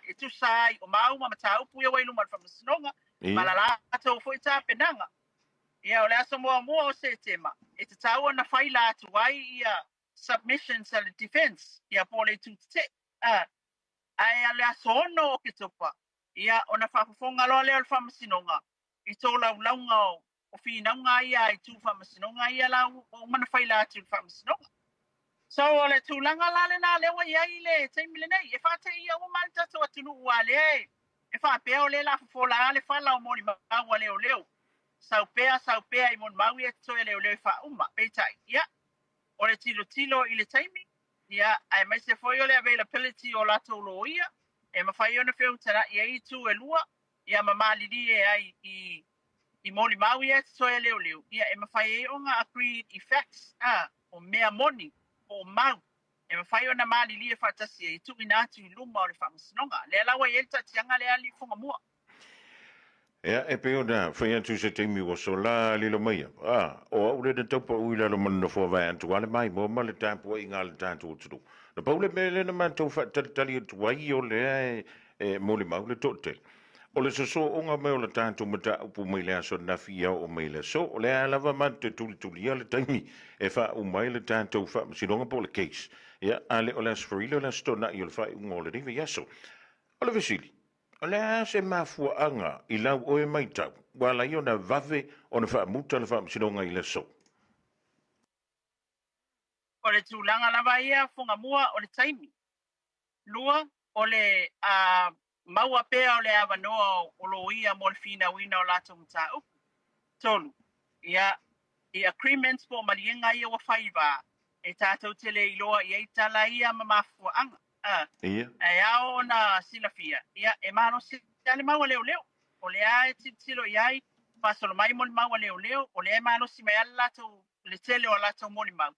E tu sai o mau ma mataupu ia wailu malwhamasinonga. Malala atau foi tā penanga. Ia o le aso mua o se tema. E te taua na whaila atu ai ia submissions a le defense. Ia po le tūtite. Ai ale asono o ke topa. Ia ona whapafonga loa leo le whamasinonga. I tō launga o whinaunga ia I tū whamasinonga ia la o mana whaila atu whamasinonga. So o le tūlanga la le nā lewa ia I le teimile nei. E whate ia o malta tō atunu ua le. E whapea o le la whafola le whala o mori maua leo leo. Saupea I mon maui e toe leo leo wha uma. Peitai, ia. O le tilo I le taimi. Ia, ai mai se foi o le availability o lato lo ia. E mawhai o na wheu tana ia I tu e lua. Ia mamaliri e ai I mori maui e toe leo leo. Ia, e mawhai e o ngā agreed effects. O mea moni. O mau. E mawhai o na maliri e whatasi e tu ina atu I luma o le whamasinonga. Le lawa I elta tianga le ali whunga mua. Ea, e peo na, whai atu se teimi o so la lilo mai. O aure na taupa uila lo mana fua vai antu ale mai, mo ma le tāpua I ngā le tātu o turu. Na paule me le na man tau whatalitali atu wai o le mo le mau le tote. O le so o ngā meo le tātu mata upu mai le aso na fia o mai le so, o le alawa man te tuli ale taimi, e wha o mai le tātu wha masinonga po le case. Ea, ale o le asfarilo le astona I o le whai unga o le rive yaso. O le vesili. O le se mafua anga I lau oe mai tau, wala I o na vave o na wha muta le wha masinonga I le so. O le tūlanga lawa ia whunga mua o le taimi. Lua o le maua pea o le awanoa o lo ia mo le whina wina o lato mta upu. Tolu. Ia I agreements po malienga ia wa whaiva. E tātou tele I loa ia I tala ia ma mafua anga. Ia. E ao na silafia. Ia e mano sile maua leo leo. O le a e titilo iai. Pasolo mai mo le maua leo leo. O le e mano si mea lato le tele o lato mo le mau.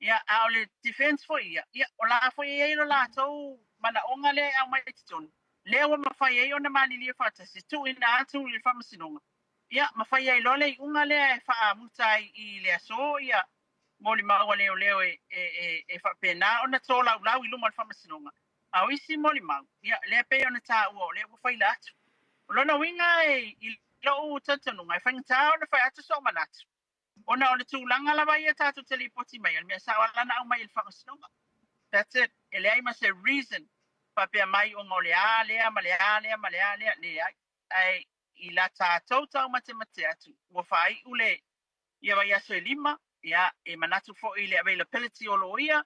Ia a o le defense fo ia. Ia o la fo ia I lo lato mana onga le au mai titonu. Leo wa mawhai e o na malili e whatasi. Tu ina atu I le whamasinonga. Ia mawhai e lo le I unga le e wha mutai I le aso ia. Moli maua leo leo e whapena o na tō lau I luma le whamasinonga. Au isi moli mau. Ia lea pe o na tā ua o lea whai atu. O lona winga I lo o tatanunga. E whaingata o na whai atu so manatu. O na o le tūlanga lawa ia tātou tele poti mai. Mea sawa lana au mai le whamasinonga. That's it. E lea ima se reason. Papea mai o ngole a lea ma lea lea. Ai I la tātou tau mate atu. Ua whai ule ia wai aso e lima. Ia, e manatu fo I le availability o lo ia,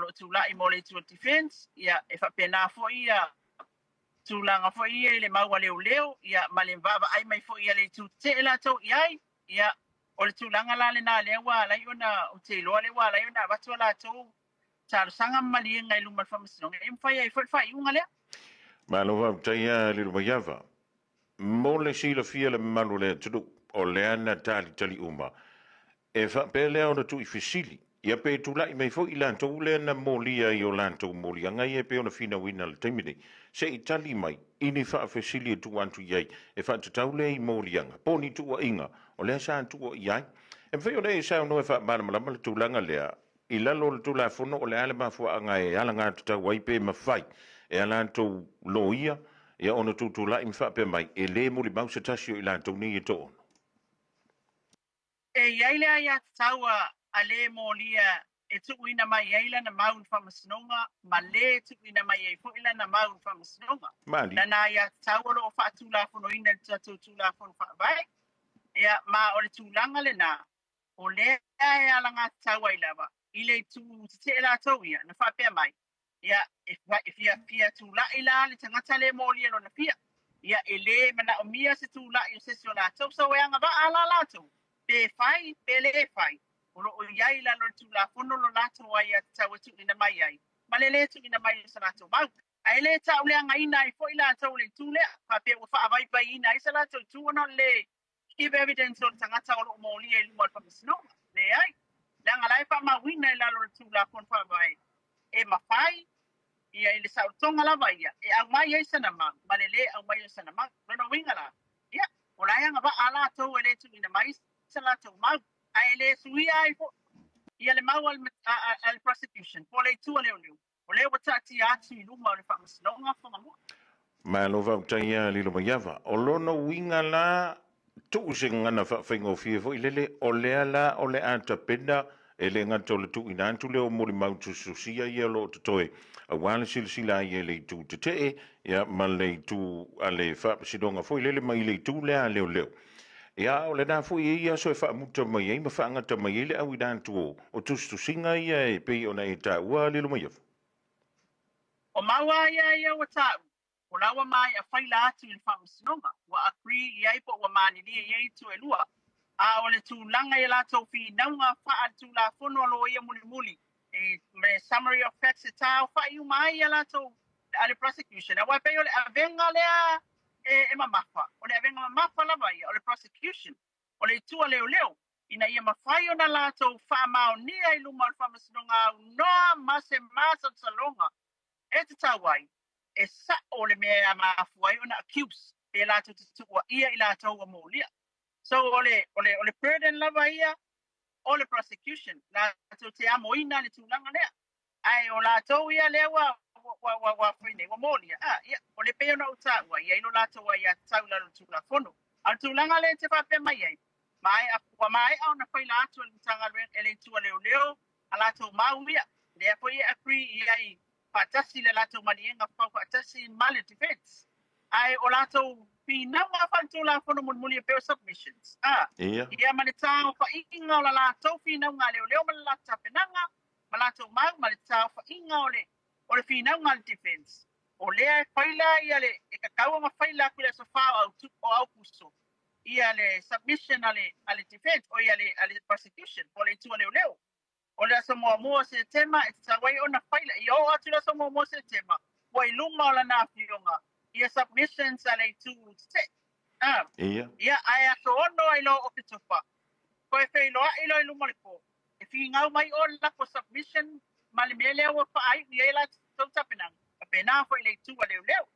lo tūlai mo le tua defense, ia, e whapena fo ia, tūlanga fo ia I le maua leo leo, ia, ma le mvava ai mai fo ia le tū te e lato iai, ia, o le tūlanga la le nā lea wā, lai ona, o te loa le wā, lai ona, watu ala tō, tālo sanga mali ngai luma le whamasinonga, e mwhai ai whai unga lea. Malo wau taia lilu maiawa, mo le sila fia le malu le tudu, o lea na tali uma, e whapele o na tu I whisili. Ia pe tu lai mai fo I lantou le na molia I o lantou molia. Ngai e pe o na whina wina le taimine. Se I tali mai, ini wha whisili e tu antu iai. E wha tatau le I molianga. Poni tu a inga. O lea sa antu o iai. E mwhi o le e sao no e wha maramalama le tūlanga lea. I lalo le tūla whono o le ale mafua anga e ala ngā tatau waipe mawhai. E ala lantou loia. Ia ona tu lai mwha pe mai. E le moli mausa tasio I lantou ni e to. E iai lea ia taua a le molia e tuku ina mai iaila na maun whamasinonga, ma le tuku ina mai e fuila na maun whamasinonga. Mali. Nana ia taua lo o whaatula whono ina tatu tula whono whaavai. Ia ma o le tūlanga le nā, o le e alanga taua I lava, I le tu te la tau ia, na whapea mai. Ia e fia tūla I la le tangata le molia lo na fia. Ia e le mana o mia se tūla I o sesio la tau, so e anga va ala la tau. Pe fai, pe le fai. O lo o iai la lo tu la fono lo lato ai a tau tu ina mai ai. Ma le tu ina mai sa lato mau. Ai le tau le anga ina I fo ila tau le tu le. Pa pe o fa avai pa ina I sa lato tu ono le. Give evidence on tangata o lo moli e luma fa misno. Le ai. Le anga lai fa ma wina la lo tu la fono fa vai. E ma fai. Ia ile sa tonga la vai ia. E au mai ai sa na ma. Ma le au mai sa na ma. No winga la. Ia. O la anga va ala tau le tu ina mai. Salato mau ai le suia ai fo ia le mau al prosecution po le tu le o le watati atu I luma le whamasinonga whangamua. Ma lo wau taia lilo maiawa. O lono winga la tu se ngana whaingo fia fo I lele o lea la o le anta pena e le ngata o le tu ina antu leo mori mautu susia ia lo totoe a wale sila ia le tu te te ia ma le tu a le whapasidonga foi lele mai le tu lea leo ia o le nā foi ia so e whaamuta mai ei ma whaangata mai ei le au ina antu o tustu singa ia e pei ona e ta ua lelo mai afu. O maua ia wa tāu. O lawa mai a whaila atu i le whaamusinonga. Wa a kri i aipo wa mani lia i eitu e lua. A o le tūlanga i lātou whi naunga wha tu la whono alo ia muli muli. E me summary of facts e tāu wha iu mai i lātou a le prosecution. A wai pei o le avenga lea e mamafa. O le avenga mamafa lava ia o le prosecution. O le tua leo leo. Ina ia mawhai o na lātou wha mao nia i luma o le whaamusinonga noa mase masa salonga. E te tawai, e sa o le mea maafuai o na accuse e lātou te tukua ia i lātou wa mōlia. So o le burden lava ia, o le prosecution, lātou te amoina le tūlanga lea. Ai o lātou ia lea wa whaine, wa mōlia. Ia, o le peo na utaua, ia ino lātou ia tau lalo tūla whono. Al tūlanga le te whapea mai ai. Mai au na whaila atu le tanga e le tua leo leo, a lātou mau ia. Lea po ia akri ia i patasi le lato manienga pau patasi male defense. Ai o lato pina wa fantu la fono mun muli pe submissions. Ia manita fa inga o la lato pina nga leo malata penanga malato mau malita fa inga o le pina nga defense. O le faila ia le e kakau ma faila kule so fa au puso. Ia le submission ale defense o ia le prosecution o le tu leo. O le aso mua se tema, e te wai ona whaila. I o atu le aso mua se tema. Wai luma o la nā whionga. Ia submissions a lei tū te. Ia ai aso ono ai lo o ke tupa. Ko e whai loa i lo i luma le po. E whi ngau mai o lako submission, ma le mele o whaai, i e la tau tapenang. A pena whai lei tū a leo leo.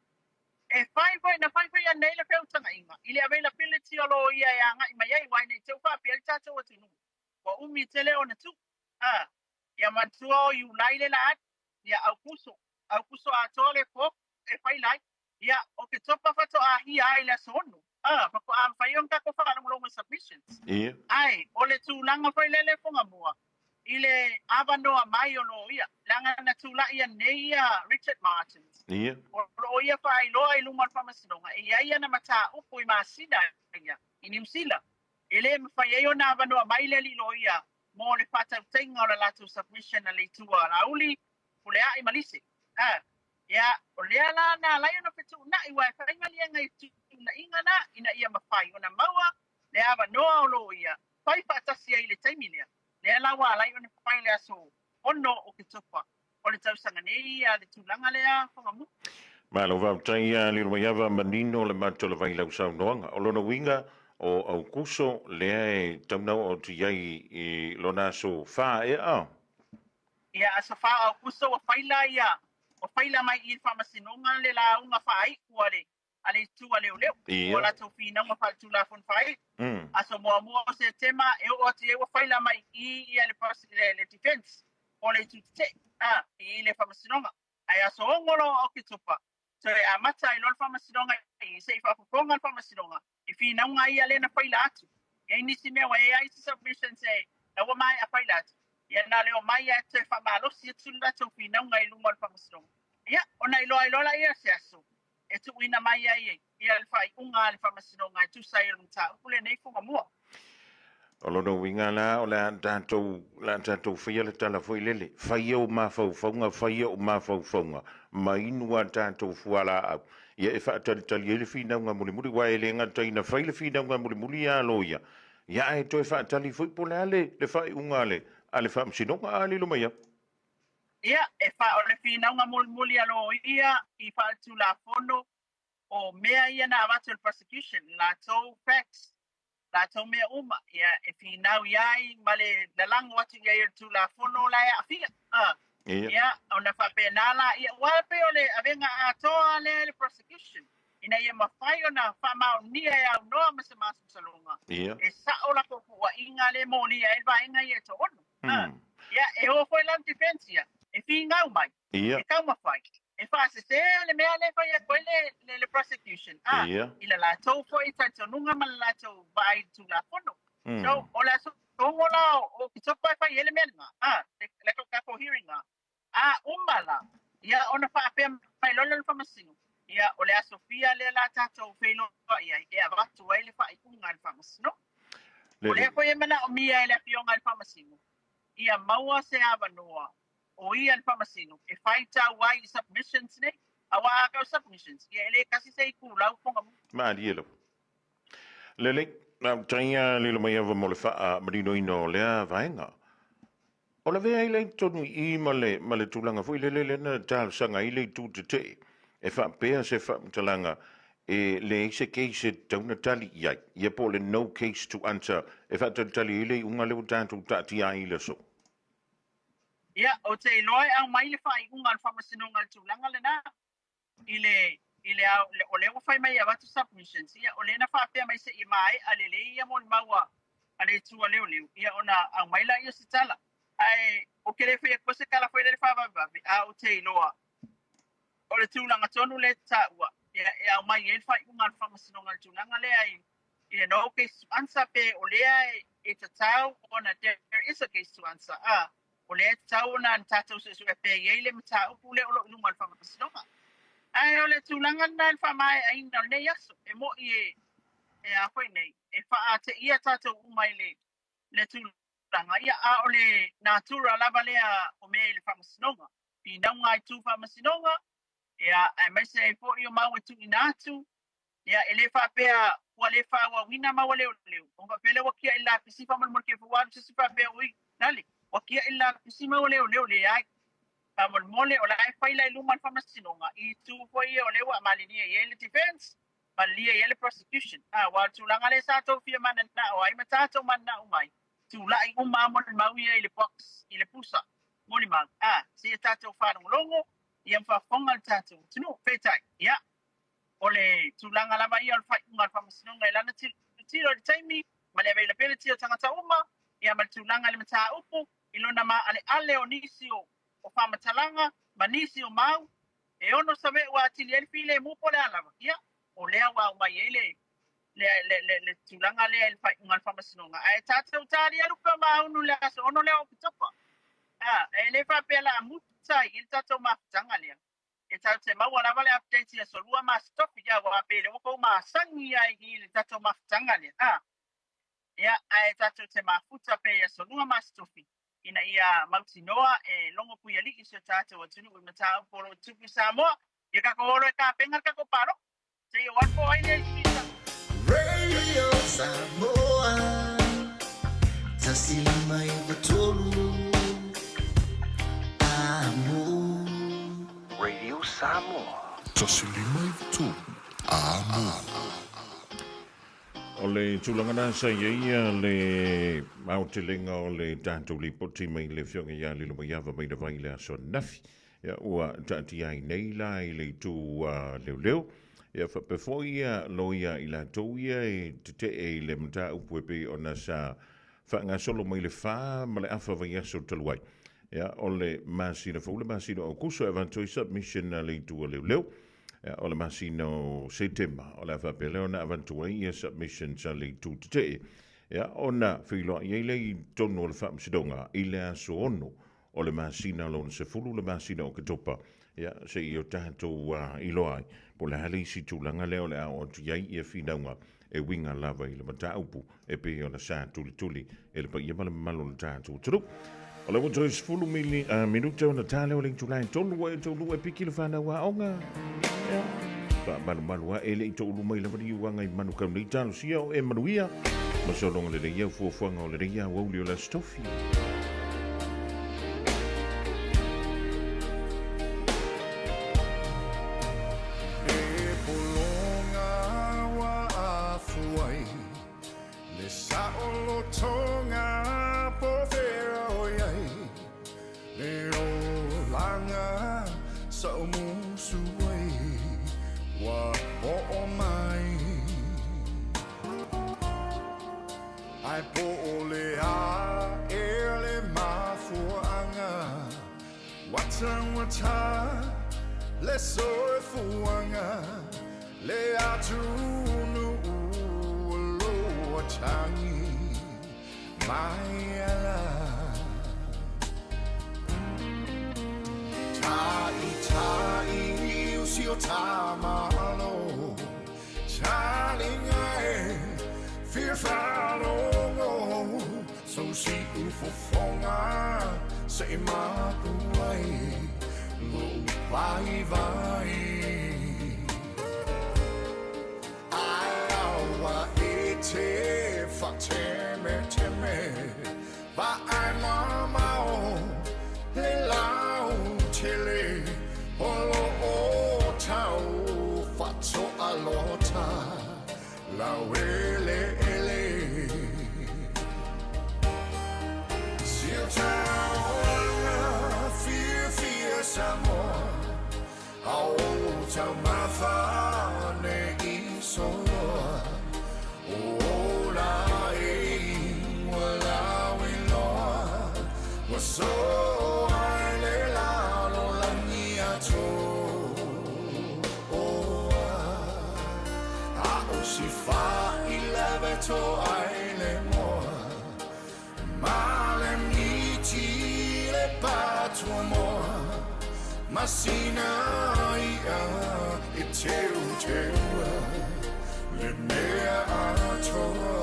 E whai whai a nei le whiutanga inga. I le availability o lo ia e anga i mai ai wai nei tau wha pia le tātou atu nungu. Wa umi tele o na tū. Ia matua o iu laile la at, ia au kuso a tole pop e whai lai, ia o ke topa whato a hi ai la sonu. Pako a mwhaiong kako whakalongolongo submissions. Ai, o le tūlanga whai lele whonga mua. I le awanoa mai o no ia, langa na tūla ia nei ia Richard Martins. O ia whai loa i lumar whamasinonga, e ia na mata upo i maasida ia, i New Zealand. Ele mwhai eo na awanoa mai leli lo ia, mo le whatau tenga o la latu submission a le tua la uli, o lea i malise. Ia, o lea la na lai ona petu na i wai whainga lia ngai tu na inga na, ina ia mawhai. Ona maua, le awa noa o lo ia, whai whaatasi ai le taimilia. Lea la wa lai ona whai lea so, ono o ke tupa. O le tausanga nei a le tūlanga lea whangamu. Malo vau tai a liru mai awa manino le mātola vai lau sau noanga. O lona winga, o au kuso lea e taunau o tu iai i lona so wha e a? Ia, so wha au kuso o whaila ia. O whaila mai i whamasinonga le la unga whaai ua le. Ale tua leo leo. O la tau whina unga wha tu la fun whaai. Aso mua o se tema e o te e o whaila mai i le defense. O le tu te. I le whamasinonga. Ai aso ongolo o ki tupa. So e a mata i lor whamasinonga i se i whapuponga whamasinonga. I whina unga ia lena whaila atu. E nisi mea wa e ai si submission se na wa mai a whaila atu. Ia na leo mai a te whamalosi e tula tau whina unga i lumar whamasinonga. Ia, ona i loa ia se aso. E tu ina mai ai ia le whai unga le whamasinonga e tu sai o mta. Upule nei funga mua. O lono winga la o la tātou whaia le tala fwoi lele. Whaia o mawhauwhaunga, whaia o mawhauwhaunga. Ma inua tātou fuala au. Ia e whaatalitali e le whinaunga mulimuli, wa e le ngataina whai le whinaunga mulimuli a loia. Ia e toi whaatali fwoi pole ale, le whai unga ale, a le whaamsinonga a le lumaia. Ia, e wha o le whinaunga mulimuli a loia, i whaatu la fono, o mea ia na avatul prosecution, la tau facts. La tau mea uma, ia e whinau iai, ma le lalango atu iai tu la fono la e a fia. Ia, o na whapenala, ia wape o le avenga atoa le prosecution. Ina ia mawhai o na whamao nia e au noa masa masu salonga. E sao la kokua inga le moni ia e vaenga ia to ono. Ia, e o foi lang defense ia. E whinau mai. E kau mawhai. E whaase se le mea le whai a koe le prosecution. Ila la tau fo i taito nunga ma la tau vai tu la fono. So, o la so kongola o kitopa fa yele menga le ko hearinga umala ia ona fa pe mai lolo fa masino ia ole a Sofia le la tato felo ia vatu ele fa ikunga fa masino ole ko yemana o mia ele pionga fa masino ia maua se avanoa o ia fa masino e faita wai submissions ne awa ka submissions ia ele kasi sei ku lau ponga ma dielo lele na tanya lilo mai ava mo le fa marino ino le vaenga ola vea ile tonu I male tulanga foi le na tal sanga ile tu te e fa pea se fa talanga e le se case tona tali ia po le no case to answer e fa tali ile unga le tantu tati ai le so ia o te loi au mai le fa unga fa masinonga tulanga le na ile ole o fai mai ava submissions ia ole na fa pe mai se I mai alele ia mon maua ale tu ale ia ona au mai la ia se tala ai o kele fe ko se kala foi le fa va au te loa ole tu langa tonu le ta wa ia au mai e fa unga fa masinonga tulanga le ai ia no case answer pe ole ai e tau ona there is a case to answer ole tau na tato se pe ye le mta o le o lunga fa masinonga ai ole tulanga na fa mai ai no ne yaso e mo e a foi nei e fa te ia tato umai le tulanga ia ole natura lava lea o me le fa masinonga pi nanga ai tu fa masinonga ia ai mai se po io mau tu inatu ia ele fa pea o le fa wa wina ma wale o fa pele wa kia ila pisi fa mo ke fa se fa pea ui dali wa kia ila pisi ma wale le ai Pamol mole o la fai la luman fa masinonga I tu foi o le wa malini e le defense malia e le prosecution wa tu langa le sa to fia man na o ai mata to man na umai tu la I umma mo mau ia le box I le pusa moli man si ta to fa longo ia fa fonga ta to tunu fetai ia ole tu langa la mai o fa unga fa masinonga la na ti o taimi male availability o tangata umma ia mal tu langa le mata upu ilona ma ale onisio o whamatalanga, manisi o mau, e ono sawe wa tili elfi le mupo le alawa, ia, o lea wa umai ele, le tulanga le elfa ungal whamasinonga. Ai tata utari aruka maunu le aso, ono lea o kitopa. E le whapela a mutai, il tata o mafutanga lea. E tata mau alawa le update ya solua ma stopi ya wa pele, oko ma sangi ya le tata o mafutanga lea. Ia, ai tata te mafuta pe ya solua ma stopi. Ina ia mautinoa e longo pui ali I se tātou o tunu ui matau poro tupu Samoa. Ia kako oro e ka pengar kako paro. Te ia wanpo aile I sisa. Radio Samoa Tasilima I Batolu Amo Radio Samoa Tasilima I Batolu Amo O le tulangana sa ia le mautelenga o le tātou li poti mai le fionga ia le luma iava mai na vai le aso nafi. Ia ua tati ai nei la I le tū leo. Ia whapefo ia loia I la tau ia e te e le mta upuepe o na sa whanga solo mai le wha ma le awha vai aso taluai. Ia o le masina whaule masina o kuso evantoi submission le tū leo. O le masino September o le whapeleo na avantua ia submission sa le tūtete. O na whiloa i eile I tonu o le whamsidonga I le aso ono o le masina lona se fulu le masina o katopa. Se I o tātou iloai po le hale si tūlanga leo le ao tu iai ia whinaunga e winga lava I le mataupu e pe o na sa tuli e le pa ia malo le tātou turu. O le wato is fulu minuta o na tāleo le tūlai tonu e tonu e piki le whanau onga. Pa malu e le to lu mai le vali wanga I manu ka nei talo sia o e manuia ma so longa le ia fuanga o le ia o le la stofi e polonga wa afuai le saolo tonga po fera o yai le o langa sa o musuai wa o mai ai po ole a ele mafuanga wata le soe fuanga le atunu lo tangi Maiala Tai usio tamalo Chalingae Fear falongo So si ufofonga Sa imakuai Lo vai vai Ayawa ete Fateme teme Va ai mamao Le lau tele Olo o tau Fatso alota La wele ele Sil taola Fear samor Au tau mafane isolo Ola e wala wiloa Waso aile la lo langia to Si fa il leveto aile moa Male miti le patro moa Masina ia e teu Le mea atoa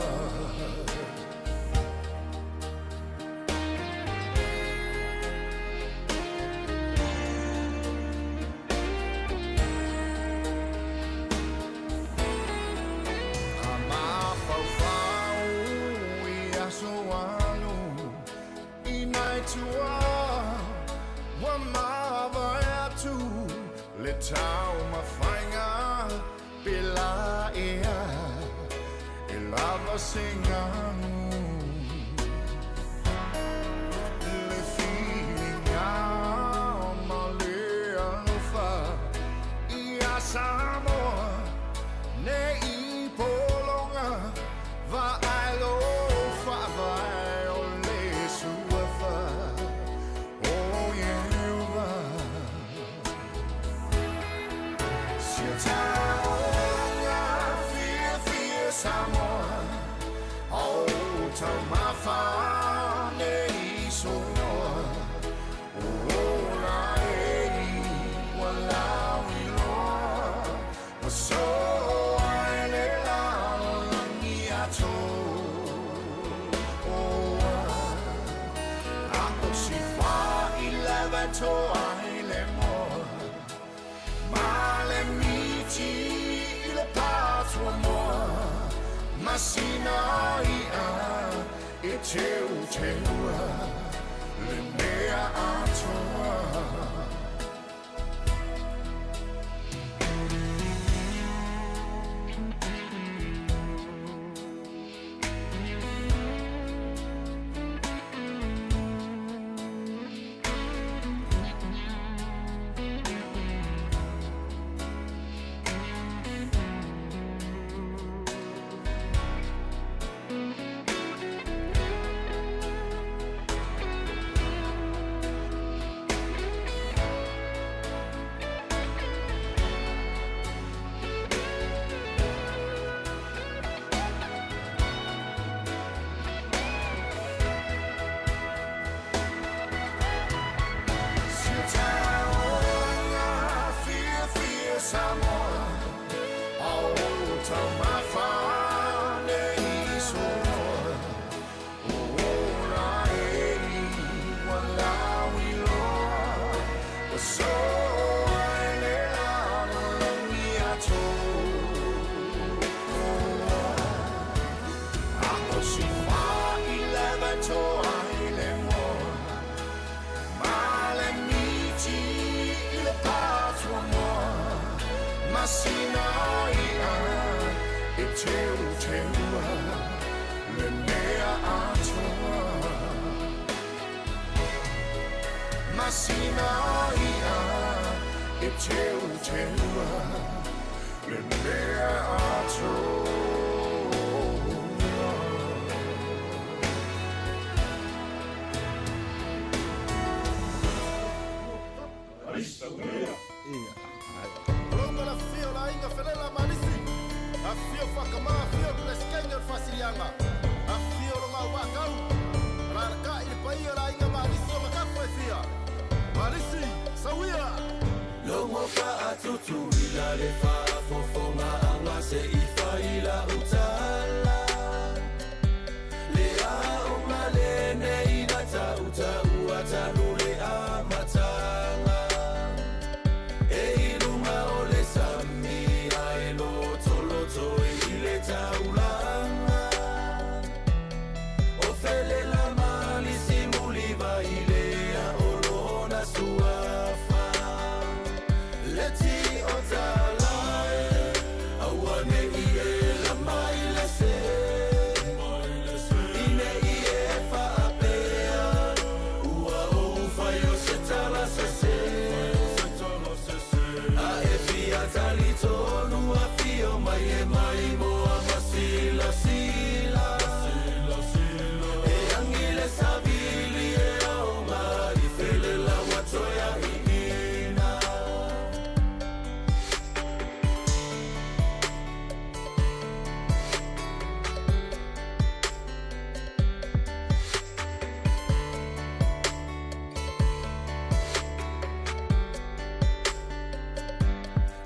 Tau mafainga pela ea e lava singanu le filinga malea lofa ia samoa ne I polonga va alo fa va o le suafa oh yeah Samoa, oh, tell my family so oh, so I lay Ako si fa 11 to I le mo Male miti le patro mo Masina ia e teu le mea atoa Afio whakamā, afio pleskenya whasirianga. Afio longa wakau. le whaafofonga anga se I whaila utala Le a o male nei na tauta ua tanu le a matanga E ilunga o le sami ai loto loto I le taulanga O fele la mali simuli vai lea o lona suafa Leti o talae awane I e la mai le se Ine I e whaapea Ua o whai o se tala se se A e fia tali tonu a fio mai e mai moa masila sila E angile savili e aonga I fele la watoya I ina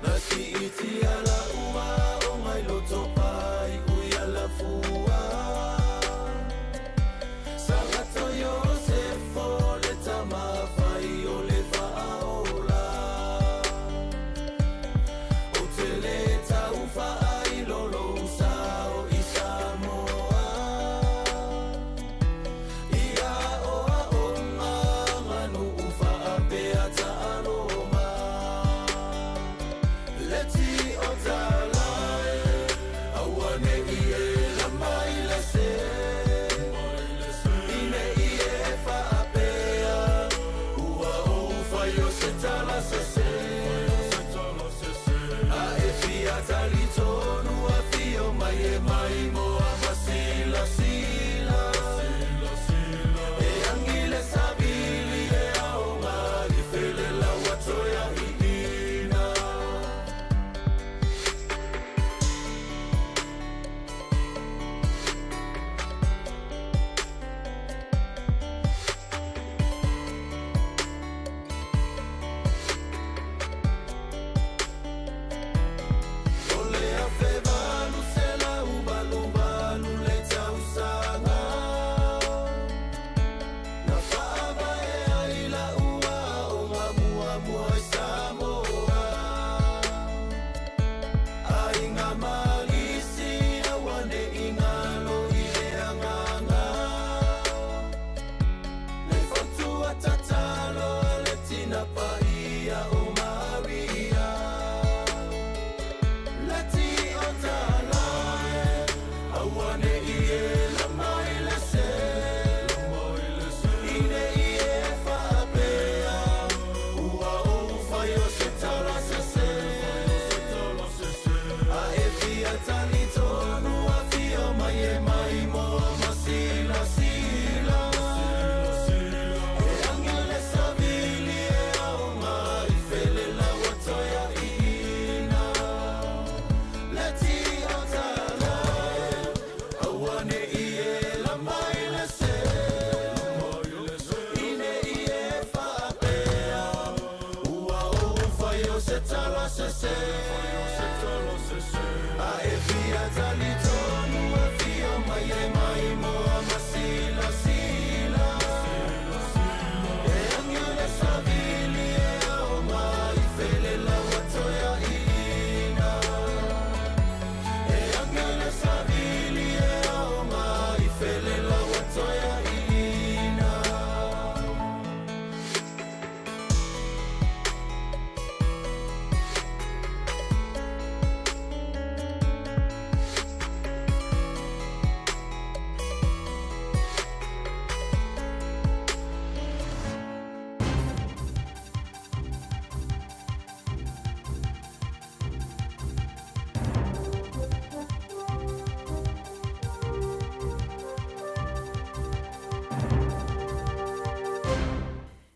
Nasi iti ala ua o mai loto pai uia la fua Sangato Yosefo le tama fai o le whaola O te le tau whaai lolo sao I Samoa Ia oa o ngā nganu whaapea ta aloma Leti o talae awane I e la mai le se Ine I e whaapea ua o whai o se tala se se A e fia tali tonu a fio mai e mai moa masila sila E angile savili e aonga I fele la watoya I ina Ole a fevalu se la ubalu le tausanga Na whaava e ai la ua o ngā mua I Samoa Ai ngā malisi awane I ngalo I le anganga Le whautua tatalo le tina paia o Maria Leti o talae awane I e la mai le se Ine I e whaapea ua o whai o se tala se se A e fia tali tonu a fio mai e mai moa masila sila E angele savili e aonga I fele la watoya I ina Leti o talae awane I e la mai le se Ine I e whaapea ua o whai o se tala se se A e fia tali tonu a fio mai e mai moa masila sila E angele savili e aonga I fele la watoya I ina E angele savili e aonga I fele la watoya I ina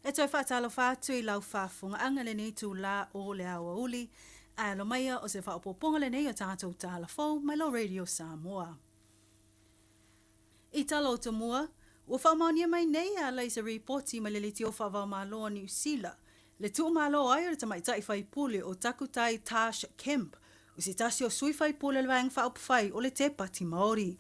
E toi whaatalo whātu I lau whaafunga anga le nei tū la o le awa uli. A lo maia o se whaapoponga le nei o tātou tāla fau mai lo Radio Samoa. I talo o te mua, ua whaamaunia mai nei a leisa reporti mai le liti o whaavau māloa New Zealand. Le tu malo ai o le tamaitai whai pule o takutai Tash Kemp. O se tasi o sui whai pule le wang whaop whai o le te pati Māori.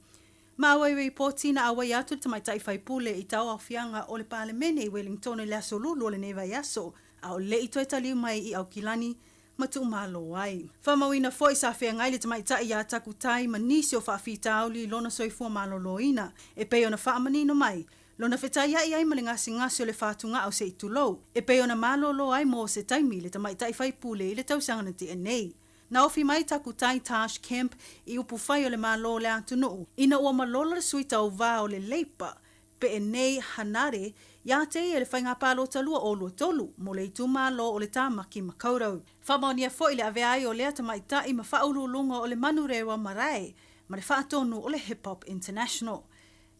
Mawai reporti na awai atu le tamaitai whai pule i tau au fianga o le Palemene i Wellington le aso lulu o le neva yaso. A o le i toi taliu mai i au kilani matu malo ai. Whamawina foi sa whea ngai le tamaitai a takutai manisi o whaafitau li lona soifua malo loina. E peo na whaamanino mai. Lona whetai ai male ngasi o le whātunga au se i tulou. E peo na malolo ai mo se taimi le tamaitai whai pule i le tausanga na DNA. Na ofi mai takutai Tash Kemp i upu whai o le malo le atunuu. Ina ua malolo le suita o vā o le leipa. Pe e nei hanare, ia te e le whainga palo talua o lua tolu, mo le itu malo o le tāmaki makaurau. Whamaonia fo i le ave ai o lea tamaitai ma whaululunga o le manurewa marae, ma le whaatonu o le Hip Hop International.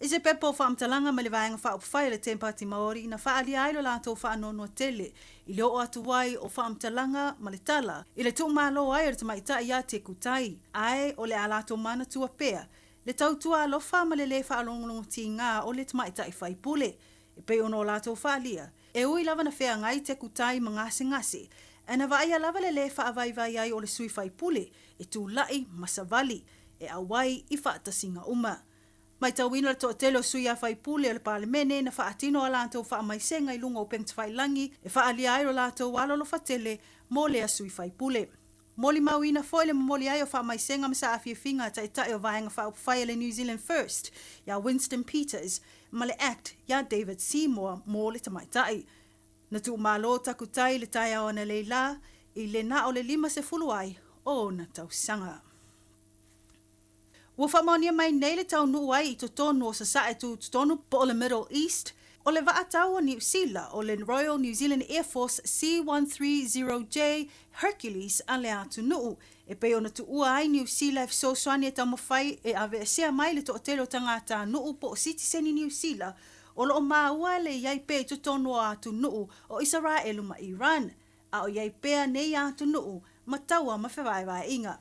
I se pepo whaamtalanga ma le vaenga whaupwhai le tempati Māori na whaali ailo lātou whaanono tele i leo o atu wai o whaamtalanga ma le tala i le tuk malo ai o le tamaitai ia te kutai ai o le alato mana tua pea le tautua alofa ma le le whaalongolongo ti ngā o le tamaitai whai pule e pe ono lātou whaalia e ui lava na whea ngai te kutai ma ngase e na vaia lava le le whaavaivai ai o le sui whai pule e tū lai masavali e awai i whaatasinga uma. Mai tauina le to'atele o sui a whai pule o le Palemene na whaatino a lātou whaamaisenga i lunga o Pengtawhailangi e whaalia ai o lātou walolo whatele mo le a sui whai pule. Moli mauina foi le moli ai o whaamaisenga masa a whiwhinga tai o vaenga whaupwhai le New Zealand First, ia Winston Peters, ma le Act, ia David Seymour mo le tamaitai. Na tu malo takutai le tai au ana leila i le na o le 50 ai o na tausanga. Ua whamaonia mai nei le tau nuu ai I totonu o sa e tu totonu po o le Middle East, o le vaatau o New Zealand o le Royal New Zealand Air Force C-130J Hercules a le atu nuu. E pe ona tu ua ai New Zealand so swani e tau mawhai e ave sea mai le tootelo tangata nuu po o sitiseni New Zealand o lo o maua le iai pe totonu o atu nuu o Israelu ma Iran, a o iai pea nei atu nuu ma taua ma whewaiwai inga.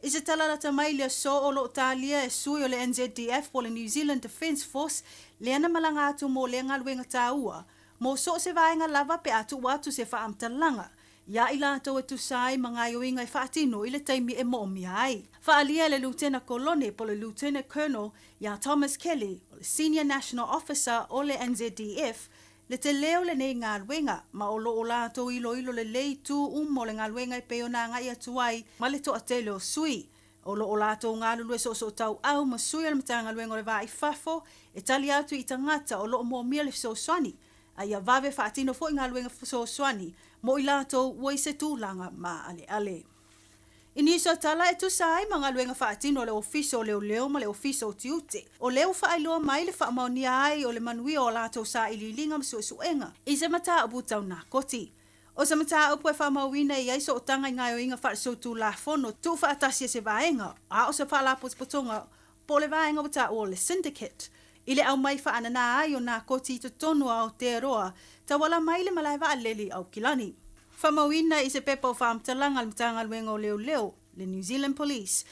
I se talalata mai lea so o lo talia e sui o le NZDF o le New Zealand Defence Force le ana malanga atu mo le ngaluenga taua, mo so se vaenga lava pe atu watu se whaamtalanga. Ia ila ato e tu sai mga ioinga I whaatino I le taimi e moomi ai. Whaalia le Lieutenant Colonel po le Lieutenant Colonel ia Thomas Kelly o le Senior National Officer o le NZDF le te leo le nei ngaluenga ma o lo o lato ilo le lei tu mo le ngaluenga I peo na ngai atu ai ma le toa tele o sui. O lo o lato ngalulu e so tau au ma sui al mata ngaluenga o le vai fafo e tali atu I tangata o lo o moomia le so swani. A ia vave whaatino fo I ngaluenga so swani mo I lato ua I se tūlanga ma ale. Iniso tala e tu sai mga luenga whaatino le ofiso leo ma le ofiso tiute. O leo whaailoa mai le whaamaunia ai o le manui o lato sa ililinga msuenga. I se mata abu tau nā koti. O se mata apu e whaamauina I aiso o tanga I ngai o inga whaaso tu la fono tu whaatasia se vaenga. A o se whaalapo potonga po le vaenga wata o le syndicate. I le au mai whaanana ai o nā koti to tonu au te roa ta wala mai le malai wa leli au kilani. Whamawina I se pepa o whaamtalanga al mtanga luenga o leo, le New Zealand Police.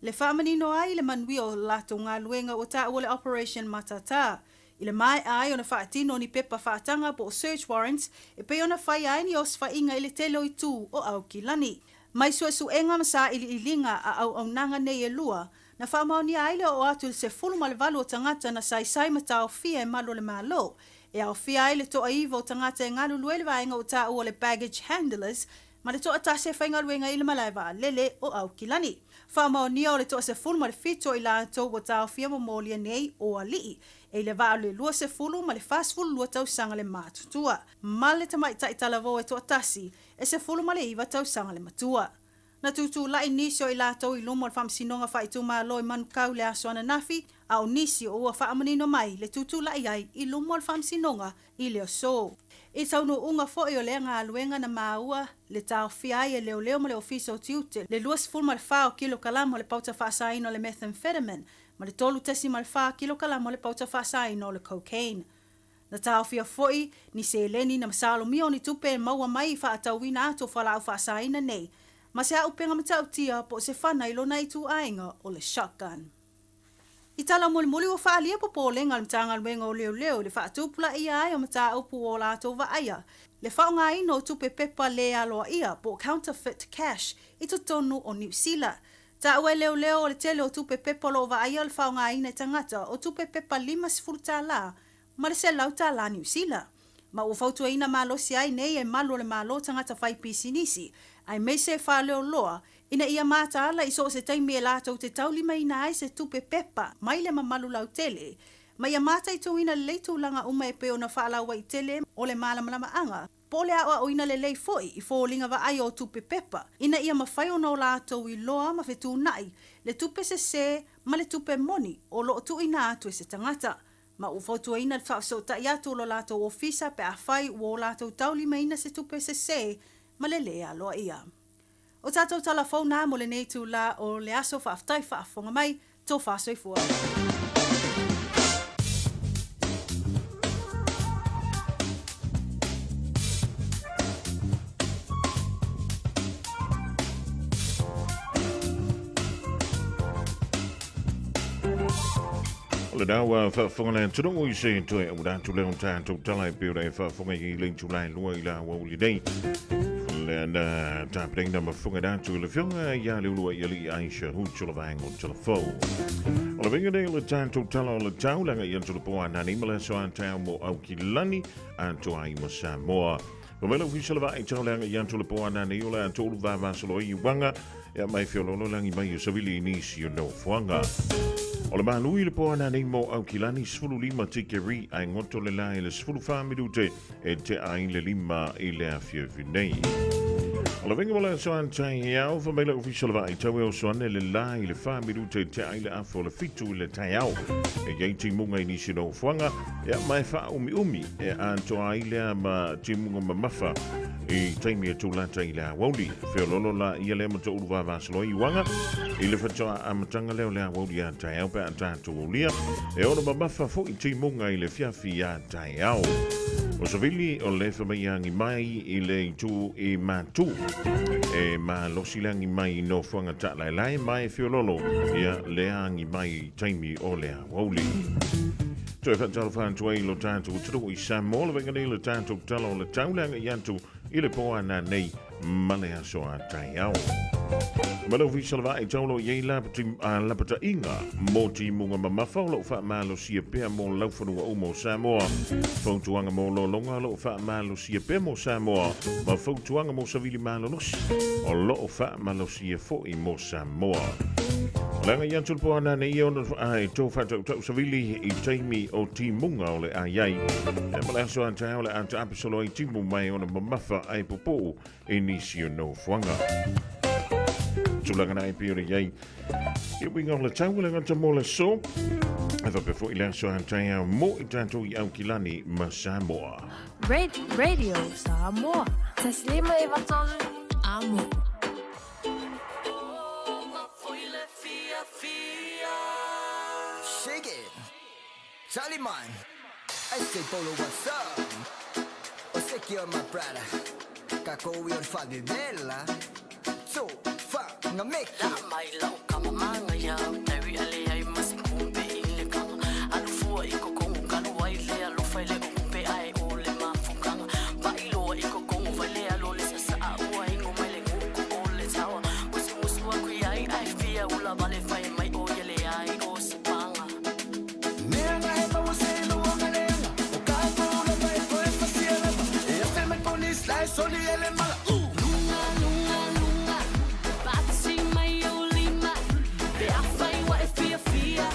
Le whamanino ai le manui o lato ngā luenga o ta o le Operation Matata. I le mai ai o na whaatino ni pepa whaatanga po search warrants e pe o na whai ai ni os whainga I le telo I tū o au kilani. Mai suenga masa ili ilinga a au nanga nei e lua, na whamaoni ai le o atu se fulu ma le valu o tangata na sai mata o fia e malo le malo. E au fia ai le toa iwa o tangata e ngalu luele vaenga o ta o le baggage handlers, ma le toa tase whainga luenga I le malaiwa lele o au kilani. Whamaonia o le toa se fulu ma le fito I la tau o ta o fia momolia nei o alii. E le vaa le lua se fulu ma le fast fulu lua tau sanga le matutua. Ma le tamai tai talavo e toa tasi, e se fulu ma le iwa tau sanga le matua. Na tutu la inisio I la tau I lumo le whamsinonga whaitu maa loi manukau le asoana nafi, au nisi o ua whaamanino mai le tutu la iai I lumo le whamsinonga I leo so. I taunu unga fo I o lea ngā luenga na maua le tau fiai e leo ma le ofiso tiute, le luas fulma le whao kilo kalama le pauta whaasaino le methamphetamine, ma le tolu tesi ma le wha kilo kalama le pauta whaasaino le cocaine. Na tau fia foi ni se eleni na masalo mio ni tupe maua mai whaatauina ato whalau whaasaina nei, ma se au penga matau tia po se whana I lona I tu ainga o le shotgun. I tala muli o whaalia po lenga le tanga luenga o leo le whaatupula ia ai o mata upu o lātou aia. Le whaonga ino tupe pepa le aloa ia po counterfeit cash i to tonu o New Zealand. Ta ue leo le tele o tupe pepa lo aia le whaonga ina tangata o tupe pepa 5 ta la ma le se lau ta la New Zealand. Ma ua whautua ina malosi ai nei e malo le malo tangata whai pisinisi ai me se wha leo loa ina ia mata ala i so se taimi e lātou te tauli mai na ai se tupe pepa mai le mamalu lau tele. Ma ia mata i tau ina le leitu langa uma e peo na whaalaua i tele o le malamalama anga. Po le awa o ina le lei foi i fōlinga wa ai o tupe pepa. Ina ia mawhai o no lātou i loa ma whetu nai le tupe se ma le tupe moni o lo tu ina atu e se tangata. Ma u whautua ina le whaafso ta iatu lo lātou ofisa pe a whai o lātou tauli ma ina se tupe se ma le lea loa ia. O tātou talafou nā mo le nei tū la o le aso whaaftai whaafonga mai tō whaasoi fua. Le dawa whaafonga le tūrongo I se toi au dātu leo tātou talai peo rei whaafonga I le tūlai lua I la wau li dei. Na tapling na mafunga datu le fionga ya le ulua yali Aisha hu chula vango chula fo. Ola vinga de le tanto tala le tau langa yanto le poa nani mala so an tau mo au ki lani anto ai mo Samoa. Pamela ufisala va tau langa yanto le poa nani ola anto ulu va vasalo I wanga ya mai fiololo langi mai usavili inisi no fuanga. Ola malui le poa nani mo au ki lani sfulu lima tikeri ai ngoto le lai le sfulu whamirute e te ai le lima I le afia vinei. Ola venga wala so an tai au fa mela official vai tau e so an le lai le whamirute te ai le afo le fitu le tai au. E yei timunga inisi no fuanga e mai wha umi e anto ai le ma timunga mamafa I taimi e tūlata I le awauli. Whiololo la ia le mata uruwa vasalo I wanga. I le whatoa amatanga leo le awauli a tai au pe a tātou o lia. E ona mamafa fo I timunga I le fiafi a tai au. O savili o le whamaiangi mai I le tu I matu. E ma losilangi mai no fuanga ta lai mai whiololo. Ia le angi mai taimi o le awauli. So if I tell fan to a lo tanto to Sam Mola Venganila tanto talo le taulanga yanto I le poa na nei malea so a taiao. Malovi salva I taulo ye lapata inga moti munga mamafa lo fa malo sia pe mo laufanu o mo Samoa. Fontuanga mo lo longa lo fa malo sia pe mo Samoa. Ma fontuanga mo savili malo los. O lo fa malo sia fo I mo Samoa. Langa yantul po na nei ono ai to fato savili I taimi o timunga o le ayai. E mala so anta ole anta absolo I timu mai ona mamafa ai popo inisio no fuanga. Tulanga na pio yai. I winga le tangula ngata mo le so. Eva before I so anta mo I tanto I au kilani ma Samoa. Radio Samoa. Taslima ivatolu amo. Shake it, Charlie man. I say Polo, what's up? O sé que my brother. Kako we on fagi bella. So fa nga make la mai lau kama manga ya. Tawi ale ai masikumbe ile kama. Alufu iko kongu kanu waile alufa ile kumbe ai ole mafukanga. Ba ilo iko kongu waile alole sasa awa ingo mele nguku ole tawa. Usi wa kuyai ai fia ula vale fai mai oyele ai osipanga. Soli ele mala Lunga, lunga, lunga Batsi mai o lima Be a fai wa e fia fia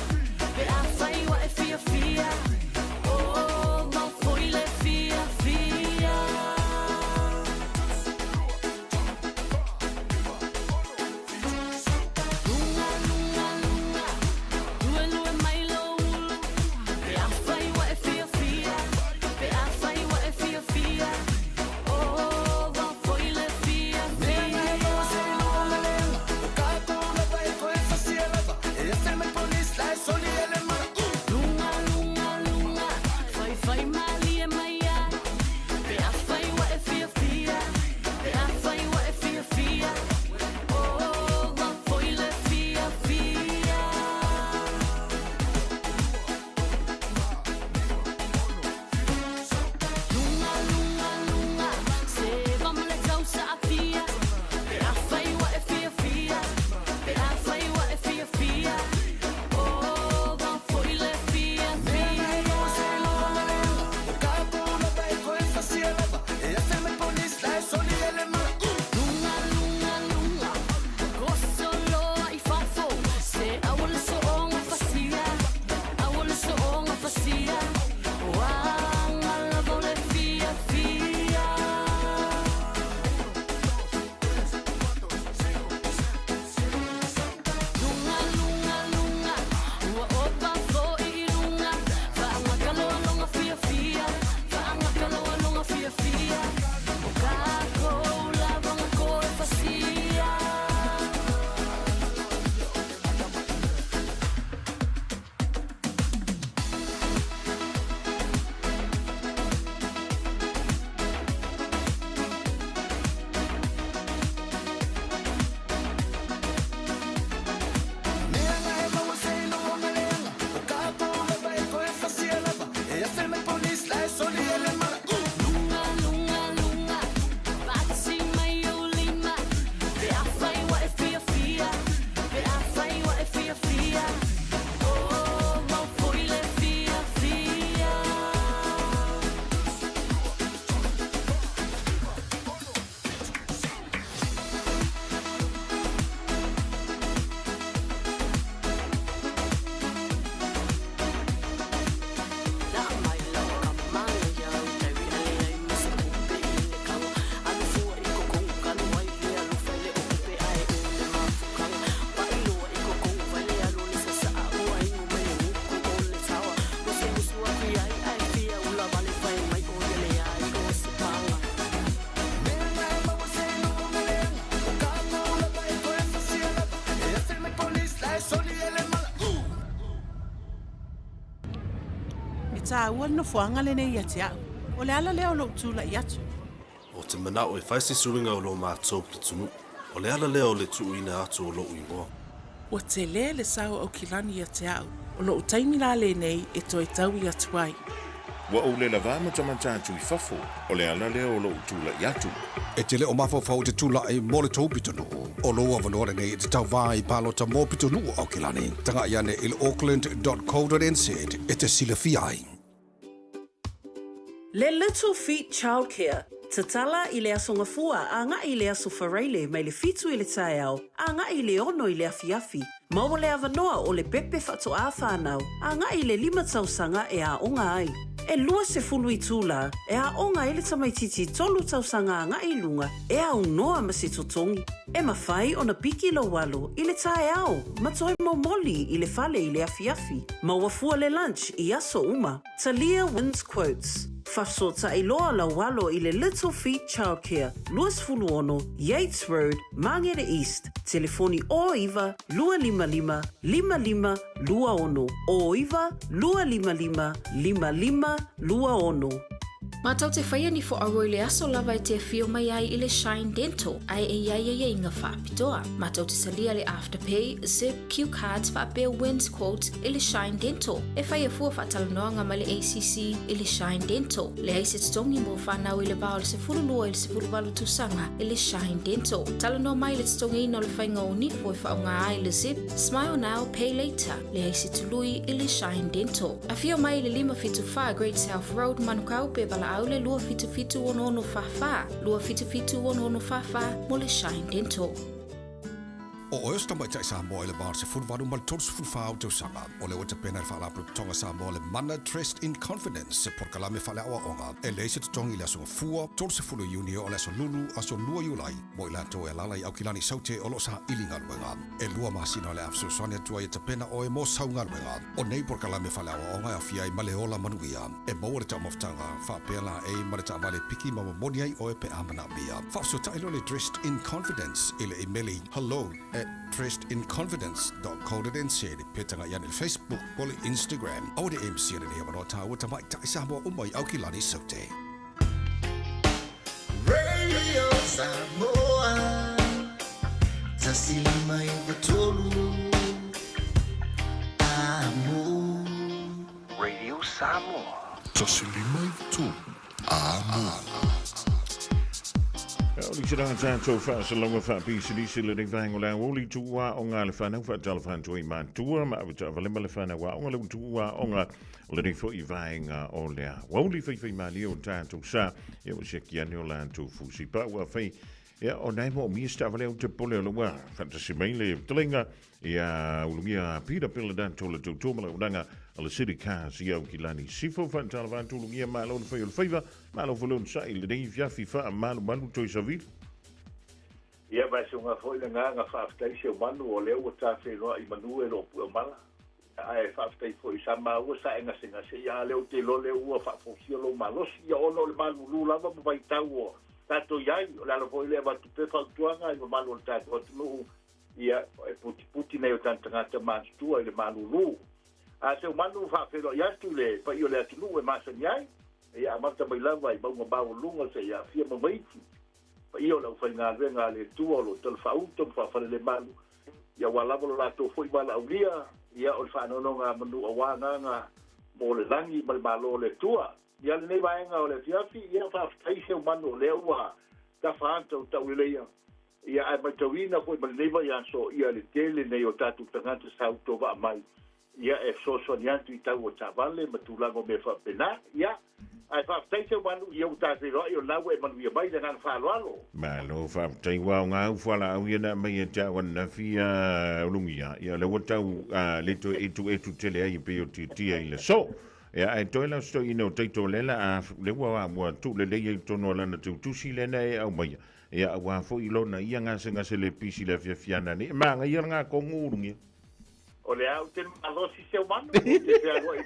Be a fai wa e fia fia Oh, ma foi le fia fia Lunga, lunga, lunga Lue lue mai lo ulu Be a fai wa e fia fia Be a fai wa e fia fia Oh, sa ua no fuanga le nei ati au. O le ala leo lo tula i atu. O te manao e whaisi suinga o lo mātou ki tunu. O le ala leo le tuuina atu o lo uingoa. Ua te le sao au kilani ia te au. O lo utaimi la le nei e toi tau i atu ai. Wa o le lava ma tamatatu i fafo, o le ala leo lo utula i atu. E te leo mawhawhau te tula e mo le tau pitonu. O loa vanore nei e te tau vā i palota mō pitonu au kilani. Tanga i ane i le auckland.co.nz e te sila fiai. Le Little Feet Childcare. Tatala i le asonga fua a ngā i le aso whareile mai le fitu i le tae au, a ngā i le ono i le afiafi. Maua le avanoa o le pepe whato a whanau, a ngā i le 5 tausanga e a onga ai. E lua se fulu i tūla, e a onga i le tamaititi 3 tausanga a ngā i lunga, e a unoa ma se totongi. E mawhai o na piki lo walo i le tae au, matoi mo moli i le fale i le afiafi. Maua fua le lunch i aso uma. Talia wins quotes. Whafsota i loa la walo i le Little Feet Childcare, Luas Fuluono, Yates Road, Mangere East. Telefoni o iwa, 255 55 luaono. O iwa, 255 55 luaono. Matau te whaia ni fo aroi le aso lava e te fio mai ai i le Shine Dental, ai e iai e inga whaapitoa. Matau te salia le Afterpay, Zip, Q Cards, whaapea Wins Quotes i le Shine Dental. E whaia fua whaatalanoanga ma le ACC i le Shine Dental. Le aise te tongi mo whanau i le vao le se furulua i le se furuwalu tusanga i le Shine Dental. Talanoa mai le te tongi ino le whainga o nifo e whaonga ai le Zip, Smile Now, Pay Later. Le aise tului i le Shine Dental. A fio mai le 575 Great South Road, Manukau, pe bala au le lua fitu ono fafa. Lua fitu ono fafa mo le Shine Dental. O oes tamai tai sa moa i le bar se fulwaru mal tors fulwhau tau sanga. O le wata pena i whaalapu tonga sa moa le mana Dressed in Confidence se porkalame whale awa onga. E leise te tongi le aso fua, tors fulu iuni o le aso lulu, aso lua iulai. Mo i lato e lalai au kilani saute o lo sa ilinga luenga. E lua masina le afso sonia tua i te pena o e mo saunga luenga. O nei porkalame whale awa onga a fia i maleola manuia. E mo le tau maftanga, whaapela e mare ta vale piki ma moniai o e pe amana mia. Whafso tailo le Dressed in Confidence ile emeli hello at dressedinconfidence.co.nz petanga yan il Facebook o le Instagram au de MC le ne mano tawa tamai tai sa mo umai au kilani saute. Radio Samoa Tasilima i Batolu Amo Radio Samoa Tasilima i Batolu Amo Oli se ranga tātou whaasalonga whaapisi sila nei whaingola oli tua o ngā le whanau whaatala whantua i mātua ma awita walema le whanau wa o ngā lau tua o ngā le nei fo i whainga o lea. Wauli whai mali o tātou sa e o se kiane o lātou fusi pa ua whai o nei mo mi sta vale o te pole o lua fantasi mai le talenga ulungia pira pila tātou le tūtō mala uranga ala city cars i au ki lani sifo whantala whantu lungia malo na whai o le whaiva malo whalon sa i le nei fiafi wha malu toi sa viru. Ia mai se ngā whoi ngā whaaftai se o manu o leo o tā whenua i manu e lopu o mala. Ai whaaftai whoi sa maua sa enga se ia leo te lo leo ua whaafosia lo malosi ia ono le manu lulama mo vai tau o tato iai o lalo whoi lea watu pe whautuanga i manu o tato atu ia e puti nei o tantangata mātua i le manu lu. A se o manu whaafelo i atu le pa i o le atu lu e masani ai. Ia amata mai lava i maunga bao lunga se ia fia mamaiti. Io la fai ngā renga le tua lo tel fauto fa fa le malu ia wala lo la to foi bala ulia ia o fa no nga manu awana nga mo le langi mal malo le tua ia le vai nga o le fiafi ia fa fai se manu le ua ka fa anto ta ulia ia ai matawina foi mal le vai so ia le tele nei o tatu tangata sauto va mai ia e so soniantu i tau o tavale matulago me fa pena ia ai whaaftaise wanu i au tāwhi roi o lau e manu i mai le ngāna whaaloalo. Malo whaaftai wau ngā uwhala au iana mai e tā wana whia ulungia. Ia le watau leto etu tele ai pe o tia i le so. Ia ai toi lau sto ino teito lela a le wa mua tu le lei tono lana tu tusi lena e au mai. Ia au a fo ilona ia ngase le pisi le fiana ni. Ma ngā ia ngā kongu urungia. O le au te malosi se o manu, te pia roa e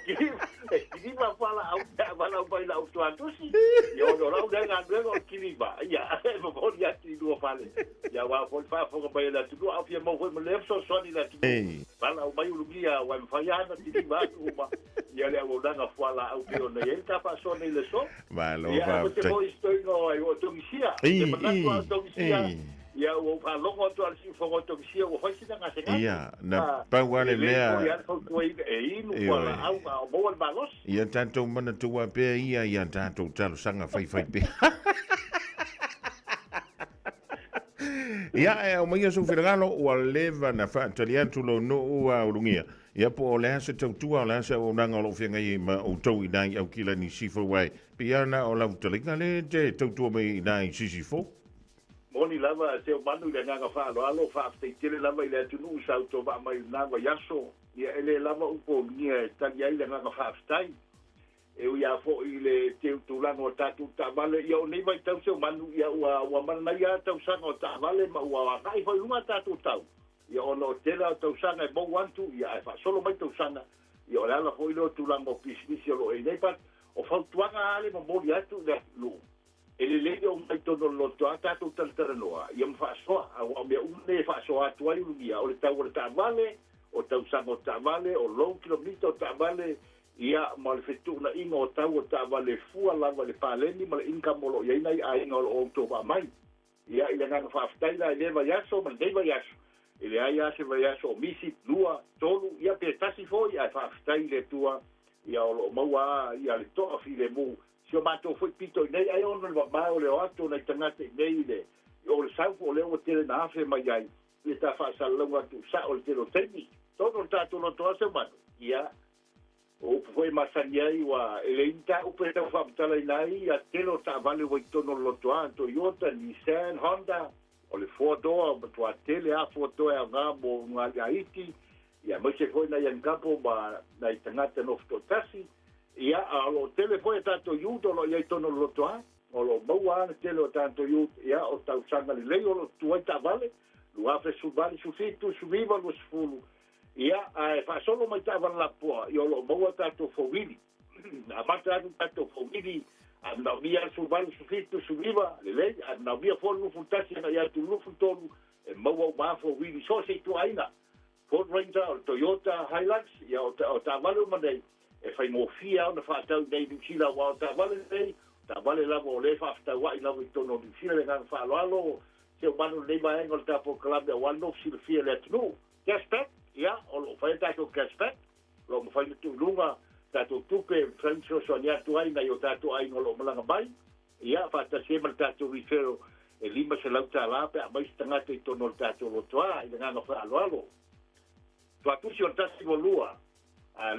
kiriba whala au te whala upai la utu atusi. Ia ono rau renga nuenga o kiriba. Ia, e mokoni ati lua whale. Ia wā fōi whaafonga mai la tulu, au pia mawhoi ma lefso swani la tulu. Whala au mai urungia, wai mwhaiana kiriba atu uma. ia le o danga fuala au pe ona e ka pa so nei le so Malo ia fa. o te foi stoi no ai o tongisia Ei, te manatu ei, o tongisia ei. ia o fa longo to al si fo tongisia o fa sina nga senga Ia, na pauale ia lea. fo toi e inu Ia, fuala ia. au ka o mo balos Ia tātou mana tua pēr ia tātou talo sanga whai pē. Ia e o mai aso whirangalo ua lewa na whaatari atu lo no ua urungia. Ia po o lea se tautua o lea se o nanga o lo whianga i ma o tau i nai au kila ni sifo wai. Pia na o lau talinga le te tautua mai i nai sisifo. moni lava se o manu le nga fa alo fa te tele lava ile tu nu sa to ba mai na va yaso ia ele lava un po nia tali ai le nga fa stai e o ia fo ile te tu la no tatu ta vale ia o nei vai tau se o manu ia wa mana ia tau sa no ta vale ma wa kai foi uma tatu tau ia o no tela tau sa na bo wantu ia fa solo mai tau sa ia o la foi lo tu la mo pisisi lo e nei pa o fa tuanga ale mo mo ia tu le lu ele le o mai tono lo toata tu talteranoa ia fa soa o me une fa soa tu ai ia o le tau o ta vale o tau sa mo ta vale o long kilometro ta vale ia ma le fetuna inga o tau o ta vale fua lava le paleni ma le inka molo ia ina ai inga o to ba mai ia ile nga fa ftaila ile va yaso ma le va yaso ile ai ase va yaso misi lua tolu ia pe tasi foi ia fa ftaile tua ia o maua ia le to afi le mu si o mato foi pito nei ai ono va mai o le ato nei tangate nei le o le sau o le o tele na afe mai ai le ta fa salonga tu sa o le telo teni todo tato no to ase mano ia o foi masania i wa eleinta o pe ta fa tala nai a telo ta vale o tono loto anto Toyota Nissan Honda o le foto o to tele a foto e nga mo nga Haiti ia mo se foi na yan capo ba na tangata no fotasi ia a lo tele foi tanto yuto lo ia tono loto a o lo maua tele tanto yuto ia o tau sanga le lei o lo tuaita vale lo afe su vale su fitu su viva lo sfulu ia fa solo mai tava la po io lo maua tanto fowili a mata tanto fowili na via su vale su fitu su viva le lei na via fo lo futasi na ia tu lo futolu e maua ma fowili so se tu aina Ford Ranger o Toyota Hilux ia o ta vale manei e fai mo fia na fa tau dei du sila wa ta vale dei ta vale la mo le fa sta wa ina vito no du sila nga fa lo se o manu le ba engol ta po club de one no sil fia le tu cashback ia o lo fa ta to cashback lo mo fa tu lunga ta to tupe franco sonia tu ai na yo ta tu ai no lo malanga bai ia fa ta se mal ta tu rifero e lima se la ta la pe mai stanga te to no ta to lo toa ina nga fa lo tu atu si o ta si volua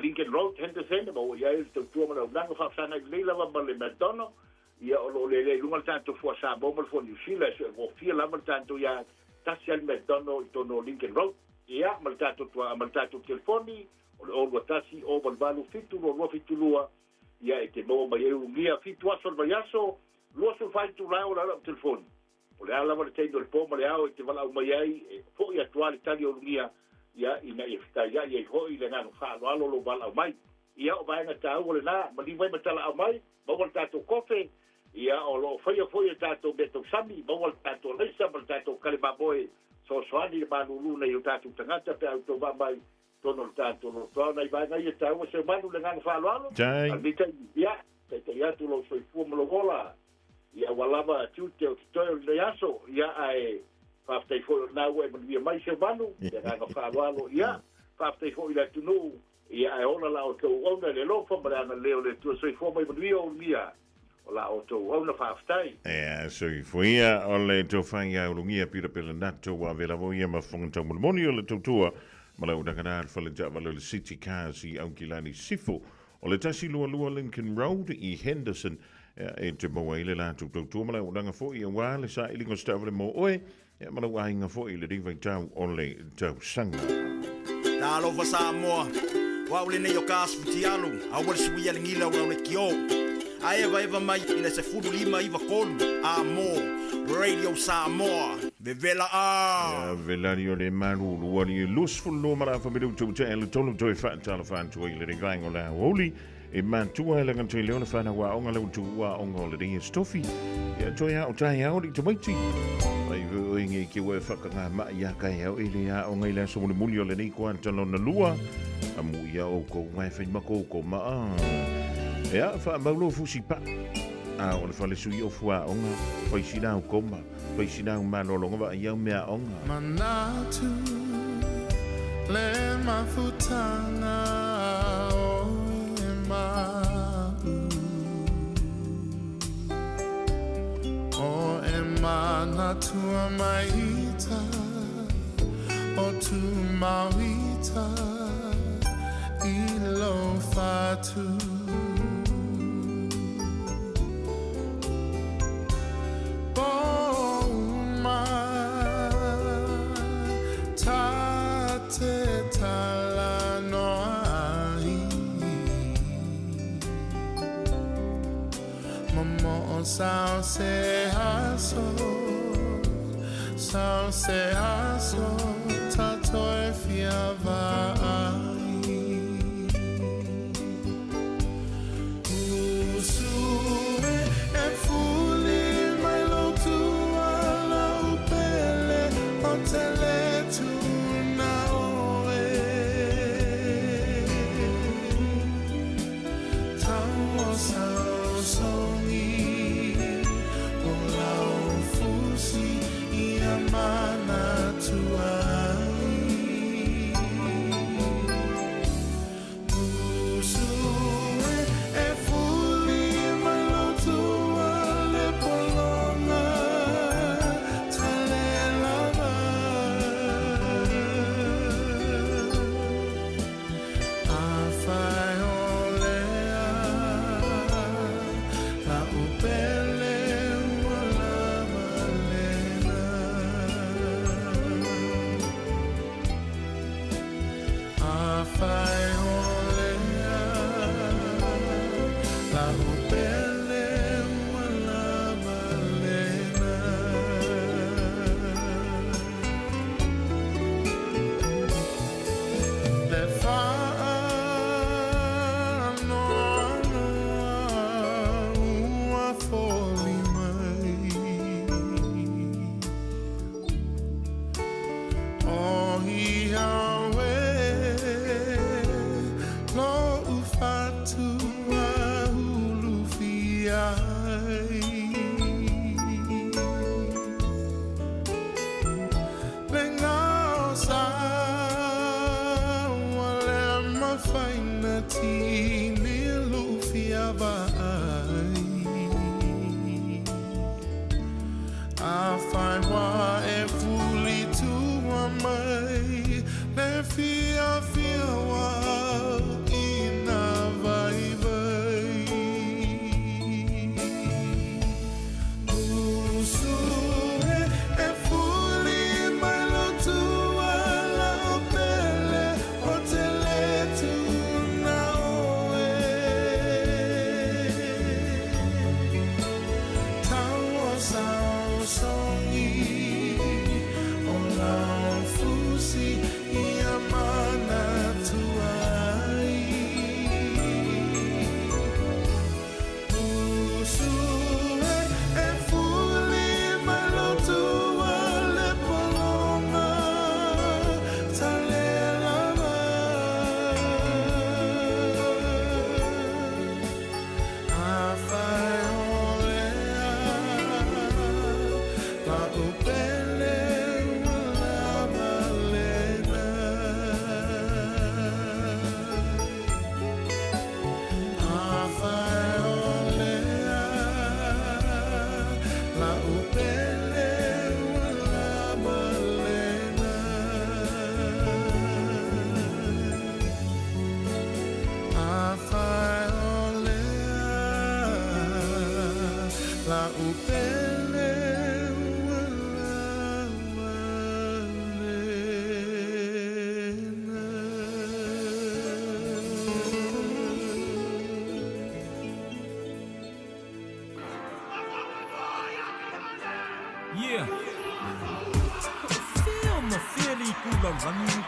Lincoln Road, Henderson, mo ia il tu tu mo nang fa sana le lava ma le McDonald ia o lo le lunga tanto fo sa bo mo fo New Zealand so mo fia lava tanto ia tasial McDonald to no Lincoln Road ia mal tanto telefoni o lo tasi o bal balu fitu lo fitu lua ia e te mo ma ia ungia fitu aso ba yaso lo so fai tu la o la telefoni o le ala mo te do po mo le ao te vala o mai ai fo ia tuali tali o ungia ia ina e fita ia e hoi le ngano fa alo lo bala mai ia o vai na tau le na mali vai matala au mai ba wal tato kofe ia o lo foi tato beto sami ba wal tato lesa ba tato kalima boy so soani ba lulu na yo tato tangata pe auto ba mai tono tato no to na vai na ia tau se manu le ngano fa alo albita ia te ia tu lo soi fu mo lo gola ia walava tute o to le yaso ia ai Faftai fo na we but we mai se banu ya ga fa walo ya faftai fo ila tu no ya ai ona la o to ona le lo fo bra na le le tu so fo mai but we o mia ola o to ona faftai so foi o le to fanga o lungia pira pela nato wa vela voia ma fonta mo monio le tutua ma la uda kana fa le java le city cars i au kilani sifo o le tasi lua Lincoln Road i Henderson e te mo ile la tutua ma la uda fo i wa le sa ilingo stavle mo oe ia mana wa inga fo ile riva tau ole tau sanga ta lo fa sa mo wa ule ne yo kas puti alu a wa sui ya ngila wa le kio a eva mai ile se fudu lima iva kolu a mo radio sa mo vela a velario le maru luani lus fu lo mara fa bidu tu te le tonu tu fa tala fa tu ile ringa ola holi e mantua langa tui leona whana wa onga lau tu wa onga le ringa stofi. Ia toi hao tai hao di tamaiti. Mai veo inge ki ue whakanga maa ia kai hao ili ya onga ila so muli muli o le nei kua talo na lua. Amu ia o ko mai whai mako ko maa. Ea wha maulo fusi pa. A o le whale sui o fua onga. Whai sinau koma. Whai sinau malolonga wa iau mea onga. Manatu le mafutanga o e mau o e manatua maita o tu mawita i lo fatu Sao se aso, tato e fia vai. Usue e fuli mai lo tua la upele o tele tu na oe. Tamo sao songi. Mana tuai Usue e fuli mai lo tua le polonga tale lava a fai olea la upele fai olea la upele wala malena le fa no ua foli mai o ia Yeah. Feel my fairly cool on running.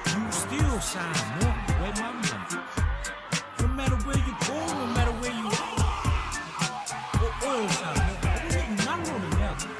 You still shine more. Where my matter where you go, no matter where you are. Oh, oil sound, man. Not only that.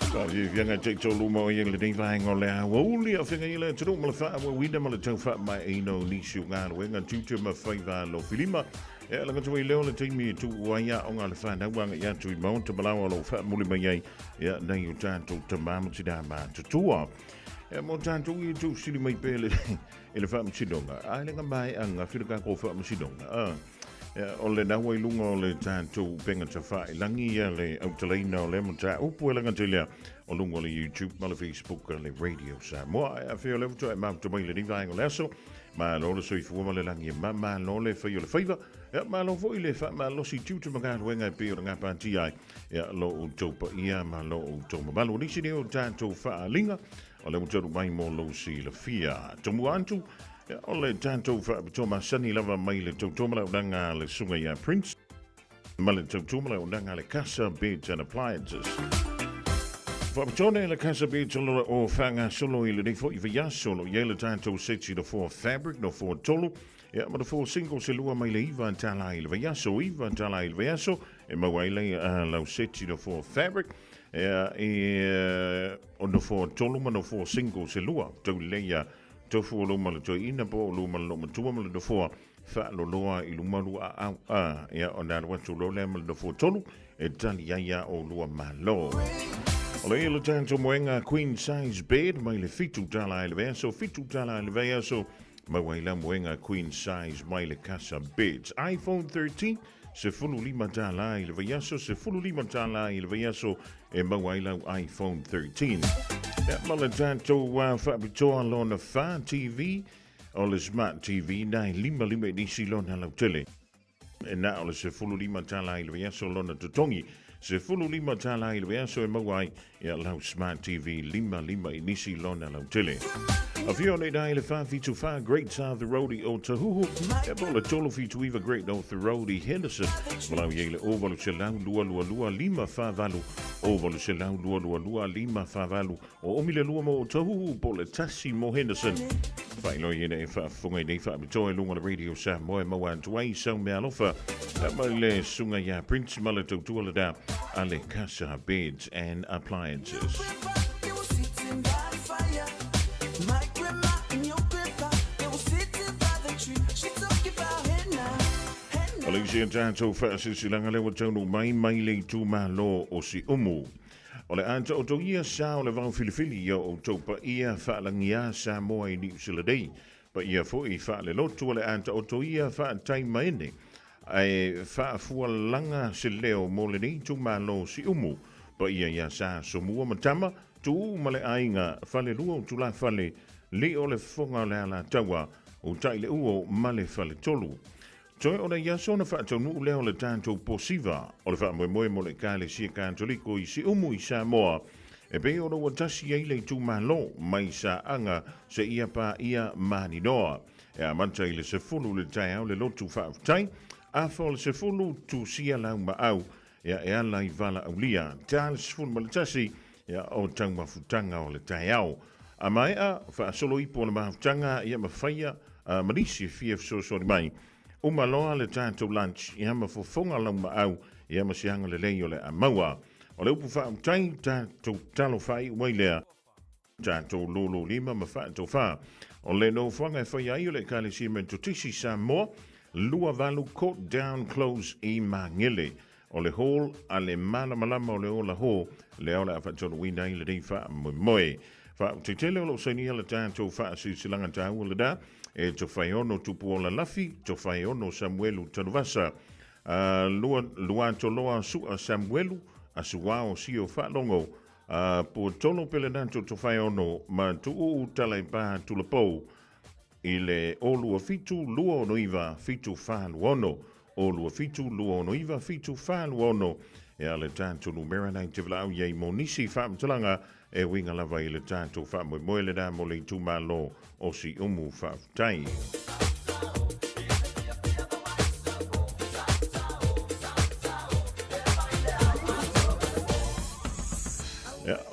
Fianga Jacob Lumo, young lady, lying on there. Only a finger to do Malafa, we them on the tofa, my no nishu ngan, wing and tutor my favor, no filima. Lang to learn take me to Waya on Alfan, I want ya to mount to Malawa or Fat Mulimay, ya, then you turn to Mamchidama to Tua. Montanto, you do silly my belly in the family Chidonga. I like a buy and I feel like I go for Chidonga. Ole na wai lunga ole tātou penga ta whai langi le autalina o le mata upu e langa telia o lunga le YouTube ma le Facebook le radio sa moa a whio le vutu e mamta mai le nivaenga le aso ma lo le soi fuama le langi ma lo le whio le whaiva ma lo foi le wha ma lo si tiutu maka wenga e peo ngā pāti ai lo o taupa ia ma lo o tau malu nisi ni o tātou wha linga o le mutaru mai mo lo si le fia tomu antu ole tātou whaapitoma sani lava mai le tautomala o nanga le sunga ia Prince. Ma le tautomala o nanga le Casa Beds and Appliances. Whaapitone le Casa Beds o whanga solo i le nefo i via solo. Ia le tātou seti le 4 fabric no 4 tolu. Ia ma le 4 single se lua mai le iwa tala i le via so iwa tala i le via so. E mawai le lau seti le 4 fabric. Ia o no 4 tolu ma no 4 single se lua. Tau le ia tofu lo mal to ina po lo mal lo matua mal do fo fa lo loa I lo malu a ya ona wa to lo le mal do fo tolu e tali ya o lo malo ole lo tanto moenga queen size bed mai le fitu tala le verso fitu tala le verso ma wa la moenga queen size mai le casa beds iPhone 13 se fulu lima tala le verso se fulu lima tala le verso e ma wa la iPhone 13 Malatanto whapitoa lona wha TV o le Smart TV nai lima nisi lona lau tele. E na o le se fulu lima tala I le veaso lona tutongi. Se fulu lima tala I le veaso e mawai ia lau Smart TV lima nisi lona lau tele. A fio ne dai le wha fitu wha Great South Roadie o Tahuhu. E po le tolo fitu iwa Great North Roadie Henderson. Malau ye le ovalu se lau lua lima wha valu. Ovalu se lau lua lima wha valu. O omile lua mo o Tahuhu po le tasi mo Henderson. Whaino ye ne wha fungai nei wha mitoe lunga le radio sa moe maua tuai sau mea lofa. Ma le sunga ya Prince Malato tuala da a le Casa Beds and Appliances. Malaysia tātou whaasisilanga lewa taunu mai le tū malo o si umu. O le anta o tau ia sa o le vau filifili ia o tau pa ia whaalangia sa moa I New Zealand. Pa ia fo I whaale lotu o le anta o tau ia whaatai maene. Ai whaafua langa se leo mo le nei tū malo si umu. Pa ia sa so mua matama tu male ainga whale lua o tula whale le o le fonga le ala taua o tai le uo male whale tolu. Toi o le yaso na whaatau nuu leo le tātou posiva o le wha moe mo le kāle sia kātoliko I si umu I Samoa e pe o lo watasi ai le tū malo mai sa anga se ia pa ia mani noa e a manta I le se fulu le tai au le lotu whaafutai a fo le se fulu tu sia lau ma au e ala I vala au lia tā le se fulu ma le tasi o tau mafutanga o le tai au a mai a whaasolo ipo le mafutanga ia mawhaia marisi fief so sori mai O maloa le tātou lunch I hama fofonga lau ma au I hama sianga le lei o le amaua. O le upu wha utai tātou talo whai wai lea tātou lolo lima ma whaatou wha. O le no whanga e whai ai o le kāle si men tutisi Samoa lua valu court down close I Mangele. O le hall a le malamalama o le ola ho le ola a whaatonu wina I le rei wha moe. Wha te tele o lo sainia le tātou wha silanga tāu o le da. E to fai ono tupu o la lafi, to fai ono Samuelu Tanuvasa. Lua to loa sua Samuelu, a sua o si o whalongo. Po tono pelenanto to fai ono, ma tu u talai pa tulapou. I le o lua fitu, lua ono iwa, fitu whalu ono. O lua fitu, lua ono iwa, fitu whalu ono. E ale tātou numera nai te vlau yei monisi whaamtalanga. E winga lava I le tātou wha moe le da mo le tūmalo o si umu whaafutai.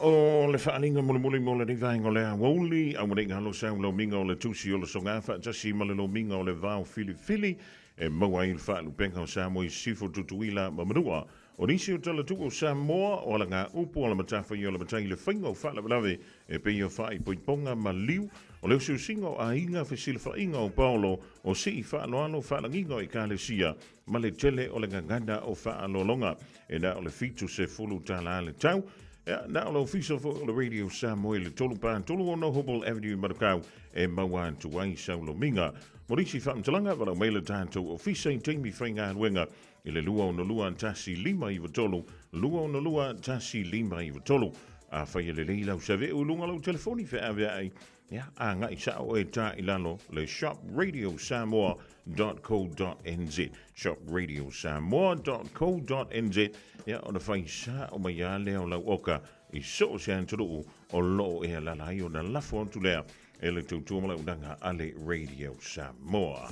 O le whaalinga mole mo le nivaenga o le awoli, a mwenga halo sau lo minga o le tusi o le songafa, tasi ma le lo minga o le vau fili, e maua I le whaalu penga o Samoa I sifo tutuila mamanua, O nisi o tala tu o Samoa o la ngā upo o la matafa i o la matai le whainga o whala walawe e pe o whai poiponga ma liu o leo siu singa o a inga whesila whainga o Paulo o si i whaanoano whaanginga i Kalesia ma le tele o le ngangana o whaanolonga e na o le fitu se fulu tala le tau na o le ofisa fo le Radio Samoa le tolu pan tolu o no Hubble Avenue Marakau e mauan tuai saulo minga Morisi whaamtalanga wala meila tātou ofisa i teimi whainga wenga i le lua o na lua tasi lima i watolu, lua o na lua tasi lima i watolu. A whai le leilau sa ve ulunga lau telefoni wha awea ai. Ia, a ngai sa o e tā ilano le shopradiosamoa.co.nz shopradiosamoa.co.nz Ia, o na whai sa o mai a leo lau oka i so se anturu o lo e lalai o na lafo antu lea e le tūtuma lau danga ale Radio Samoa.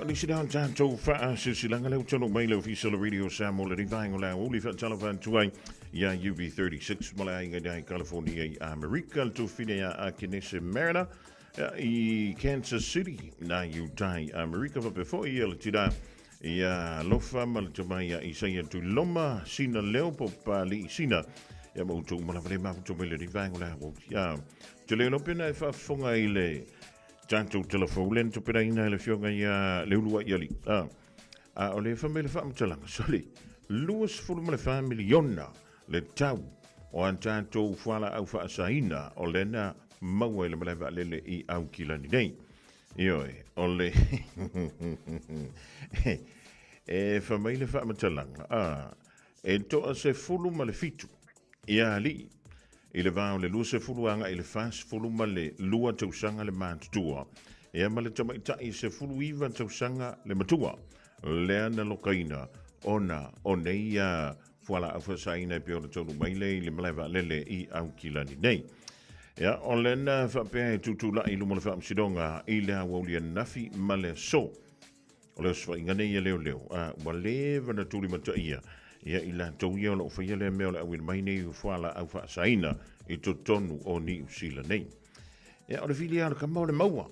Nisi down tātou wha silanga leo tono mai leo fisala Radio Samoa le rivaingo lao uli wha talawhan tuai ia UB36 malai inga dai California i America tu fine a Kinese Mariner i Kansas City na Utah America va before ia le tira ia lofa ma le tamai i saia tu loma sina leo po pali sina ia mo tu mala vale ma tu le rivaingo lao ia te leo no pena e wha fonga i le tanto telefone to pera ina le fionga ia le ulua ia li o le famile famtalanga soli luas fulu le familiona le tau o an tanto fala au fa saina o lena maua le maleva lele i au kilani nei io o le e famile famtalanga e to se fulu le fitu ia li i le vāo le lua se fuluanga i le fas fuluma le lua tausanga le mātutua. Ea ma le tamaitai se fulu iwa tausanga le matua. Lea na lokaina ona o nei a fuala awhasaina e pio na tonu maile i le malewa lele i au kilani nei. Ea o lena whapea e tutula i luma le whaamsidonga i le hawaulia nafi ma le so. O leo swa ingane ia leo leo. Wa lewa na tuli mataia. Ia i la tauia o la uwhaia le mea o la awin mai nei u whala au whaasaina i to tonu o ni usila nei. Ia o le fili ana ka mau le maua.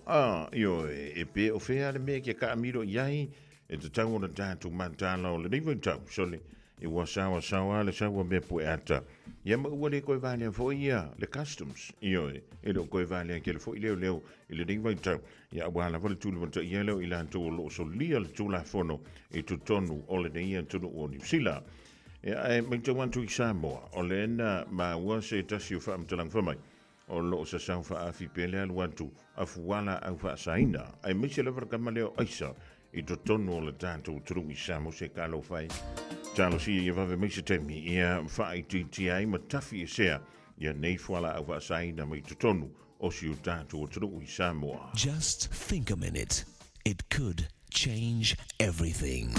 Io e pe o whea le mea kia ka amiro iai e te tau o na tātou mantala o le neiva i tau. Sole i wa sawa le sawa mea po e ata. Ia ma ua le koe vālea fo ia le customs. Io e le koe vālea kia le fo i leo i le neiva i tau. Ia wala wale tūlu mata ia leo i la tau o lo so lia le tūla fono i to tonu o le neia tonu o New Zealand. E mai tau antu i Samoa, o le ena ma ua se tasi o whaamtalang whamai, o lo sa sau whaafi pele alu antu, a fuala au whaasaina, ai mai se lewara kamaleo aisa, i to tonu o le tātou turu i Samoa se kālo whai. Tālo si i wawe mai se temi, ia whaai TTI ma tafi e sea, ia nei fuala au whaasaina mai to tonu, o si o tātou turu i Samoa. Just think a minute. It could change everything.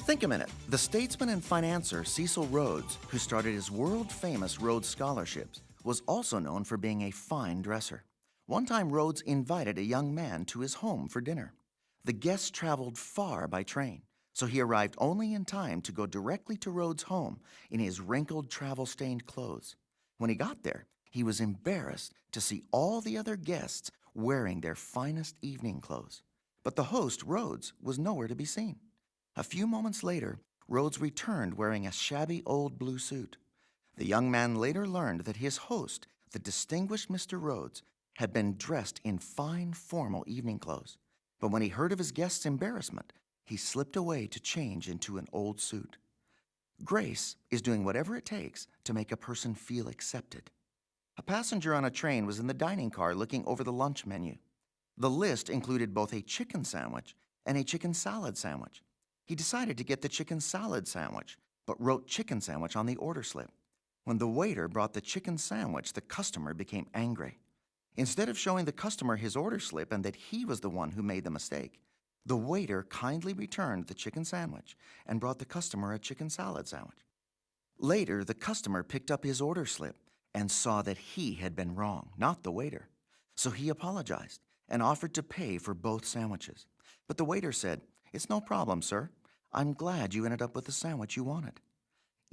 Think a minute. The statesman and financier Cecil Rhodes, who started his world-famous Rhodes Scholarships, was also known for being a fine dresser. One time, Rhodes invited a young man to his home for dinner. The guest traveled far by train, so he arrived only in time to go directly to Rhodes' home in his wrinkled, travel-stained clothes. When he got there, he was embarrassed to see all the other guests wearing their finest evening clothes. But the host, Rhodes, was nowhere to be seen. A few moments later, Rhodes returned wearing a shabby old blue suit. The young man later learned that his host, the distinguished Mr. Rhodes, had been dressed in fine, formal evening clothes. But when he heard of his guest's embarrassment, he slipped away to change into an old suit. Grace is doing whatever it takes to make a person feel accepted. A passenger on a train was in the dining car looking over the lunch menu. The list included both a chicken sandwich and a chicken salad sandwich. He decided to get the chicken salad sandwich, but wrote chicken sandwich on the order slip. When the waiter brought the chicken sandwich, the customer became angry. Instead of showing the customer his order slip and that he was the one who made the mistake, the waiter kindly returned the chicken sandwich and brought the customer a chicken salad sandwich. Later, the customer picked up his order slip and saw that he had been wrong, not the waiter. So he apologized and offered to pay for both sandwiches. But the waiter said, "It's no problem, sir. I'm glad you ended up with the sandwich you wanted."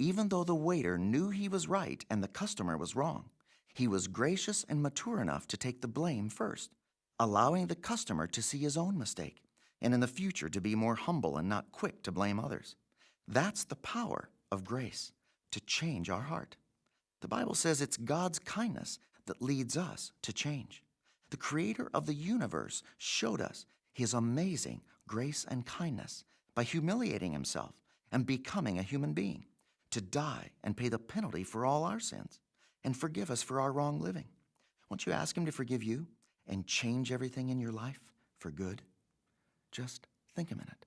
Even though the waiter knew he was right and the customer was wrong, he was gracious and mature enough to take the blame first, allowing the customer to see his own mistake, and in the future to be more humble and not quick to blame others. That's the power of grace, to change our heart. The Bible says it's God's kindness that leads us to change. The creator of the universe showed us his amazing grace and kindness by humiliating himself and becoming a human being, to die and pay the penalty for all our sins and forgive us for our wrong living. Won't you ask him to forgive you and change everything in your life for good? Just think a minute.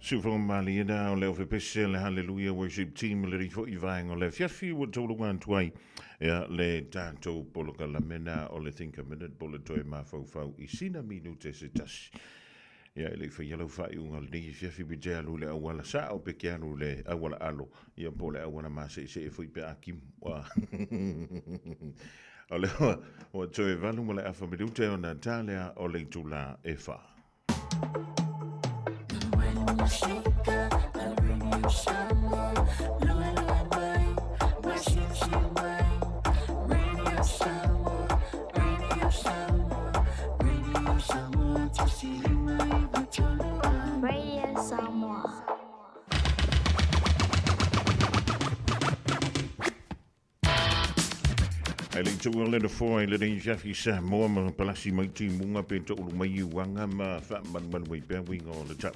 Sufo Maliena o leo fepese le Hallelujah Worship Team le rifo i vaeng o le fiafi wa tolu ngan tuai le tanto poloka la mena o le Think a Minute polo toi mafau i sina minute se tas. Le fa yellow fa unga le fiafi bija lu le awala sa o pekianu le awala alo ia pole awala mase se foi pe akim wa. O le o toe valu mo le afa me dute o na talea o le tula e wha. Radio Samoa. Ai le tu le fo le ni jafi sa mo ma palasi mai ti munga pe to lu mai wanga ma fa man we pe we ngo le tap.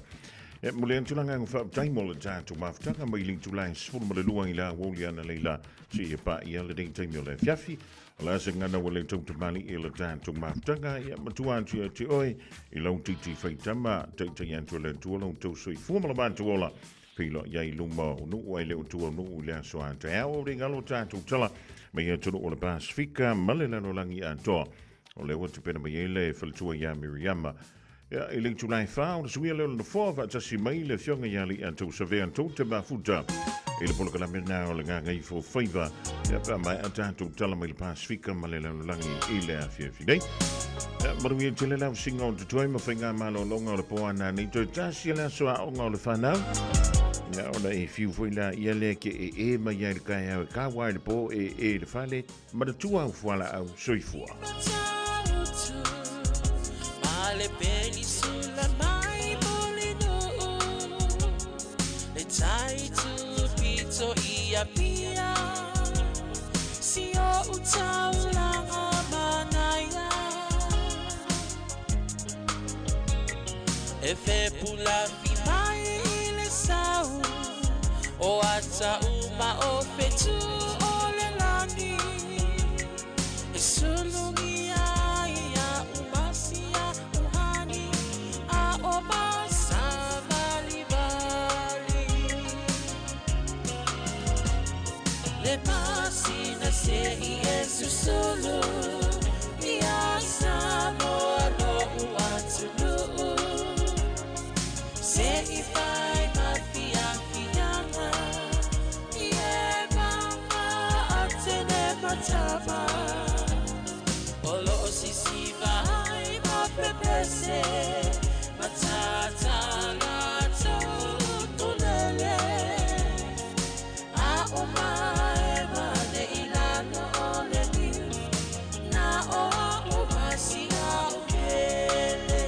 E mo le tulanga fa time mo le tap to ma fa mai le tu line sful mo le luang ila woliana leila si e pa ia le ding time le jafi. La se ngana wale tau te mali e le tan tu maftanga ia matua tu te oi I lau titi fai tama te te yantu le tu lau tau sui fumala bantu ola pilo ia I luma nu ai le tu nu le so ante au ringa lo tatu tala me ia tu o le Pasifika male la no langi anto o le watu pena me le faltua ia Miriama ia I le tu lai fa o sui le no fo va tasi mai le fionga ia li anto se ve anto te mafuta ele polo kala mena o le nganga I fo faiva ia pa mai atatu tala mai le Pasifika male la no langi ile a fiefi dei Maruia te le lau singa o te toi ma whainga malo longa o le poa na ni toi tasi la so a onga o le whanau Ia ona e fiu foi la ia le ke e ma ia le kai au ka wai le po e le fale ma le tua au fuala au soifua Ale penisula mai molino Le tai tu pito ia pia Si o utau langa manaya E fe pula fi mai le sau O ata uma o fetu o le lani E sulungi ia umasia uhani A o masa vali vali Le pasina se I esu solo Ia Samoa no uatulu Se I fai mafia fianga Ie mama atene matama Olo sisi vai ma pepese Matata lato tulele A oma e mane ilano ole ni Na oa oma si au kele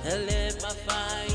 Ele ma fai